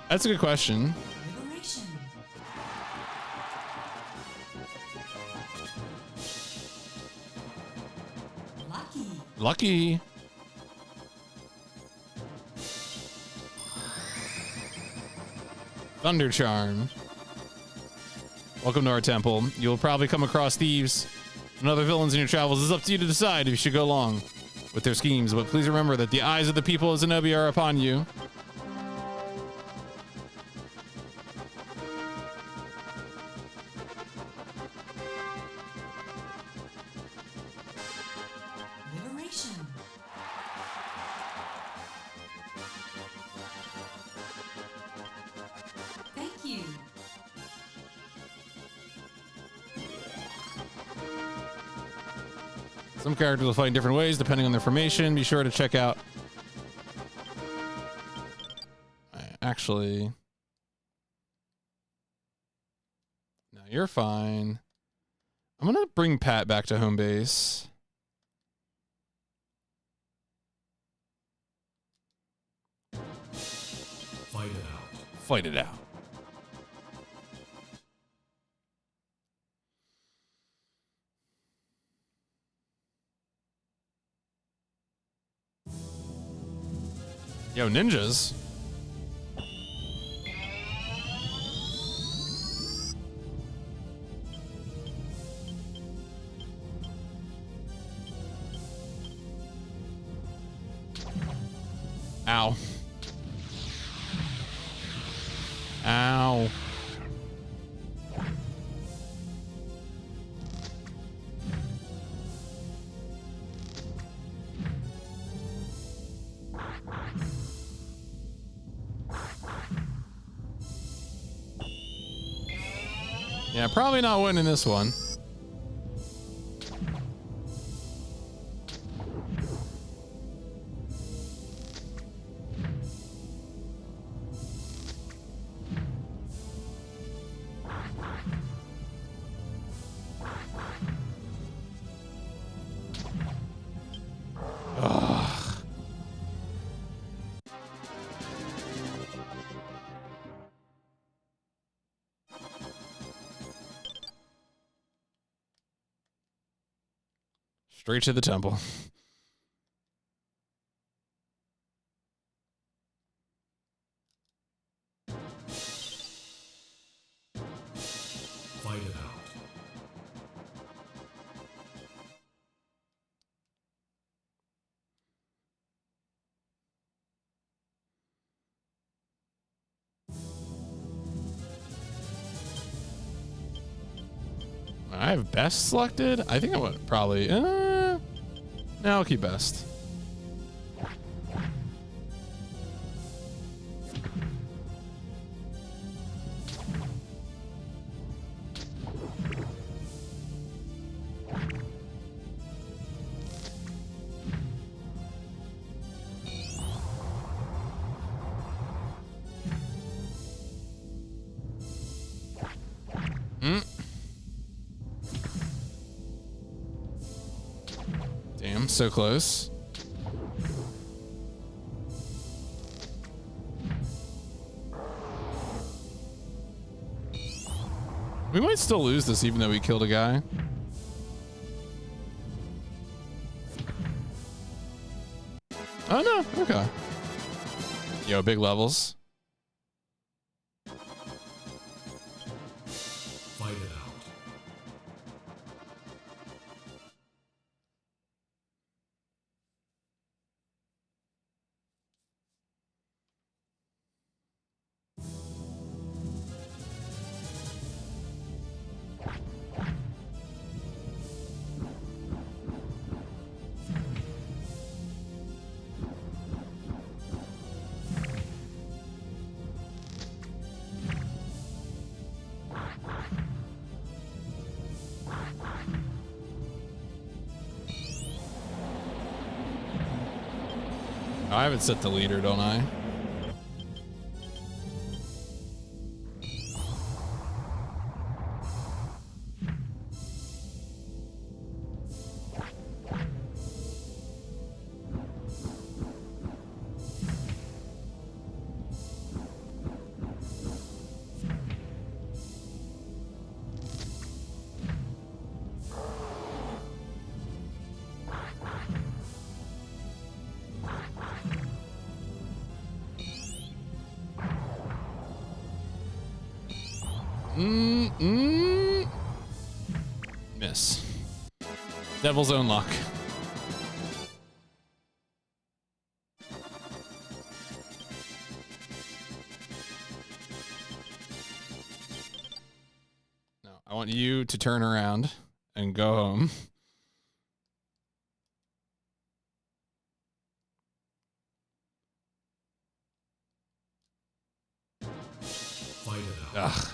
That's a good question.
Liberation.
Lucky. Thunder Charm. Welcome to our temple. You'll probably come across thieves and other villains in your travels. It's up to you to decide if you should go along with their schemes, but please remember that the eyes of the people of Zenobia are upon you.
Liberation. Thank you.
Some characters will fight in different ways depending on their formation. Be sure to check out. Actually, no, you're fine. I'm gonna bring Pat back to home base.
Fight it out.
Fight it out. Yo, ninjas. Ow. Ow. Yeah, probably not winning this one. Straight to the temple.
Fight it out.
I have best selected. I think I would probably. No, I'll keep best. Damn, so close. We might still lose this even though we killed a guy. Oh no, okay. Yo, big levels.
Fight it out.
I haven't set the leader, don't I? Miss. Devil's own luck. No, I want you to turn around and go home.
Fight it out.
Ugh.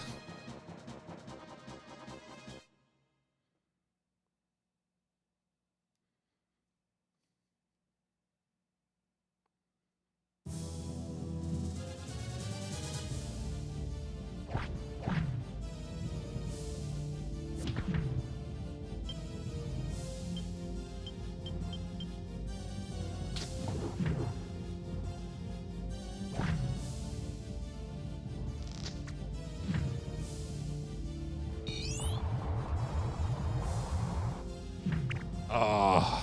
Oh.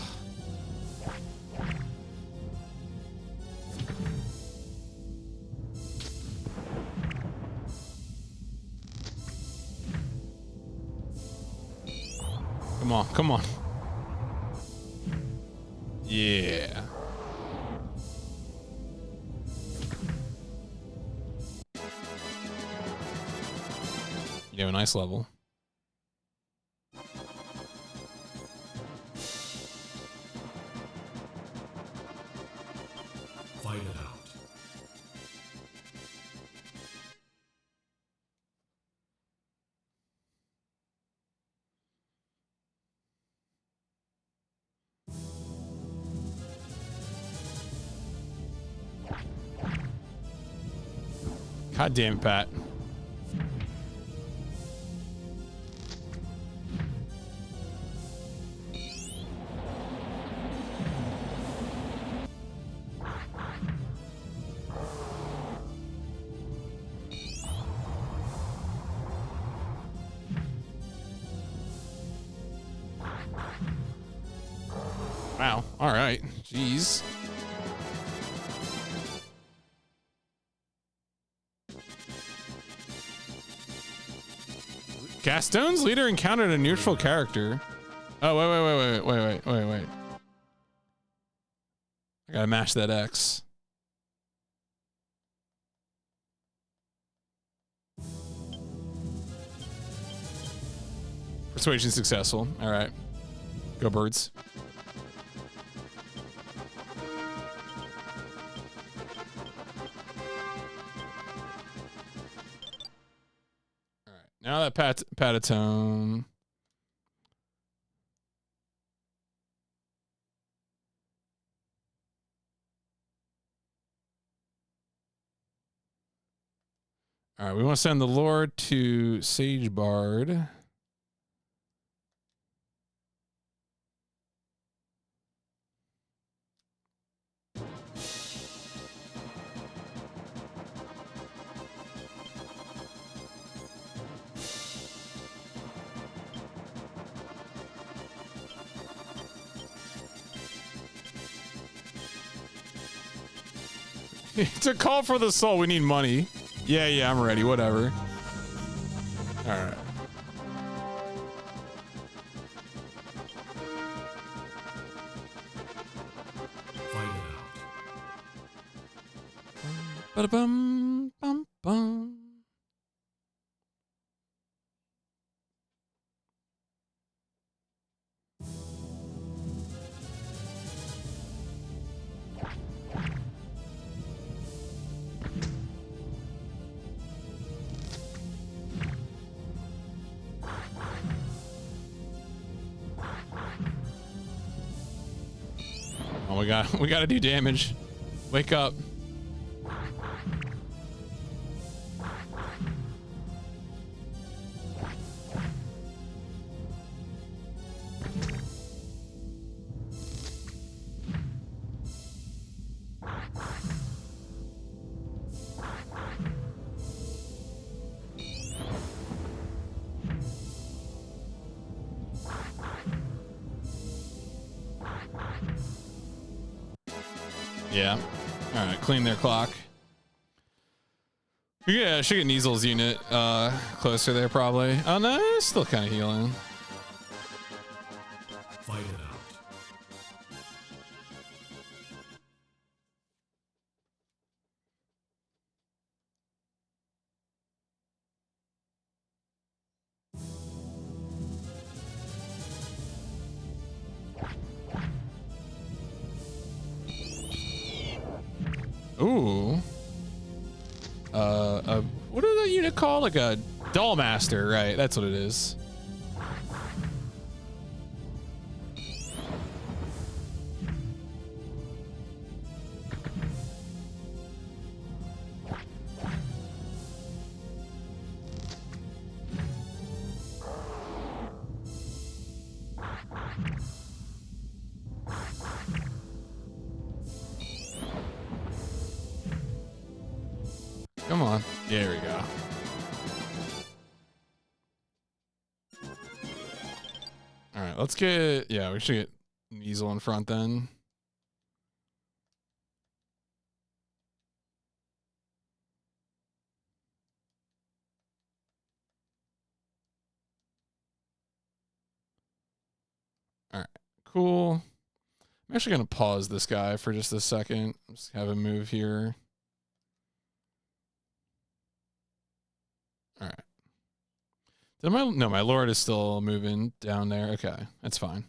Come on, come on. Yeah. You have a nice level.
Fight it out.
God damn it, Pat. Wow. All right. Jeez. Gaston's leader encountered a neutral character. Oh, wait. I gotta mash that X. Persuasion successful. All right. Go birds. All right. Now that Patatone. All right. We want to send the Lord to Sage Bard. To call for the soul, we need money. Yeah, I'm ready. Whatever. All right.
Fight it out.
Ba-da-bum, bum, bum. Oh, we got to do damage. Wake up. Yeah. All right. Clean their clock. Yeah, I should get Neasel's unit closer there probably. Oh no, it's still kind of healing.
Fight it out.
Ooh. What is that unit called? Like a Doll Master, right? That's what it is. Come on. There we go. All right, let's get, yeah, we should get Neasel in front then. All right, cool. I'm actually going to pause this guy for just a second. Just have him move here. All right. No, my Lord is still moving down there. Okay, that's fine.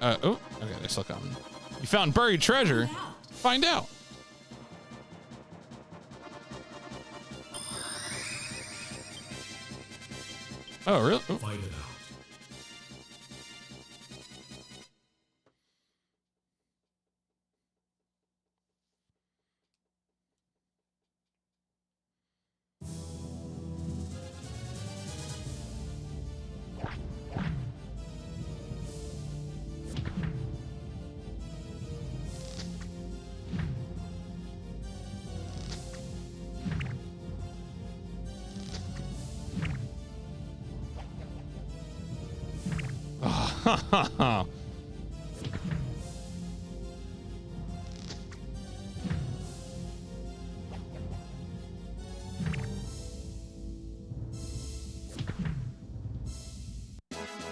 Oh, okay, they're still coming. You found buried treasure. Find out. Oh, really? Oh.
Fight it out.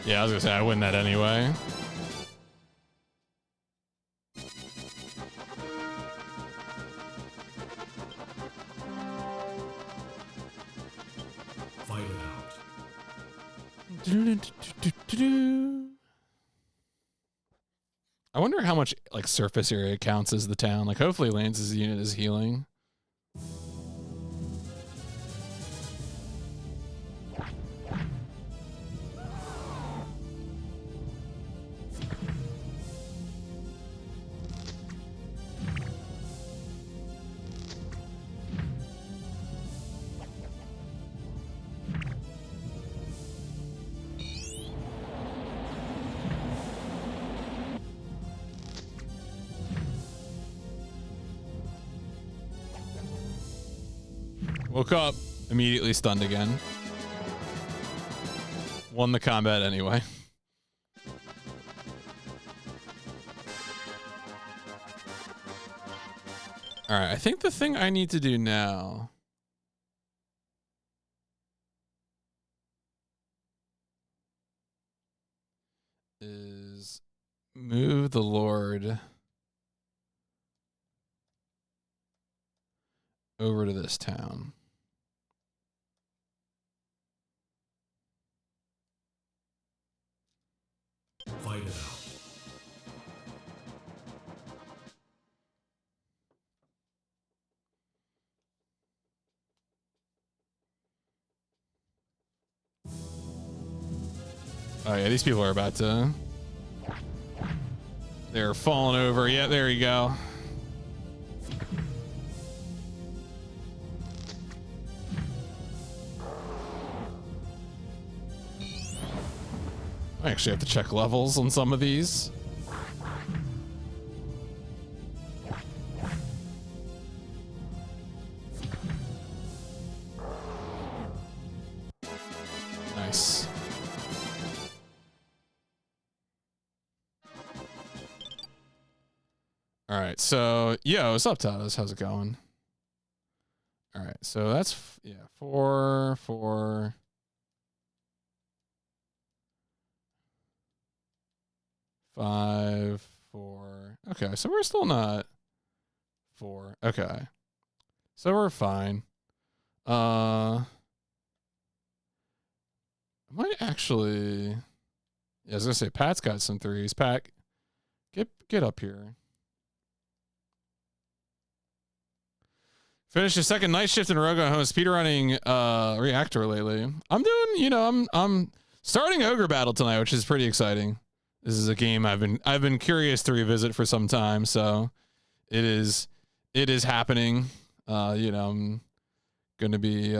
Yeah, I was gonna say I win that anyway.
Fight it out.
I wonder how much like surface area counts as the town. Like hopefully Lance's unit is healing. Woke up, immediately stunned again. Won the combat anyway. All right, I think the thing I need to do now is move the Lord over to this town.
Fight it out.
Oh yeah, these people are about to... They're falling over. Yeah, there you go. I actually have to check levels on some of these. Nice. All right, so yo, what's up, Tadas? How's it going? All right, so that's yeah, 4, 4. 5, 4. Okay, so we're still not 4. Okay, so we're fine. I might actually. Yeah, I was gonna say Pat's got some threes. Pat, get up here. Finished a second night shift in a row going home speedrunning reactor lately. I'm doing, you know, I'm starting Ogre Battle tonight, which is pretty exciting. This is a game I've been curious to revisit for some time, so it is happening. You know, I'm gonna be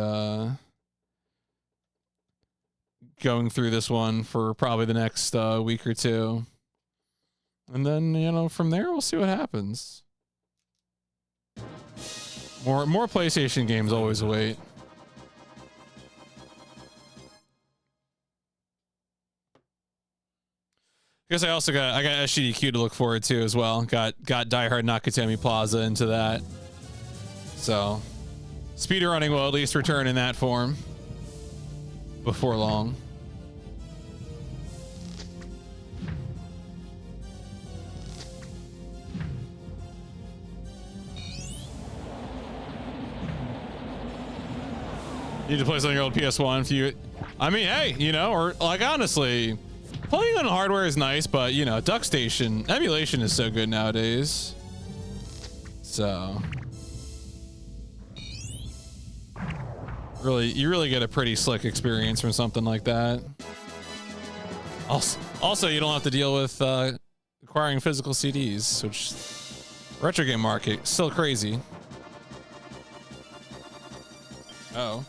going through this one for probably the next week or two, and then you know from there we'll see what happens. More PlayStation games always await. I guess I also got SGDQ to look forward to as well. Got Die Hard Nakatomi Plaza into that. So speedrunning will at least return in that form before long. You need to play something on your old PS1 if you... I mean, hey, you know, or like honestly, playing on hardware is nice, but you know, DuckStation emulation is so good nowadays. So, you really get a pretty slick experience from something like that. Also, you don't have to deal with acquiring physical CDs, which retro game market still crazy. Oh.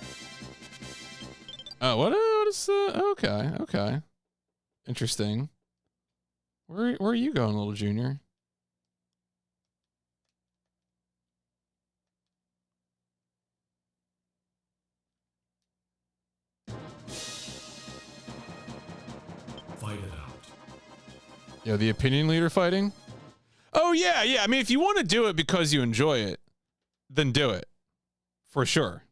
Oh, what is okay. Interesting. Where are you going, little junior?
Fight it out.
You know, the opinion leader fighting. Oh yeah, yeah. I mean, if you want to do it because you enjoy it, then do it. For sure.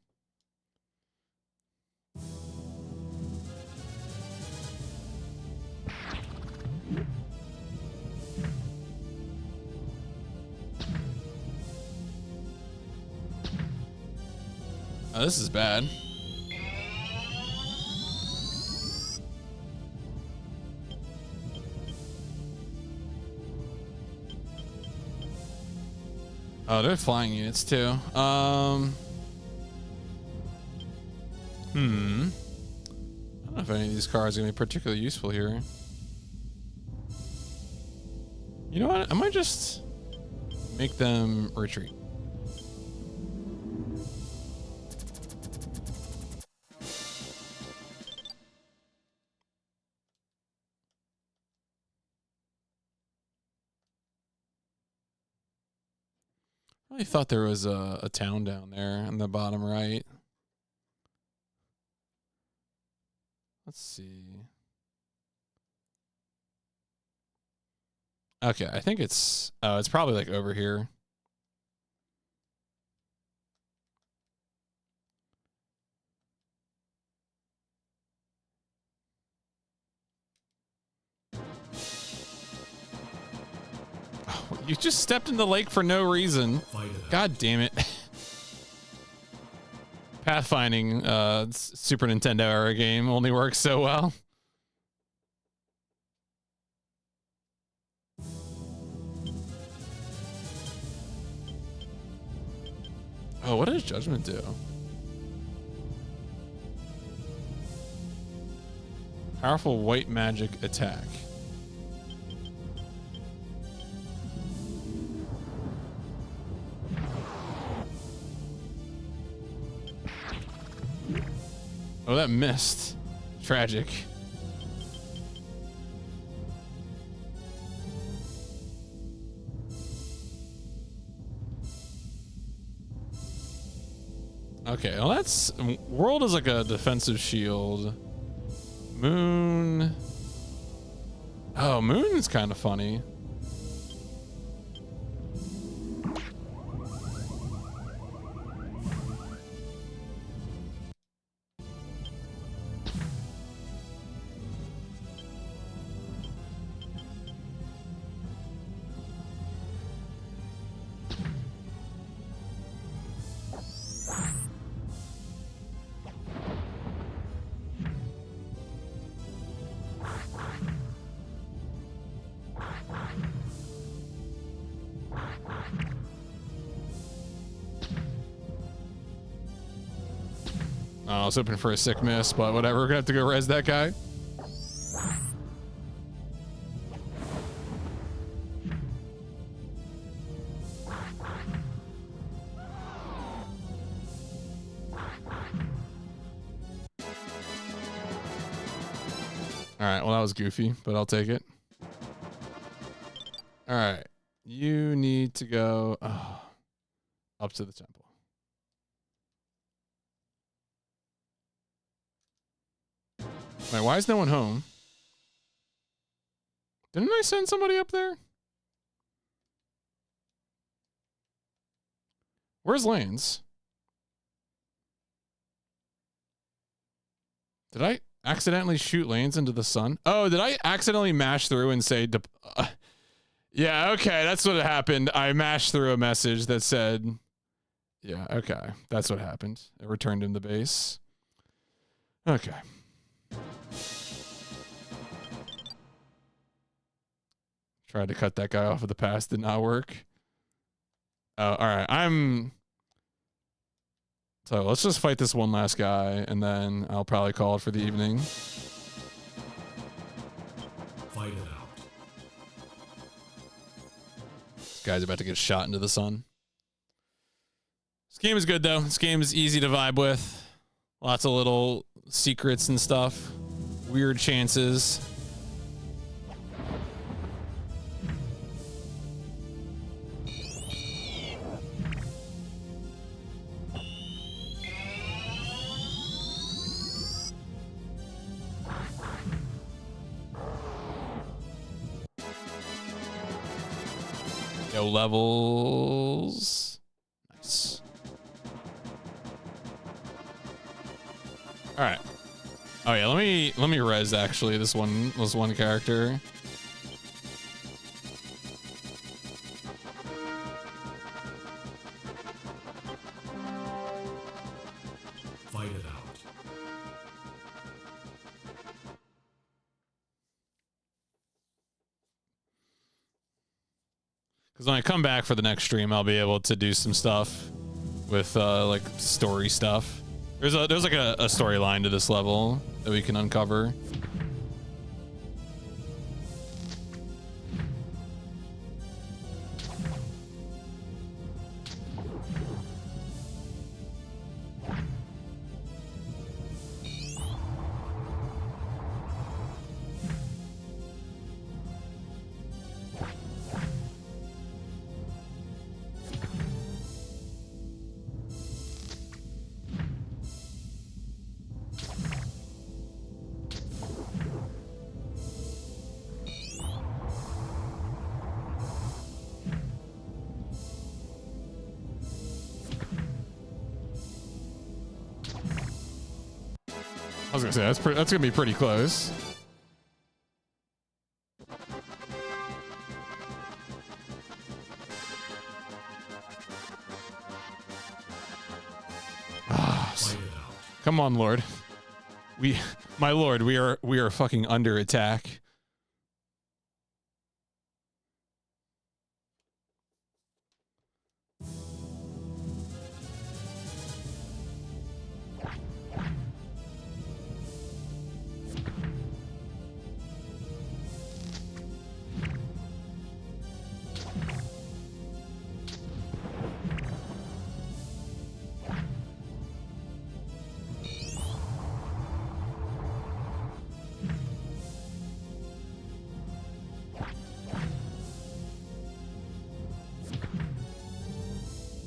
Oh, this is bad. Oh, they're flying units too. I don't know if any of these cars are gonna be particularly useful here. You know what? I might just make them retreat. I thought there was a town down there in the bottom right. Let's see. Okay, I think it's probably like over here. Oh, you just stepped in the lake for no reason. God damn it. Pathfinding Super Nintendo era game only works so well. Oh, what does Judgment do? Powerful white magic attack. Oh, that missed. Tragic. Okay, well that's... World is like a defensive shield. Moon... Oh, Moon's kind of funny. I was hoping for a sick miss, but whatever. We're gonna have to go res that guy. Alright, well that was goofy, but I'll take it. Alright. You need to go up to the temple. Wait, why is no one home? Didn't I send somebody up there? Where's Lanes? Did I accidentally shoot Lanes into the sun? Oh, did I accidentally mash through and say... yeah, okay, that's what happened. I mashed through a message that said... Yeah, okay, that's what happened. It returned him to base. Okay. Tried to cut that guy off of the pass, did not work. Oh, all right. So let's just fight this one last guy, and then I'll probably call it for the evening.
Fight it out.
This guy's about to get shot into the sun. This game is good though. This game is easy to vibe with. Lots of little secrets and stuff. Weird chances. Go levels. Nice. All right. Oh yeah, let me res actually this one character.
Fight it out.
Because when I come back for the next stream, I'll be able to do some stuff with like story stuff. There's like a storyline to this level that we can uncover. I was gonna say that's gonna be pretty close. Come on, Lord. My Lord, we are fucking under attack.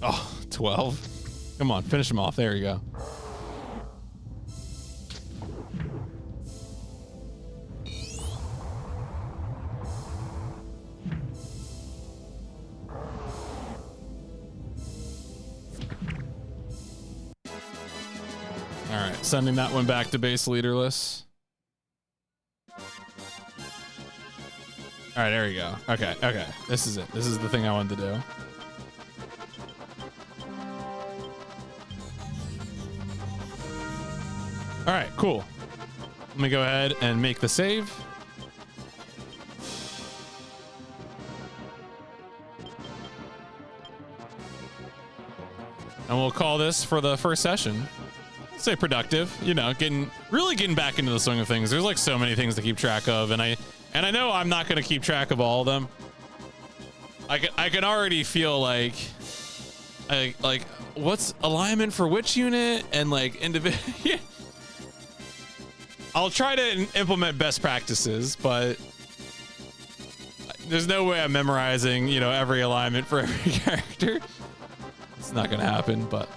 Oh, 12. Come on, finish him off. There you go. All right, sending that one back to base leaderless. All right, there you go. Okay, okay. This is it. This is the thing I wanted to do. All right, cool. Let me go ahead and make the save. And we'll call this for the first session. Let's say productive, you know, really getting back into the swing of things. There's like so many things to keep track of, and I know I'm not going to keep track of all of them. I can already feel like what's alignment for which unit and like individual. I'll try to implement best practices, but there's no way I'm memorizing, you know, every alignment for every character. It's not going to happen, but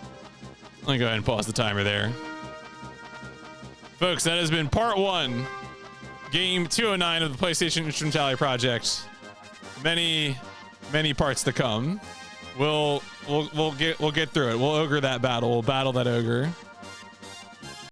let me go ahead and pause the timer there. Folks, that has been part 1, game 209 of the PlayStation Instrumentality Project. Many parts to come. We'll get through it. We'll ogre that battle. We'll battle that ogre.